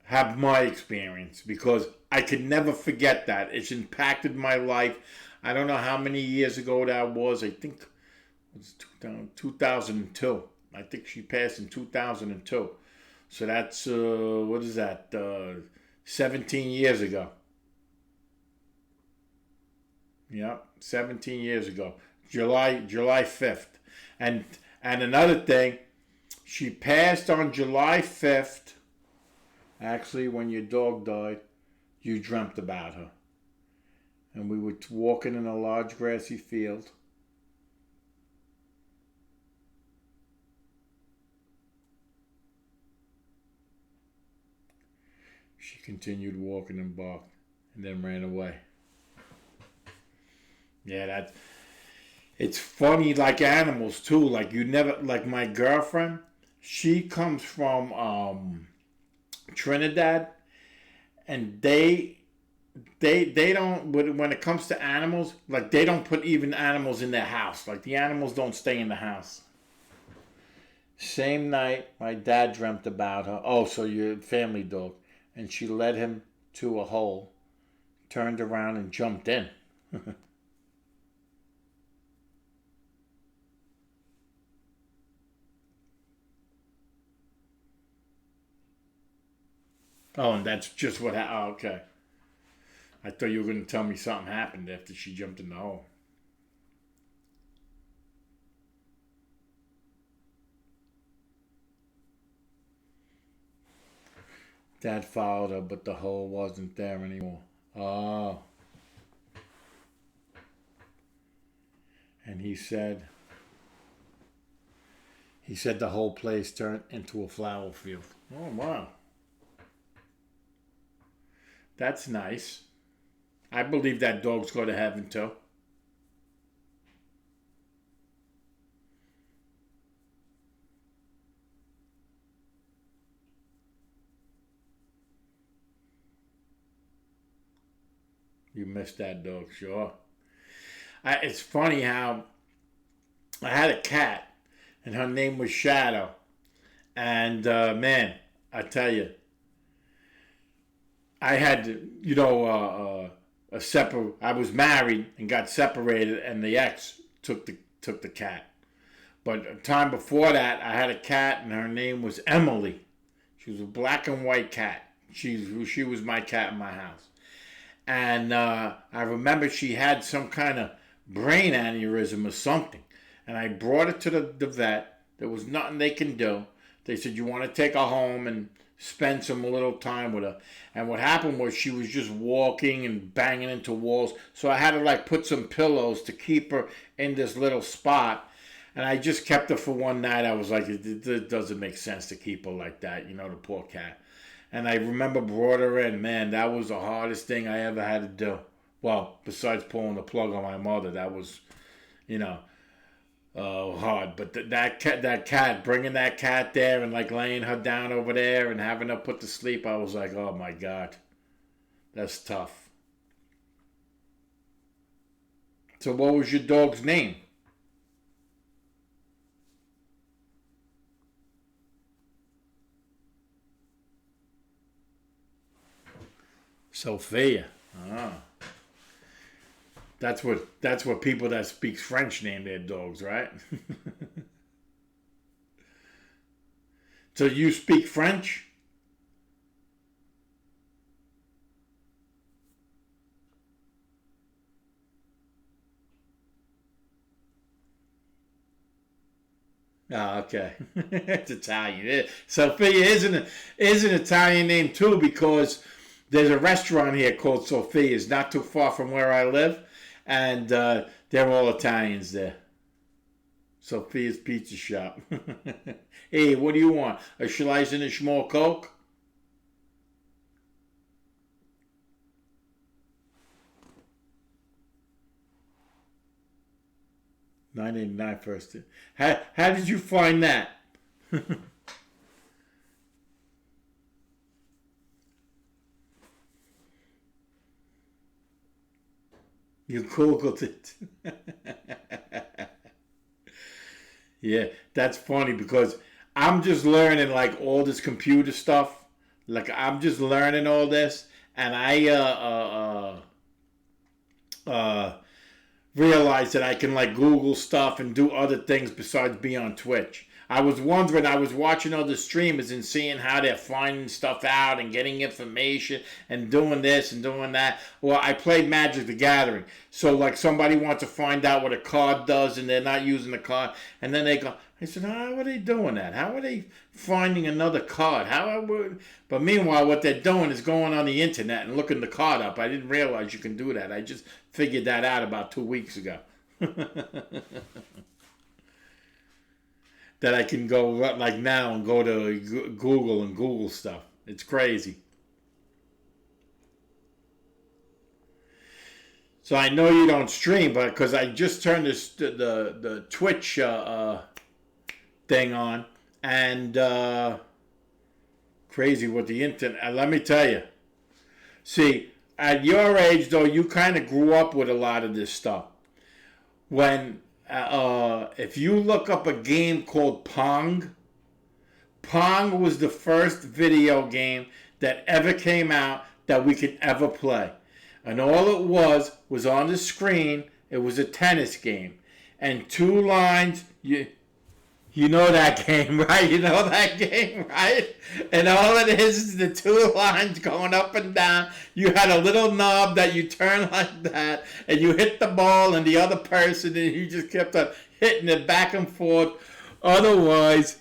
have my experience because I could never forget that. It's impacted my life. I don't know how many years ago that was. I think it was 2002. I think she passed in 2002. So that's, what is that, 17 years ago. Yep, 17 years ago. July 5th. And another thing, She passed on July 5th. Actually, when your dog died, you dreamt about her. And we were walking in a large grassy field. She continued walking and barked and then ran away. Yeah, it's funny, like animals too. Like you never, like my girlfriend, she comes from Trinidad, and they don't, when it comes to animals, like they don't put even animals in their house. Like the animals don't stay in the house. Same night, my dad dreamt about her. Oh, so your family dog. And she led him to a hole, turned around and jumped in. Oh, and that's just what happened. Oh, okay. I thought you were going to tell me something happened after she jumped in the hole. Dad followed her, but the hole wasn't there anymore. Oh. And he said the whole place turned into a flower field. Oh, wow. That's nice. I believe that dogs go to heaven too. You missed that dog, sure. It's funny how I had a cat, and her name was Shadow. And man, I tell you, I had a separate. I was married and got separated, and the ex took the cat. But a time before that, I had a cat, and her name was Emily. She was a black and white cat. She was my cat in my house. And I remember she had some kind of brain aneurysm or something. And I brought it to the vet. There was nothing they can do. They said, you want to take her home and spend some little time with her. And what happened was she was just walking and banging into walls. So I had to like put some pillows to keep her in this little spot. And I just kept her for one night. I was like, it doesn't make sense to keep her like that, the poor cat. And I remember brought her in. Man, that was the hardest thing I ever had to do. Well, besides pulling the plug on my mother, that was, you know, hard. But that cat, bringing that cat there and like laying her down over there and having her put to sleep, I was like, oh my God, that's tough. So what was your dog's name? Sophia. Ah. That's what people that speak French name their dogs, right? So you speak French? Oh, okay. It's Italian. Sophia is an Italian name too because there's a restaurant here called Sophia's, not too far from where I live, and they're all Italians there. Sophia's Pizza Shop. Hey, what do you want? A slice and a small Coke? 989 first. How did you find that? You Googled it. Yeah, that's funny because I'm just learning like all this computer stuff. Like I'm just learning all this, and I realized that I can like Google stuff and do other things besides be on Twitch. I was wondering, I was watching other streamers and seeing how they're finding stuff out and getting information and doing this and doing that. Well, I played Magic the Gathering. So, like, somebody wants to find out what a card does and they're not using the card. And then they go, I said, how are they doing that? How are they finding another card? But meanwhile, what they're doing is going on the internet and looking the card up. I didn't realize you can do that. I just figured that out about 2 weeks ago. That I can go like now and go to Google and Google stuff. It's crazy. So I know you don't stream, but because I just turned the Twitch thing on, and crazy with the internet. Let me tell you. See, at your age though, you kind of grew up with a lot of this stuff. When if you look up a game called Pong, Pong was the first video game that ever came out that we could ever play. And all it was on the screen, it was a tennis game. And 2 lines, you know that game, right? You know that game, right? And all it is the 2 lines going up and down. You had a little knob that you turn like that, and you hit the ball and the other person, and you just kept on hitting it back and forth. Otherwise,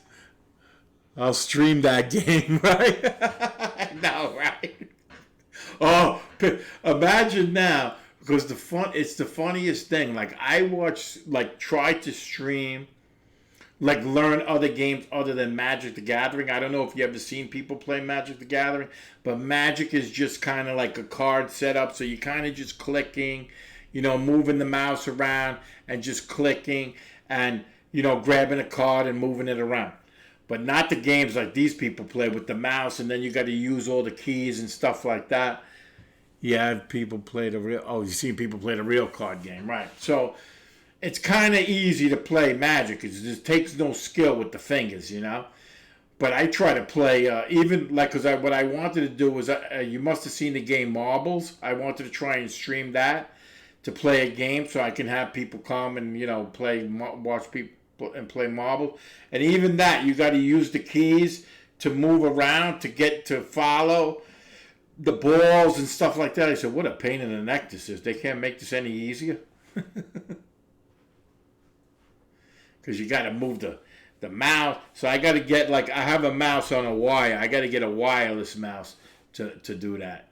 I'll stream that game, right? I know, right? Oh, imagine now, because it's the funniest thing. Like, I try to stream, like, learn other games other than Magic the Gathering. I don't know if you ever seen people play Magic the Gathering, but Magic is just kind of like a card setup, so you're kind of just clicking, moving the mouse around and just clicking and, grabbing a card and moving it around. But not the games like these people play with the mouse, and then you got to use all the keys and stuff like that. Yeah, people play you've seen people play the real card game, right? So it's kind of easy to play Magic. It just takes no skill with the fingers, But I try to play, because what I wanted to do was, you must have seen the game Marbles. I wanted to try and stream that to play a game so I can have people come and, watch people and play marbles. And even that, you got to use the keys to move around to follow the balls and stuff like that. I said, what a pain in the neck this is. They can't make this any easier. Because you got to move the mouse. So I got to get, I have a mouse on a wire. I got to get a wireless mouse to do that.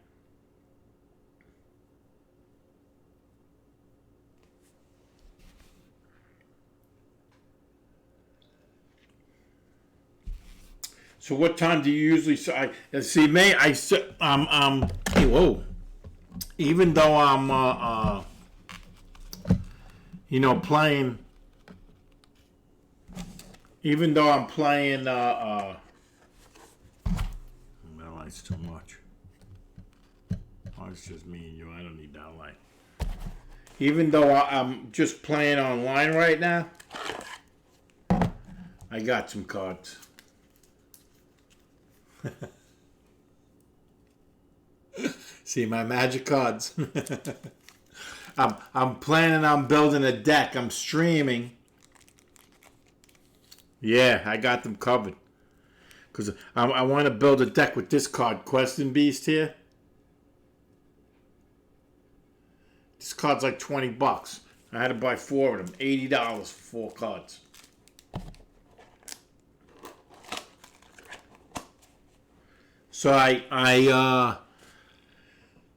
So what time do you usually see me? Whoa. Even though I'm playing. Even though I'm playing. That light's too much. Oh, it's just me and you. I don't need that light. Even though I'm just playing online right now, I got some cards. See my magic cards. I'm planning on building a deck. I'm streaming. Yeah, I got them covered. Because I want to build a deck with this card, Questing Beast here. This card's like $20. I had to buy 4 of them. $80 for 4 cards. So I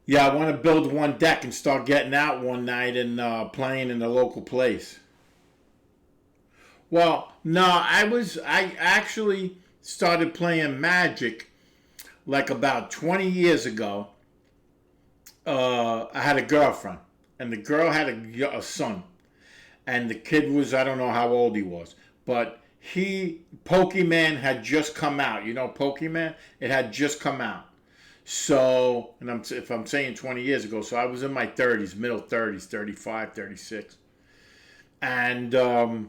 want to build one deck and start getting out one night and playing in the local place. Well, no, I actually started playing Magic like about 20 years ago. I had a girlfriend, and the girl had a son, and the kid was, I don't know how old he was, but Pokemon had just come out. You know Pokemon? It had just come out. So, and if I'm saying 20 years ago, so I was in my 30s, middle 30s, 35, 36. And so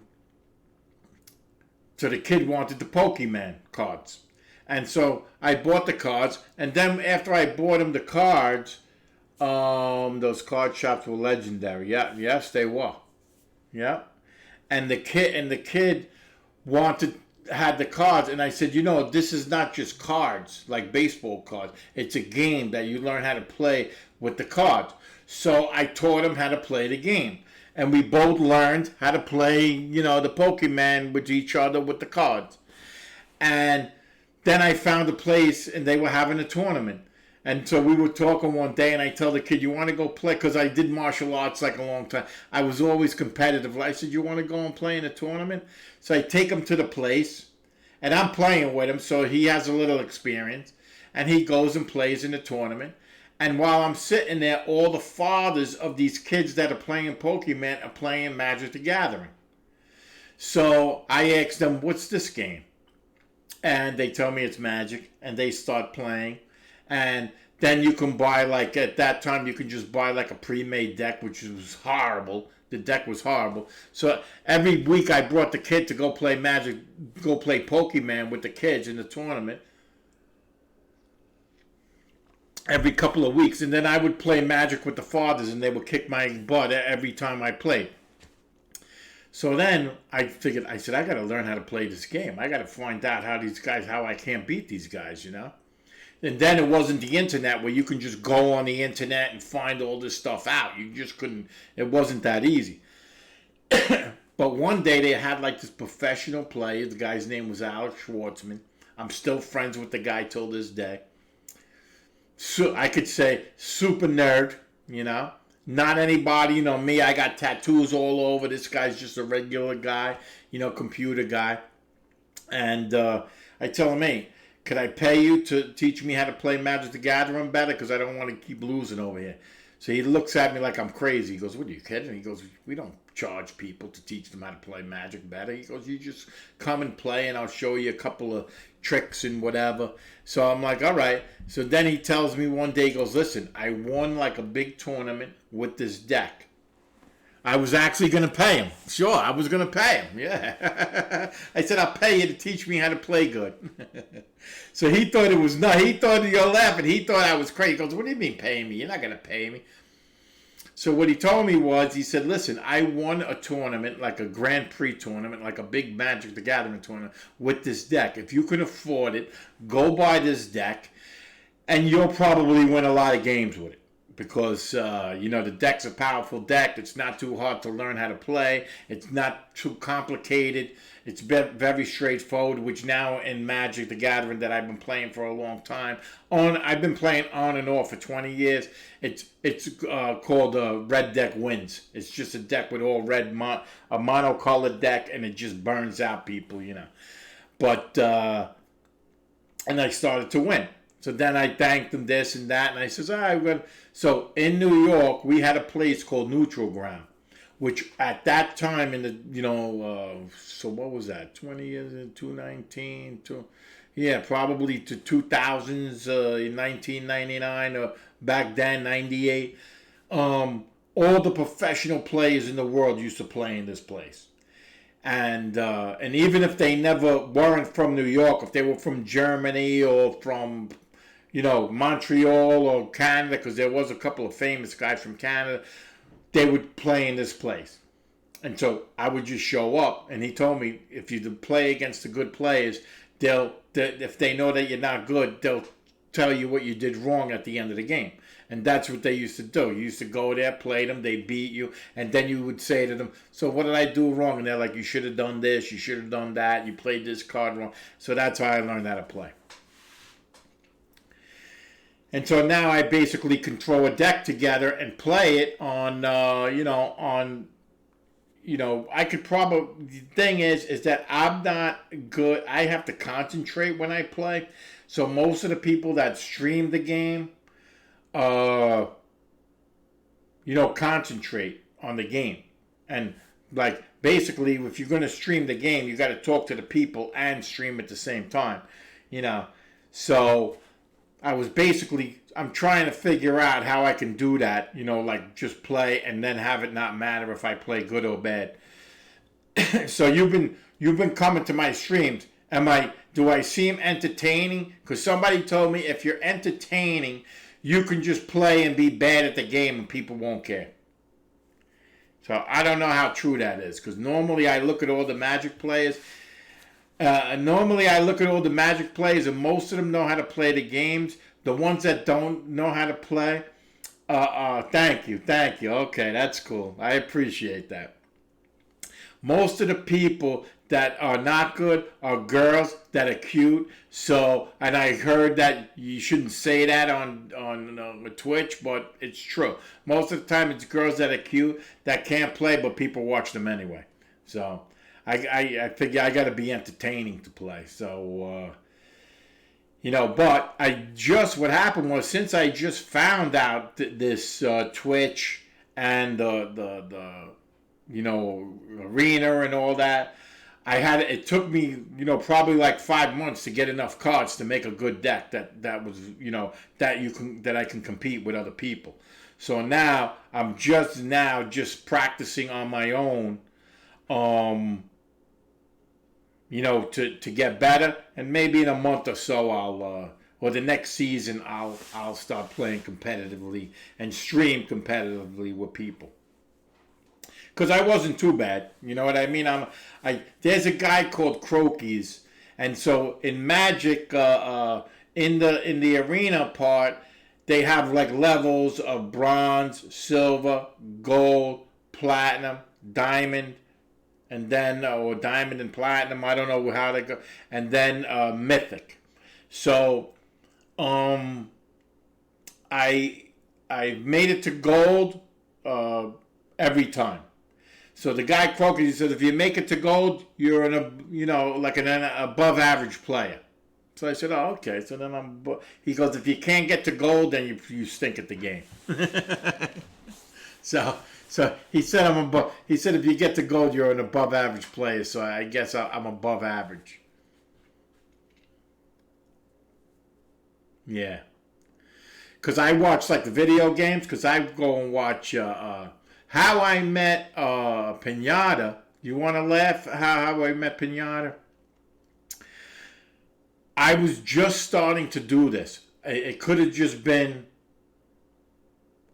the kid wanted the Pokemon cards. And so I bought the cards. And then after I bought him the cards, those card shops were legendary. Yeah, yes, they were. Yeah. And the kid wanted, had the cards, and I said, you know, this is not just cards like baseball cards. It's a game that you learn how to play with the cards. So I taught him how to play the game, and we both learned how to play, you know, the Pokemon with each other with the cards. And then I found a place, and they were having a tournament. And so we were talking one day, and I tell the kid, "You want to go play?" Because I did martial arts like a long time. I was always competitive. I said, "You want to go and play in a tournament?" So I take him to the place, and I'm playing with him, so he has a little experience. And he goes and plays in the tournament. And while I'm sitting there, all the fathers of these kids that are playing Pokemon are playing Magic the Gathering. So I asked them, "What's this game?" And they tell me it's Magic, and they start playing. And then you can buy, like, at that time, you could just buy like a pre-made deck, which was horrible. The deck was horrible. So every week I brought the kid to go play Magic, go play Pokemon with the kids in the tournament. Every couple of weeks. And then I would play Magic with the fathers, and they would kick my butt every time I played. So then I figured, I said, I got to learn how to play this game. I got to find out how I can't beat these guys, you know? And then it wasn't the internet where you can just go on the internet and find all this stuff out. You just couldn't, it wasn't that easy. But one day they had like this professional player. The guy's name was Alex Schwartzman. I'm still friends with the guy till this day. So I could say super nerd, you know. Not anybody, you know, me, I got tattoos all over. This guy's just a regular guy, you know, computer guy. And I tell him, "Hey, could I pay you to teach me how to play Magic the Gathering better? Because I don't want to keep losing over here." So he looks at me like I'm crazy. He goes, "What, are you kidding?" He goes, "We don't charge people to teach them how to play Magic better." He goes, "You just come and play, and I'll show you a couple of tricks and whatever." So I'm like, all right. So then he tells me one day, he goes, "Listen, I won like a big tournament with this deck." I was actually going to pay him. Sure, I was going to pay him. Yeah. I said, "I'll pay you to teach me how to play good." So he thought it was nuts. He thought, you're laughing. He thought I was crazy. He goes, "What do you mean paying me? You're not going to pay me." So what he told me was, he said, "Listen, I won a tournament, like a Grand Prix tournament, like a big Magic the Gathering tournament with this deck. If you can afford it, go buy this deck, and you'll probably win a lot of games with it. Because, you know, the deck's a powerful deck. It's not too hard to learn how to play. It's not too complicated. It's very straightforward, which now in Magic the Gathering that I've been playing for a long time, I've been playing on and off for 20 years. It's called Red Deck Wins. It's just a deck with all red, a monocolored deck, and it just burns out people, you know. But, and I started to win. So then I thanked him this and that, and I says, "All right." So in New York, we had a place called Neutral Ground, which at that time in the, you know, so what was that? 20 years, 2019, yeah, probably to 2000s, in 1999 or back then, 98. All the professional players in the world used to play in this place. And even if they never weren't from New York, if they were from Germany or from, you know, Montreal or Canada, because there was a couple of famous guys from Canada, they would play in this place. And so I would just show up, and he told me, if you play against the good players, if they know that you're not good, they'll tell you what you did wrong at the end of the game. And that's what they used to do. You used to go there, play them, they beat you, and then you would say to them, "So what did I do wrong?" And they're like, "You should have done this, you should have done that, you played this card wrong." So that's how I learned how to play. And so now I basically can throw a deck together and play it on, I could probably, the thing is that I'm not good. I have to concentrate when I play. So most of the people that stream the game, concentrate on the game. And like, basically, if you're going to stream the game, you got to talk to the people and stream at the same time, you know. So I'm trying to figure out how I can do that, you know, like just play and then have it not matter if I play good or bad. So you've been coming to my streams. Do I seem entertaining? Because somebody told me if you're entertaining, you can just play and be bad at the game and people won't care. So I don't know how true that is, because normally I look at all the Magic players Normally, I look at all the Magic players, and most of them know how to play the games. The ones that don't know how to play, thank you, thank you. Okay, that's cool. I appreciate that. Most of the people that are not good are girls that are cute. So, and I heard that you shouldn't say that on Twitch, but it's true. Most of the time, it's girls that are cute that can't play, but people watch them anyway. So, I figure I got to be entertaining to play. So, but what happened was, since I just found out this Twitch and the arena and all that, it took me, probably like 5 months to get enough cards to make a good deck that was, that I can compete with other people. So now I'm just practicing on my own, to get better, and maybe in a month or so or the next season I'll start playing competitively and stream competitively with people. Because I wasn't too bad, you know what I mean. There's a guy called Crokies, and so in Magic, in the arena part, they have like levels of bronze, silver, gold, platinum, diamond, and then or diamond and platinum. I don't know how they go, and then mythic. So, I made it to gold every time. So the guy Croker, he said, if you make it to gold, you're like an above average player. So I said, oh, okay. So then he goes, if you can't get to gold, then you stink at the game. So he said He said if you get to gold, you're an above average player. So I guess I'm above average. Yeah. Because I watch like the video games. Because I go and watch How I Met Pinata. You want to laugh? How I Met Pinata? I was just starting to do this. It could have just been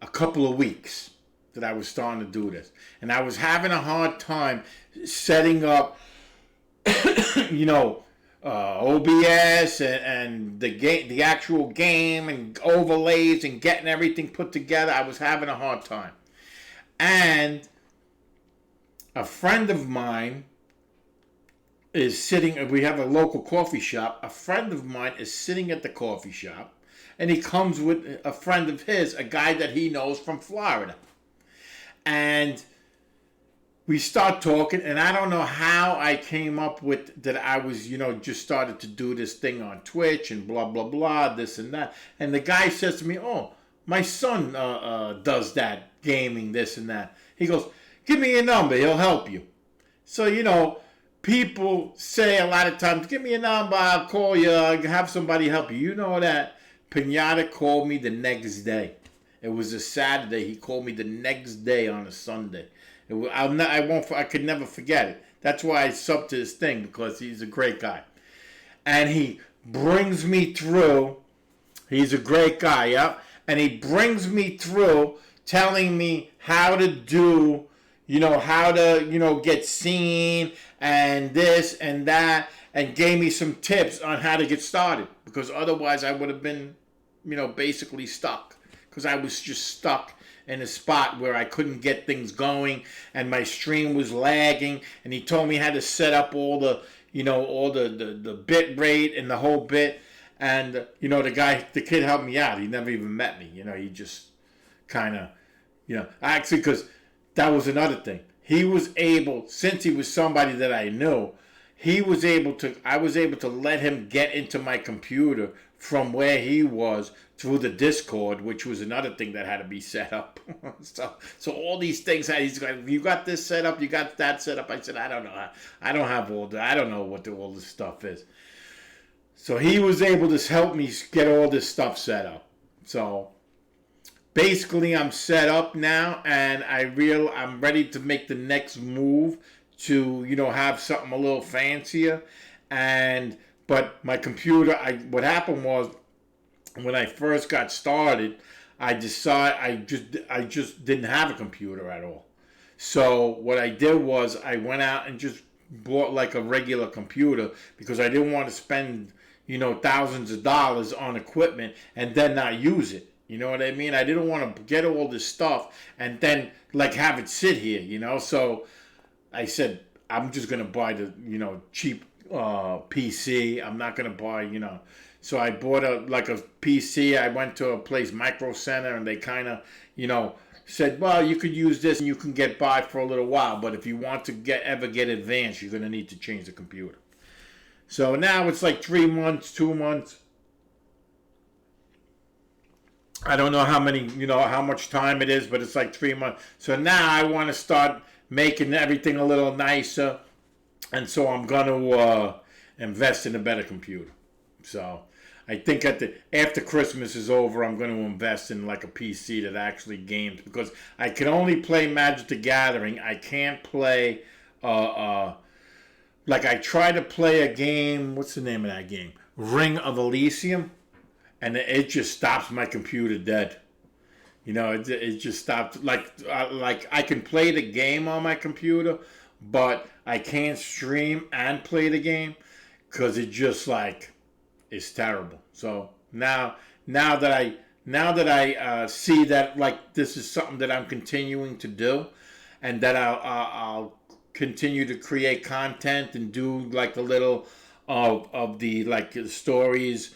a couple of weeks that I was starting to do this. And I was having a hard time setting up, OBS and the actual game and overlays and getting everything put together. I was having a hard time. And a friend of mine is sitting, we have a local coffee shop. A friend of mine is sitting at the coffee shop, and he comes with a friend of his, a guy that he knows from Florida. And we start talking, and I don't know how I came up with that I was, just started to do this thing on Twitch and blah, blah, blah, this and that. And the guy says to me, oh, my son does that, gaming, this and that. He goes, give me your number, he'll help you. So, people say a lot of times, give me your number, I'll call you, I'll have somebody help you. You know that Pinata called me the next day. It was a Saturday. He called me the next day on a Sunday. I could never forget it. That's why I subbed to his thing, because he's a great guy. And he brings me through. He's a great guy, yeah. And he brings me through telling me how to do, how to, get seen and this and that, and gave me some tips on how to get started, because otherwise I would have been, basically stuck, because I was just stuck in a spot where I couldn't get things going and my stream was lagging. And he told me how to set up all the, the bit rate and the whole bit. And, the kid helped me out. He never even met me. He just kind of, actually, because that was another thing. He was able, since he was somebody that I knew, I was able to let him get into my computer from where he was through the Discord, which was another thing that had to be set up. so all these things, he's like, you got this set up, you got that set up. I said, I don't know. I don't have I don't know what all this stuff is. So he was able to help me get all this stuff set up. So basically I'm set up now, and I'm ready to make the next move to, have something a little fancier. But my computer, what happened was, when I first got started, I decided I just didn't have a computer at all. So what I did was I went out and just bought like a regular computer because I didn't want to spend, thousands of dollars on equipment and then not use it. You know what I mean? I didn't want to get all this stuff and then like have it sit here, So I said, I'm just going to buy the, cheap PC. I'm not going to buy, So I bought a PC. I went to a place, Micro Center, and they kind of, said, well, you could use this and you can get by for a little while, but if you want to ever get advanced, you're going to need to change the computer. So now it's like 3 months, 2 months. I don't know how many, how much time it is, but it's like 3 months. So now I want to start making everything a little nicer. And so I'm going to invest in a better computer. So I think after Christmas is over, I'm going to invest in like a PC that actually games, because I can only play Magic the Gathering. I can't play, like I try to play a game, what's the name of that game? Ring of Elysium. And it just stops my computer dead. It just stopped. Like I can play the game on my computer, but I can't stream and play the game because it just it's terrible. So now that I see that like this is something that I'm continuing to do, and that I'll continue to create content and do like the little of the like stories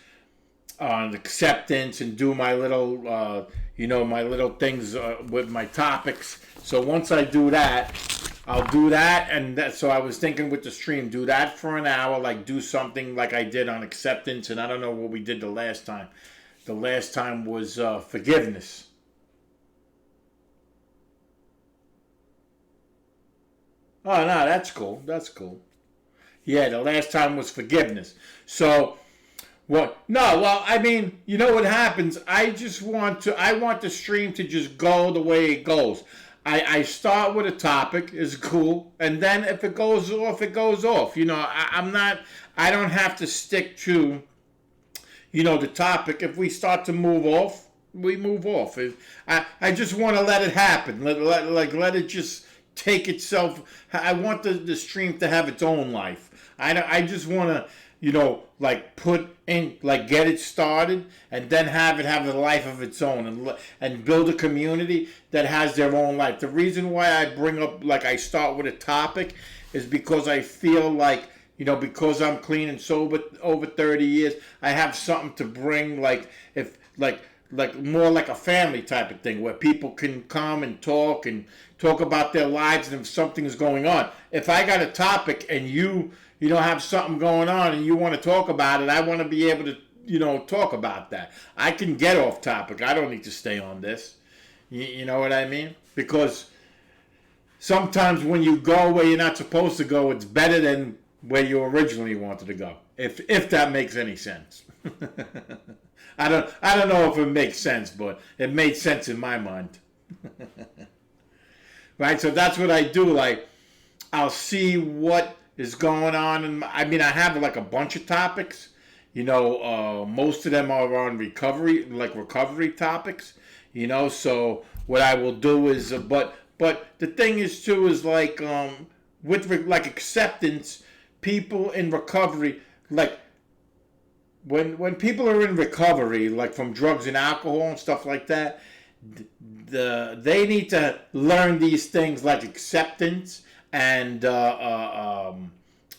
on acceptance and do my little my little things with my topics. So once I do that, I'll do that. And so I was thinking with the stream, do that for an hour, like do something like I did on acceptance. And I don't know what we did the last time. The last time was forgiveness. Oh no, that's cool. Yeah, the last time was forgiveness. So what? No, well, I mean, you know what happens? I want the stream to just go the way it goes. I start with a topic, is cool, and then if it goes off, it goes off. I don't have to stick to, the topic. If we start to move off, we move off. I just want to let it happen. Let it just take itself. I want the stream to have its own life. I just want to, put in, get it started, and then have it have a life of its own, and build a community that has their own life. The reason why I bring up, I start with a topic, is because I feel like, because I'm clean and sober over 30 years, I have something to bring, more like a family type of thing, where people can come and talk about their lives, and if something is going on. If I got a topic and you have something going on and you want to talk about it, I want to be able to, talk about that. I can get off topic. I don't need to stay on this. You know what I mean? Because sometimes when you go where you're not supposed to go, it's better than where you originally wanted to go. If that makes any sense. I don't know if it makes sense, but it made sense in my mind. Right? So that's what I do. I'll see what is going on, and I have a bunch of topics. Most of them are on recovery topics. So what I will do is, but the thing is too is with acceptance, people in recovery, when people are in recovery, from drugs and alcohol and stuff like that, they need to learn these things like acceptance and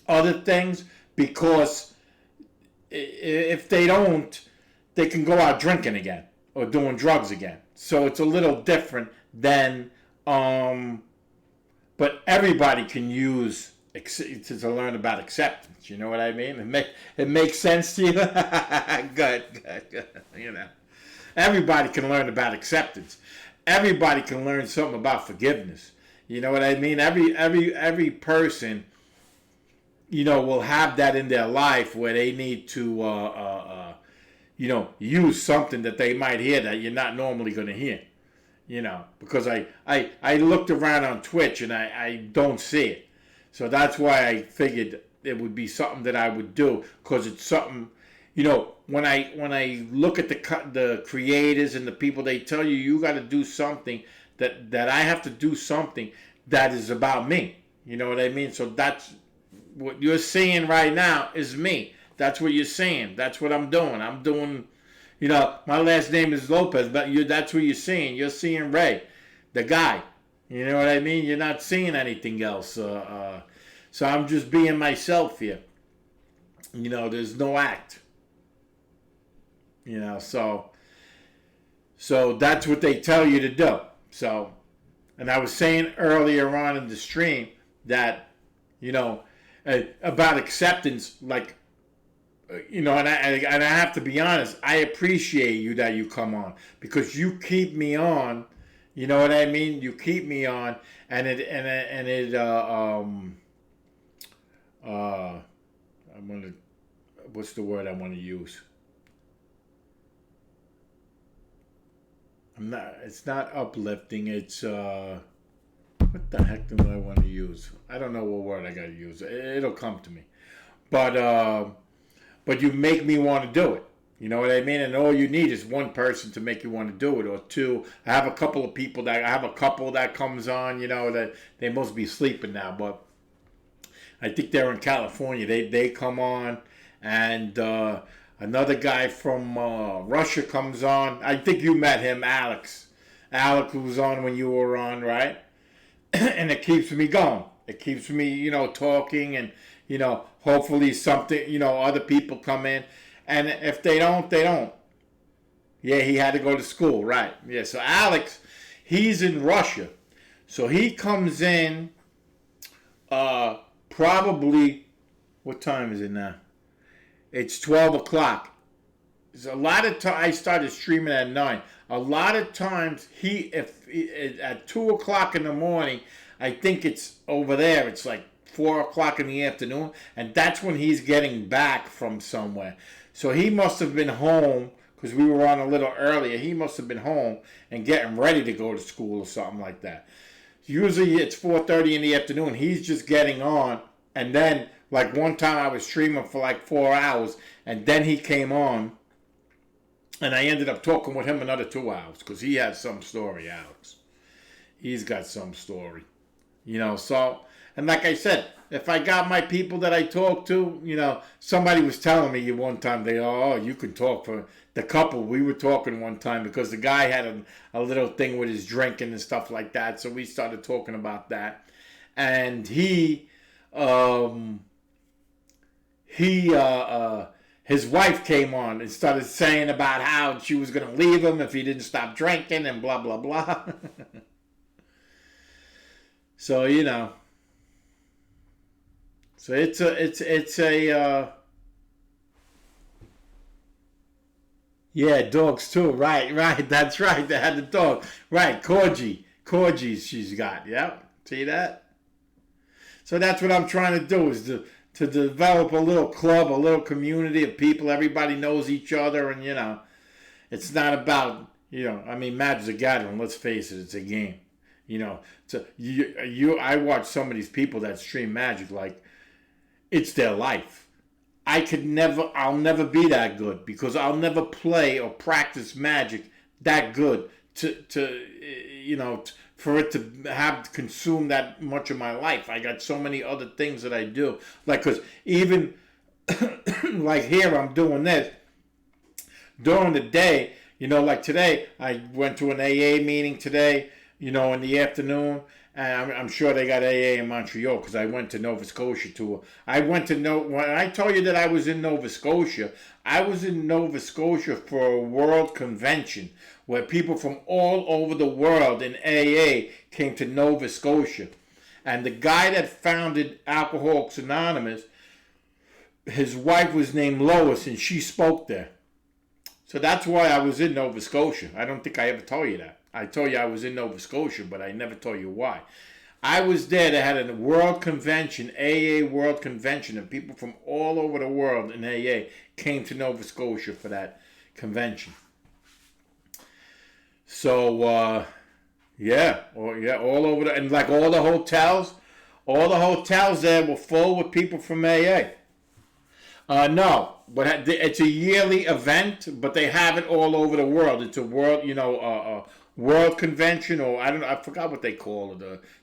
other things, because if they don't, they can go out drinking again or doing drugs again. So it's a little different than, but everybody can use to learn about acceptance. You know what I mean? It makes sense to you. Good. Everybody can learn about acceptance. Everybody can learn something about forgiveness. You know what I mean? Every person, will have that in their life where they need to, use something that they might hear that you're not normally going to hear. Because I looked around on Twitch and I don't see it. So that's why I figured it would be something that I would do, because it's something, when I look at the creators and the people, they tell you got to do something that I have to do something that is about me. You know what I mean? So that's what you're seeing right now is me. That's what you're seeing. That's what I'm doing. I'm doing, my last name is Lopez, but that's what you're seeing. You're seeing Ray, the guy. You know what I mean? You're not seeing anything else. So I'm just being myself here. There's no act. So that's what they tell you to do. So, and I was saying earlier on in the stream that, about acceptance, like, and I have to be honest, I appreciate you that you come on because you keep me on. You know what I mean? You keep me on, and I'm gonna, what's the word I want to use? It's not uplifting. It's what the heck do I want to use? I don't know what word I gotta use. It'll come to me, but you make me want to do it. You know what I mean? And all you need is one person to make you want to do it, or two. I have a couple that comes on. That they must be sleeping now, but I think they're in California. They come on, and another guy from Russia comes on. I think you met him, Alex. Alex was on when you were on, right? And it keeps me going. It keeps me, talking, and hopefully something, other people come in. And if they don't, they don't. Yeah, he had to go to school, right? Yeah, so Alex, he's in Russia. So he comes in probably, what time is it now? It's 12 o'clock. There's a lot of time. I started streaming at 9. A lot of times, if at 2 o'clock in the morning, I think it's over there, it's like 4 o'clock in the afternoon, and that's when he's getting back from somewhere. So he must have been home, because we were on a little earlier. He must have been home and getting ready to go to school or something like that. Usually it's 4:30 in the afternoon. He's just getting on, and then, like one time I was streaming for like 4 hours, and then he came on, and I ended up talking with him another 2 hours, because he has some story, Alex. He's got some story. So, and like I said, if I got my people that I talk to, somebody was telling me one time, you can talk for the couple. We were talking one time because the guy had a little thing with his drinking and stuff like that. So we started talking about that. And his wife came on and started saying about how she was going to leave him if he didn't stop drinking and blah, blah, blah. So, so it's a yeah, dogs too. Right. That's right. They had the dog. Right. Corgis she's got. Yep. See that? So that's what I'm trying to do is to develop a little club, a little community of people. Everybody knows each other, and it's not about Magic's a Gathering. Let's face it, it's a game. So I watch some of these people that stream Magic like it's their life. I'll never be that good because I'll never play or practice Magic that good for it to have consumed that much of my life. I got so many other things that I do. Like, because even like here, I'm doing this during the day. Like today, I went to an AA meeting today, in the afternoon. And I'm sure they got AA in Montreal because I went to Nova Scotia when I tell you that I was in Nova Scotia, I was in Nova Scotia for a world convention where people from all over the world in AA came to Nova Scotia. And the guy that founded Alcoholics Anonymous, his wife was named Lois and she spoke there. So that's why I was in Nova Scotia. I don't think I ever told you that. I told you I was in Nova Scotia, but I never told you why. I was there. They had a world convention, AA world convention, and people from all over the world in AA came to Nova Scotia for that convention. So, all over and like all the hotels there were full with people from AA. No, but it's a yearly event, but they have it all over the world. It's a world, world convention, or I forgot what they call it.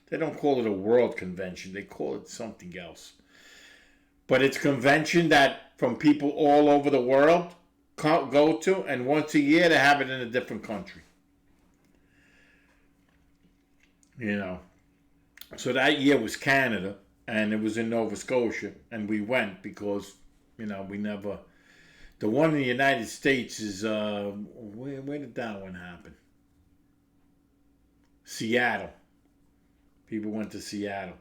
They don't call it a world convention. They call it something else. But it's a convention that from people all over the world go to, and once a year they have it in a different country. You know. So that year was Canada, and it was in Nova Scotia, and we went because, we never. The one in the United States is where did that one happen? Seattle. People went to Seattle.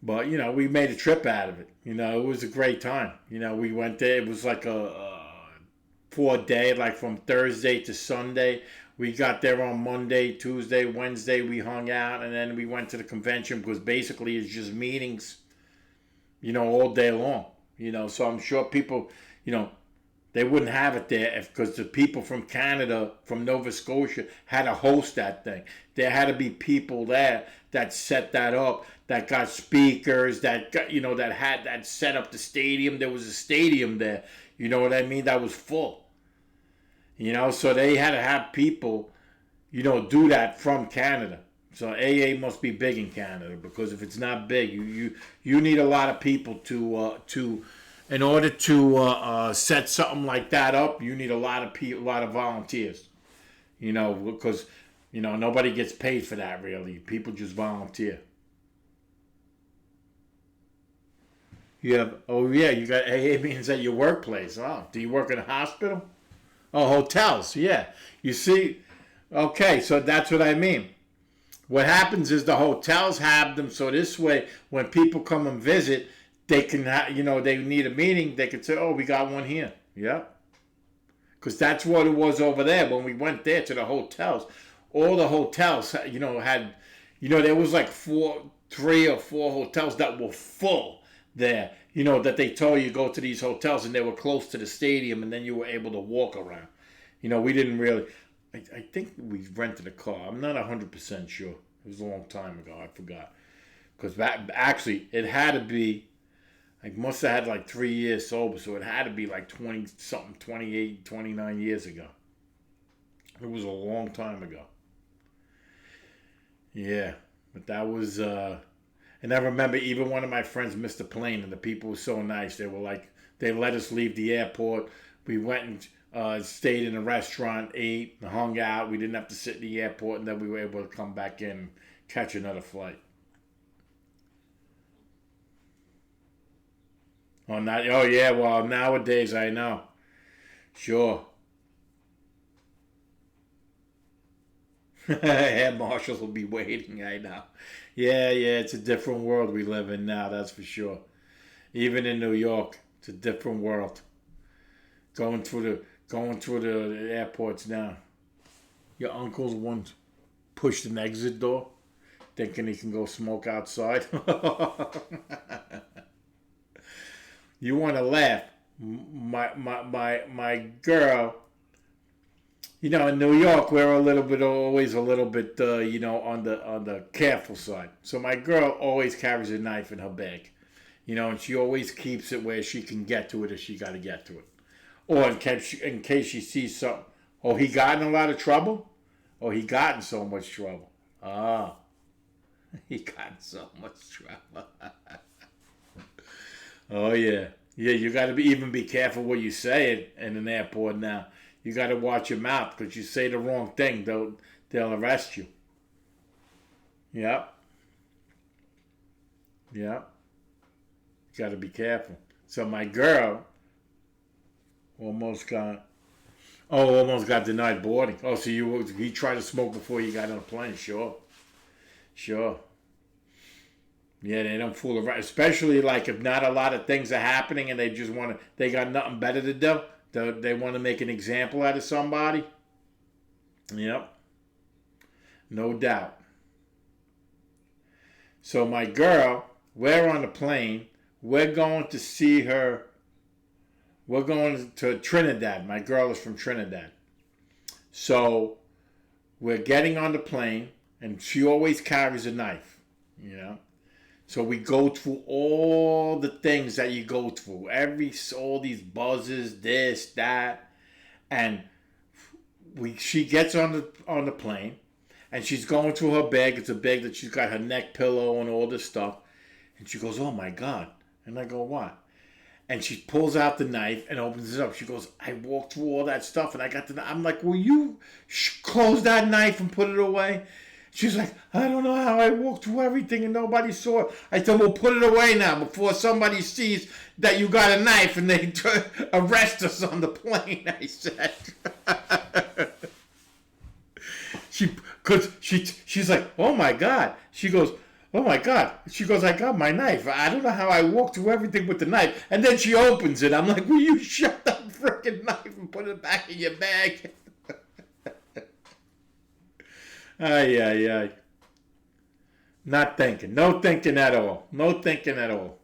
But, we made a trip out of it. It was a great time. We went there. It was like a 4-day, like from Thursday to Sunday. We got there on Monday, Tuesday, Wednesday. We hung out, and then we went to the convention because basically it's just meetings, all day long. So I'm sure people, they wouldn't have it there because the people from Canada, from Nova Scotia, had to host that thing. There had to be people there that set that up, that got speakers, that got, that set up the stadium. There was a stadium there. You know what I mean? That was full. So they had to have people, do that from Canada. So AA must be big in Canada, because if it's not big, you need a lot of people to in order to set something like that up. You need a lot of volunteers. Because nobody gets paid for that really. People just volunteer. You got AA meetings at your workplace. Oh, do you work in a hospital? Oh, hotels, yeah. You see, okay, so that's what I mean. What happens is the hotels have them, so this way, when people come and visit, they can, they need a meeting, they can say, oh, we got one here. Yeah. Because that's what it was over there when we went there to the hotels. All the hotels, had, there was like 3 or 4 hotels that were full there. That they told you go to these hotels and they were close to the stadium and then you were able to walk around. We didn't really. I think we rented a car. I'm not 100% sure. It was a long time ago. I forgot. Because actually, it had to be, I must have had like 3 years sober, so it had to be like 20-something, 28, 29 years ago. It was a long time ago. Yeah, but that was. And I remember even one of my friends missed a plane, and the people were so nice. They were like, they let us leave the airport. We went and stayed in a restaurant, ate, and hung out. We didn't have to sit in the airport, and then we were able to come back in and catch another flight. Oh yeah, well, nowadays I know. Sure. Air marshals will be waiting, I know. Yeah, it's a different world we live in now, that's for sure. Even in New York, it's a different world. Going through the airports now. Your uncle's once pushed an exit door, thinking he can go smoke outside. You want to laugh? My girl. In New York, we're always a little bit, on the careful side. So my girl always carries a knife in her bag, and she always keeps it where she can get to it if she got to get to it, or in case she sees something. Oh, he got in a lot of trouble. Oh, he got in so much trouble. Ah, he got in so much trouble. Oh yeah. You got to even be careful what you say in an airport now. You got to watch your mouth, because you say the wrong thing, they'll arrest you. Yep. You got to be careful. So my girl almost got denied boarding. Oh, so he tried to smoke before you got on a plane? Sure. Yeah, they don't fool around, especially like if not a lot of things are happening and they got nothing better to do. They want to make an example out of somebody. Yep. No doubt. So my girl, we're on the plane. We're going to see her. We're going to Trinidad. My girl is from Trinidad. So we're getting on the plane, and she always carries a knife. So we go through all the things that you go through, all these buzzes, this, that, and she gets on the plane, and she's going through her bag. It's a bag that she's got her neck pillow and all this stuff, And she goes, oh my God. And I go, what? And she pulls out the knife and opens it up. She goes, I walked through all that stuff and I got the knife. I'm like, will you close that knife and put it away? She's like, I don't know how I walked through everything and nobody saw it. I said, well, put it away now before somebody sees that you got a knife and they arrest us on the plane, I said. She's like, oh my God. She goes, oh my God. She goes, I got my knife. I don't know how I walked through everything with the knife. And then she opens it. I'm like, will you shut that freaking knife and put it back in your bag? Ay, ay, ay. Not thinking. No thinking at all. No thinking at all.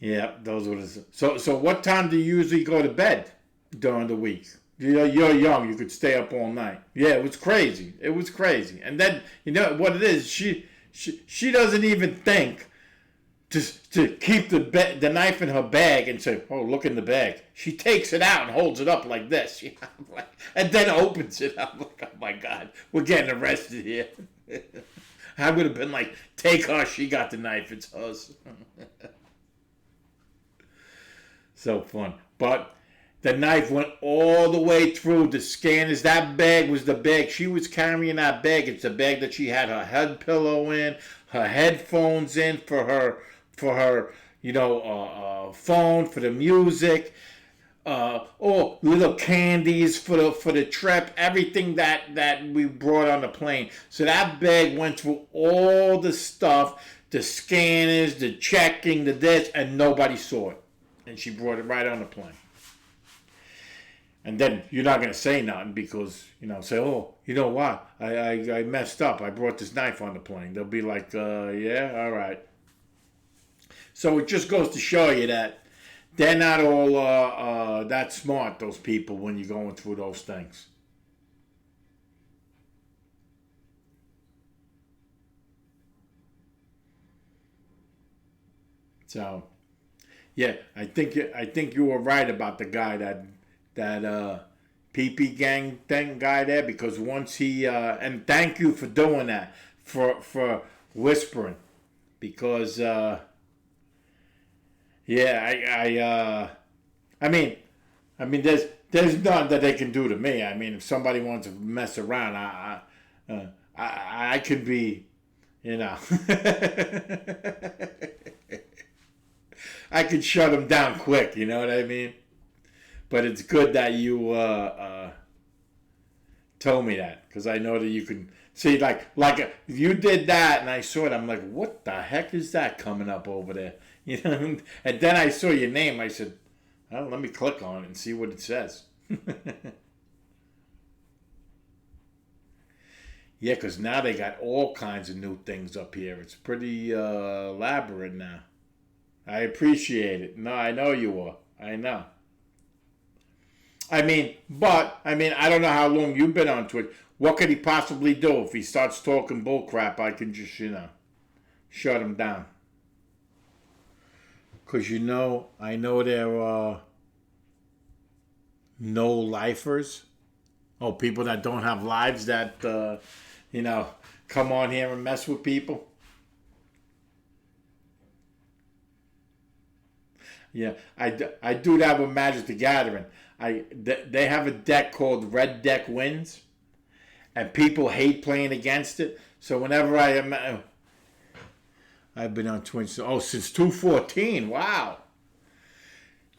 Yeah, those were the... So what time do you usually go to bed during the week? You're young. You could stay up all night. Yeah, it was crazy. It was crazy. And then, you know what it is? She doesn't even think to keep the knife in her bag and say, oh, look in the bag. She takes it out and holds it up like this. And then opens it up. Like, oh, my God. We're getting arrested here. I would have been like, take her. She got the knife. It's hers. So fun. But the knife went all the way through the scanners. That bag was the bag. She was carrying that bag. It's the bag that she had her head pillow in, her headphones in for her phone, for the music, little candies for the trip, everything that we brought on the plane. So that bag went through all the stuff, the scanners, the checking, the this, and nobody saw it. And she brought it right on the plane. And then you're not going to say nothing because, say, oh, you know what? I messed up. I brought this knife on the plane. They'll be like, yeah, all right. So it just goes to show you that they're not all that smart, those people, when you're going through those things. So, yeah, I think you were right about the guy that PP gang thing guy there, because once he and thank you for doing that, for whispering, because I mean there's nothing that they can do to me. I mean, if somebody wants to mess around, I could be, I could shut them down quick. You know what I mean? But it's good that you told me that, because I know that you can see, like you did that, and I saw it. I'm like, what the heck is that coming up over there? And then I saw your name. I said, well, let me click on it and see what it says. Yeah, because now they got all kinds of new things up here. It's pretty elaborate now. I appreciate it. No, I know you are. I know. I mean, I don't know how long you've been on Twitch. What could he possibly do if he starts talking bullcrap? I can just, shut him down. Because, I know there are no-lifers. Oh, people that don't have lives that, come on here and mess with people. Yeah, I do that with Magic the Gathering. They have a deck called Red Deck Wins, and people hate playing against it. So whenever I've been on Twitch, since 2014. Wow,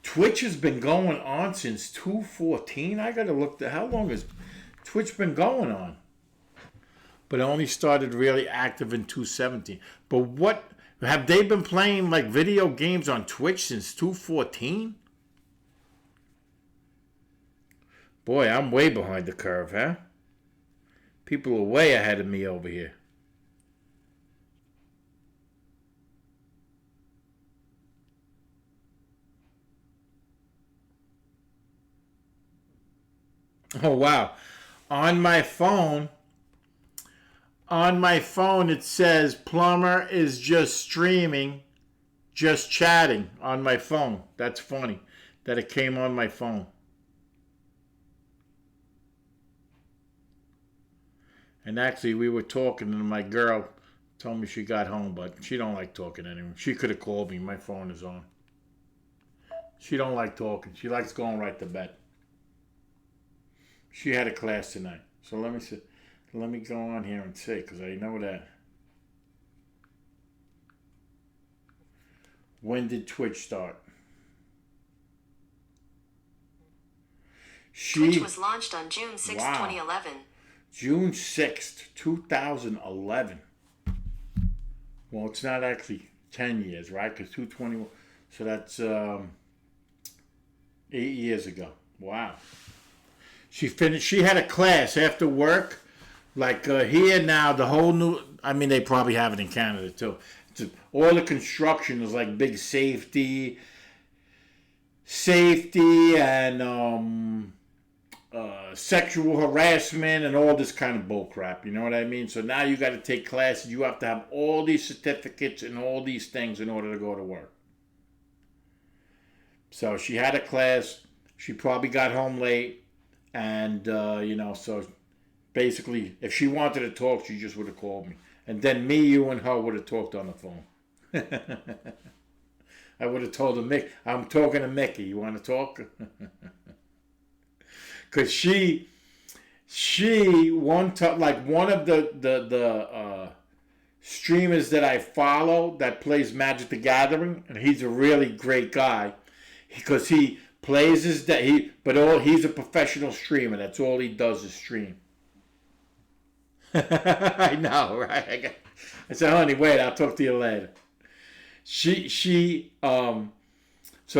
Twitch has been going on since 2014. I gotta look. How long has Twitch been going on? But it only started really active in 2017. But what have they been playing, like video games on Twitch since 2014? Boy, I'm way behind the curve, huh? People are way ahead of me over here. Oh, wow. On my phone, it says Plumber is just streaming, just chatting on my phone. That's funny that it came on my phone. And actually, we were talking, and my girl told me she got home, but she don't like talking anymore. She could have called me. My phone is on. She don't like talking. She likes going right to bed. She had a class tonight. So let me see. Let me go on here and see, because I know that. When did Twitch start? Twitch was launched on June 6, wow. 2011. June 6th, 2011. Well, it's not actually 10 years, right? Because 221. So that's 8 years ago. Wow. She finished. She had a class after work. Like here now, the whole new. I mean, they probably have it in Canada too. All the construction is like big safety and sexual harassment and all this kind of bull crap. You know what I mean? So now you got to take classes. You have to have all these certificates and all these things in order to go to work. So she had a class. She probably got home late, and so basically, if she wanted to talk, she just would have called me. And then me, you, and her would have talked on the phone. I would have told her, Mick, I'm talking to Mickey. You want to talk? Because she one time, like one of the streamers that I follow that plays Magic the Gathering, and he's a really great guy because he plays his he's a professional streamer. That's all he does is stream. I know, right? I said, honey, wait, I'll talk to you later. So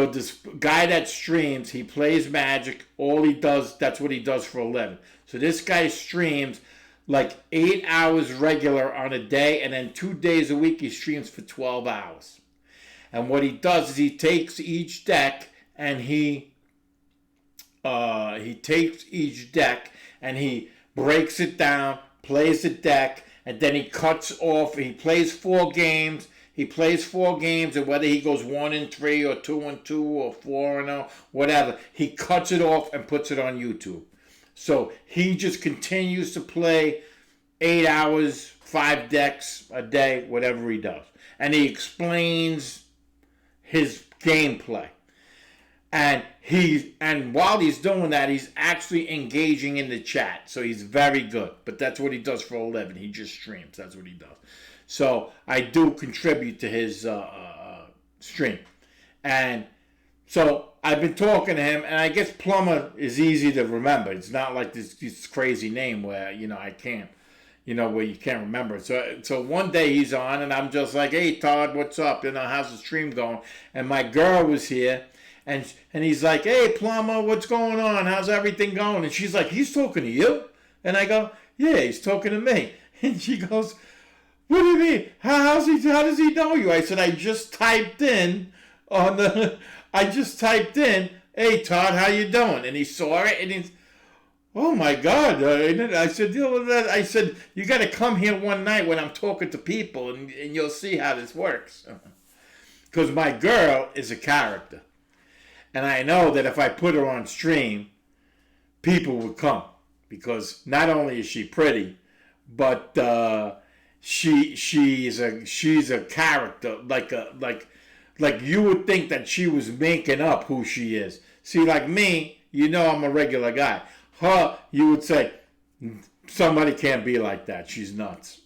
this guy that streams, he plays Magic. All he does, that's what he does for a living. So this guy streams like 8 hours regular on a day, and then 2 days a week he streams for 12 hours. And what he does is he takes each deck and he takes each deck and he breaks it down, plays the deck, and then he cuts off. He plays 4 games. And whether he goes 1-3 or 2-2 or 4-0, whatever, he cuts it off and puts it on YouTube. So he just continues to play 8 hours, 5 decks a day, whatever he does, and he explains his gameplay. And while he's doing that, he's actually engaging in the chat. So he's very good. But that's what he does for a living. He just streams. That's what he does. So I do contribute to his stream. And so I've been talking to him, and I guess Plumber is easy to remember. It's not like this crazy name where, I can't, where you can't remember it. So one day he's on, and I'm just like, hey, Todd, what's up? How's the stream going? And my girl was here. And he's like, hey, Plumber, what's going on? How's everything going? And she's like, he's talking to you? And I go, yeah, he's talking to me. And she goes, what do you mean? How does he know you? I said, I just typed in, hey, Todd, how you doing? And he saw it, and he's, oh, my God. I said, I said, you got to come here one night when I'm talking to people, and you'll see how this works. Because my girl is a character. And I know that if I put her on stream, people would come. Because not only is she pretty, but she's a character. Like you would think that she was making up who she is. See, like me, I'm a regular guy. Her, you would say, somebody can't be like that. She's nuts.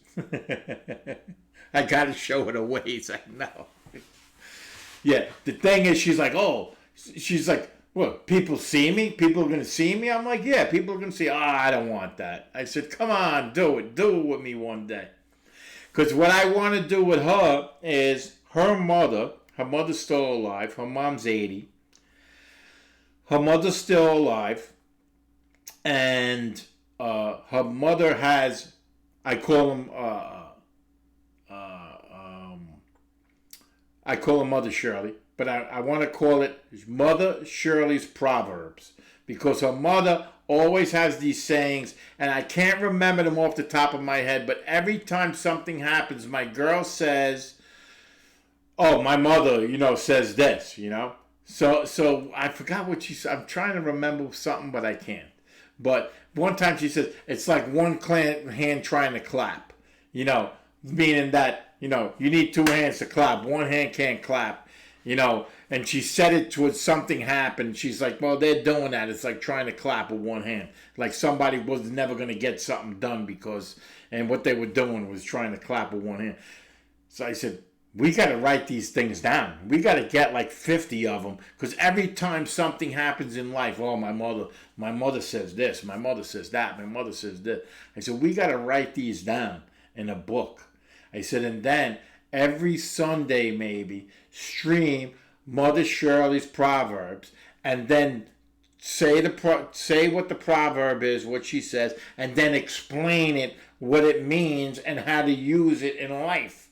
I got to show her the ways. I know. Yeah, the thing is, she's like, what, people see me? People are going to see me? I'm like, yeah, people are going to see, I don't want that. I said, come on, do it. Do it with me one day. Because what I want to do with her is her mother's still alive. Her mom's 80. Her mother's still alive. And her mother has, I call her Mother Shirley. But I want to call it Mother Shirley's Proverbs. Because her mother always has these sayings, and I can't remember them off the top of my head, but every time something happens, my girl says, oh, my mother, says this, So I forgot what she said. I'm trying to remember something, but I can't. But one time she says it's like one hand trying to clap. Meaning that you need two hands to clap. One hand can't clap. And she said it towards something happened. She's like, well, they're doing that. It's like trying to clap with one hand. Like somebody was never going to get something done and what they were doing was trying to clap with one hand. So I said, we got to write these things down. We got to get like 50 of them. Because every time something happens in life, oh, my mother says this, my mother says that, my mother says this. I said, we got to write these down in a book. I said, and then every Sunday maybe stream Mother Shirley's Proverbs, and then say what the proverb is, what she says, and then explain it, what it means, and how to use it in life.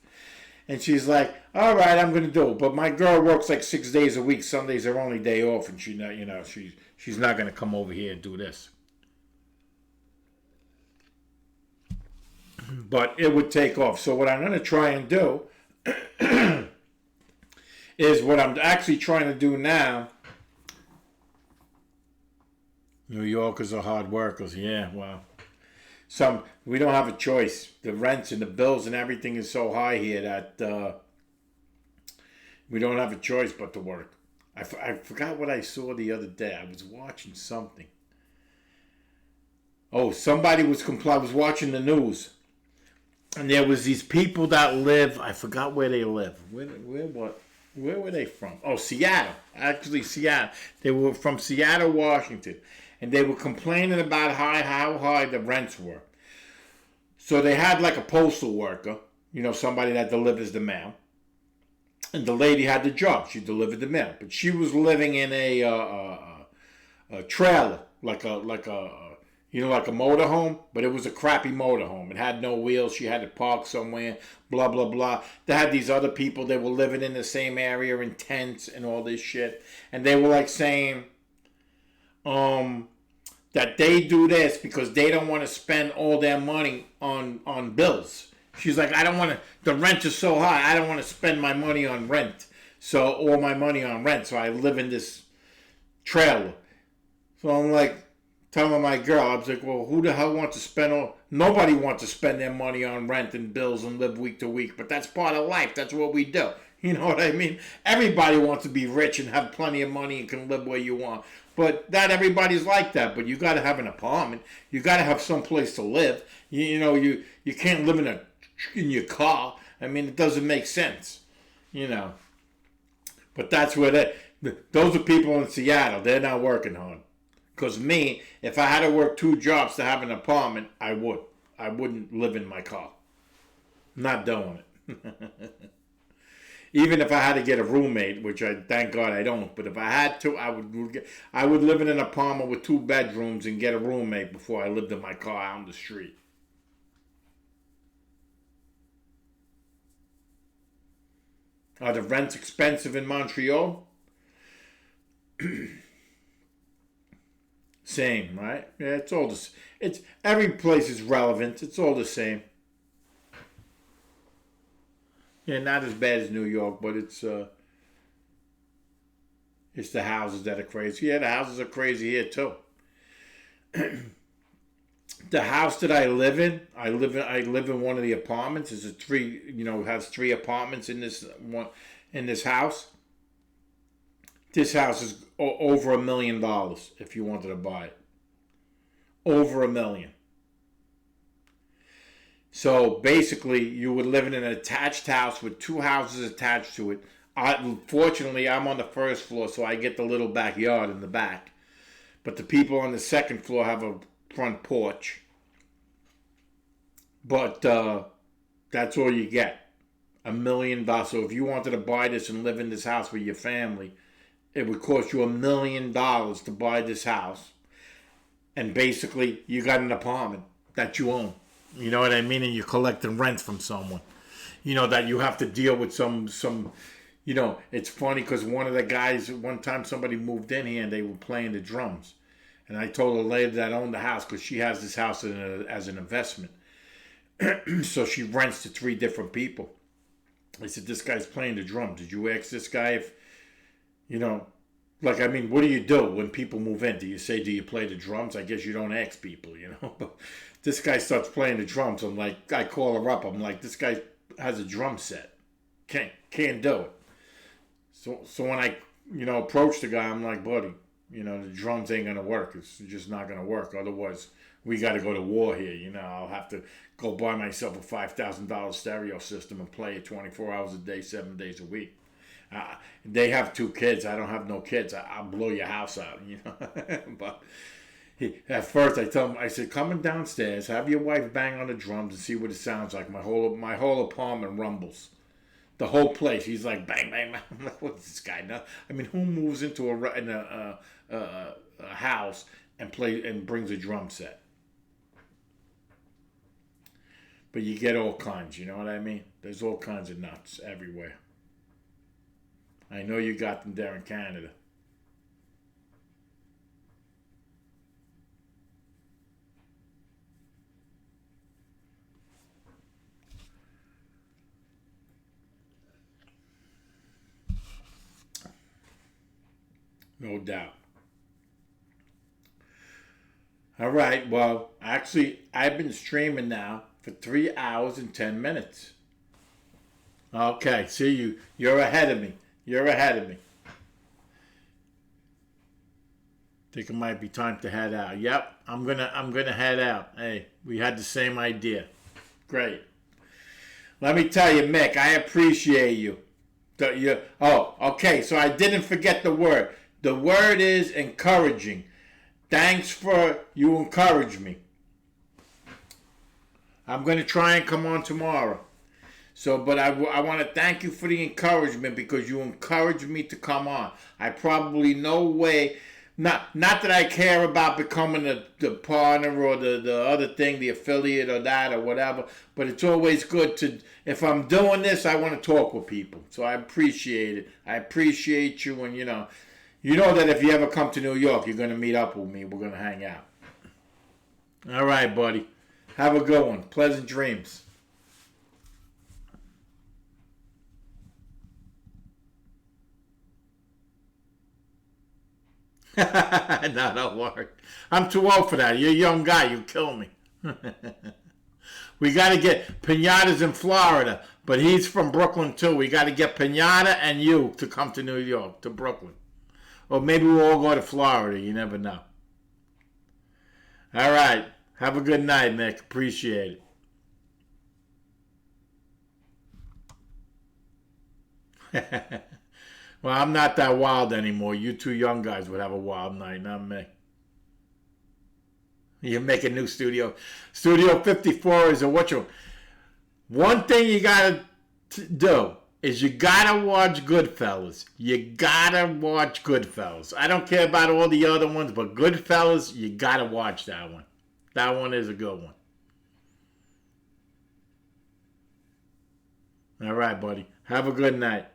And she's like, all right, I'm going to do it. But my girl works like 6 days a week. Sunday's her only day off, and she's not going to come over here and do this. But it would take off. So what I'm going to try and do is what I'm actually trying to do now. New Yorkers are hard workers. Yeah, well. We don't have a choice. The rents and the bills and everything is so high here that we don't have a choice but to work. I forgot what I saw the other day. I was watching something. Oh, somebody was I was watching the news. And there was these people that live, I forgot where they live. Where were they from? Oh, Seattle. Actually, Seattle. They were from Seattle, Washington. And they were complaining about how high the rents were. So they had like a postal worker, somebody that delivers the mail. And the lady had the job. She delivered the mail. But she was living in a trailer, like a motorhome, but it was a crappy motorhome. It had no wheels. She had to park somewhere, blah, blah, blah. They had these other people. They were living in the same area in tents and all this shit. And they were like saying that they do this because they don't want to spend all their money on bills. She's like, the rent is so high, I don't want to spend my money on rent. So I live in this trailer. So I'm like, telling my girl, I was like, well, who the hell wants to spend nobody wants to spend their money on rent and bills and live week to week, but that's part of life. That's what we do. You know what I mean? Everybody wants to be rich and have plenty of money and can live where you want. But not everybody's like that. But you got to have an apartment. You got to have some place to live. You can't live in your car. I mean, it doesn't make sense. But that's where those are people in Seattle. They're not working hard. Because me, if I had to work 2 jobs to have an apartment, I would. I wouldn't live in my car. Not doing it. Even if I had to get a roommate, which thank God I don't. But if I had to, I would live in an apartment with 2 bedrooms and get a roommate before I lived in my car out on the street. Are the rents expensive in Montreal? Same, right? Yeah, it's all every place is relevant. It's all the same. Yeah, not as bad as New York, but it's the houses that are crazy. Yeah, the houses are crazy here too. The house that I live in, I live in one of the apartments. It's has 3 apartments in this house. This house is over $1 million if you wanted to buy it. Over $1 million. So basically, you would live in an attached house with 2 houses attached to it. Fortunately, I'm on the first floor, so I get the little backyard in the back. But the people on the second floor have a front porch. But that's all you get. $1 million. So if you wanted to buy this and live in this house with your family, it would cost you $1 million to buy this house. And basically, you got an apartment that you own. You know what I mean? And you're collecting rent from someone. That you have to deal with some it's funny because one of the guys, one time somebody moved in here and they were playing the drums. And I told the lady that owned the house, because she has this house as an investment. So she rents to 3 different people. I said, this guy's playing the drums. Did you ask this guy if, Like, I mean, what do you do when people move in? Do you say, do you play the drums? I guess you don't ask people, you know. But this guy starts playing the drums. I'm like, I call her up. I'm like, this guy has a drum set. Can't do it. So when I, approach the guy, I'm like, buddy, the drums ain't gonna work. It's just not gonna work. Otherwise, we got to go to war here. I'll have to go buy myself a $5,000 stereo system and play it 24 hours a day, 7 days a week. They have 2 kids. I don't have no kids. I'll blow your house out, But at first I tell him, I said, coming downstairs, have your wife bang on the drums and see what it sounds like. My whole apartment rumbles. The whole place. He's like, bang, bang, bang. I'm like, what's this guy now? I mean, who moves into a house and brings a drum set? But you get all kinds, you know what I mean? There's all kinds of nuts everywhere. I know you got them there in Canada. No doubt. All right, well, actually, I've been streaming now for 3 hours and 10 minutes. Okay, see, you're ahead of me. You're ahead of me. Think it might be time to head out. Yep, I'm gonna head out. Hey, we had the same idea. Great. Let me tell you, Mick, I appreciate you. Okay, so I didn't forget the word. The word is encouraging. Thanks for you encourage me. I'm gonna try and come on tomorrow. So, but I want to thank you for the encouragement because you encouraged me to come on. I probably not that I care about becoming the partner or the other thing, the affiliate or that or whatever, but it's always good to, if I'm doing this, I want to talk with people. So I appreciate it. I appreciate you, and you know that if you ever come to New York, you're going to meet up with me. We're going to hang out. All right, buddy. Have a good one. Pleasant dreams. No, don't worry. I'm too old for that. You're a young guy. You kill me. We got to get Pinata's in Florida, but he's from Brooklyn too. We got to get Pinata and you to come to New York, to Brooklyn. Or maybe we'll all go to Florida. You never know. All right. Have a good night, Mick. Appreciate it. Well, I'm not that wild anymore. You two young guys would have a wild night, not me. You make a new studio. Studio 54 is a what you... One thing you got to do is you got to watch Goodfellas. You got to watch Goodfellas. I don't care about all the other ones, but Goodfellas, you got to watch that one. That one is a good one. All right, buddy. Have a good night.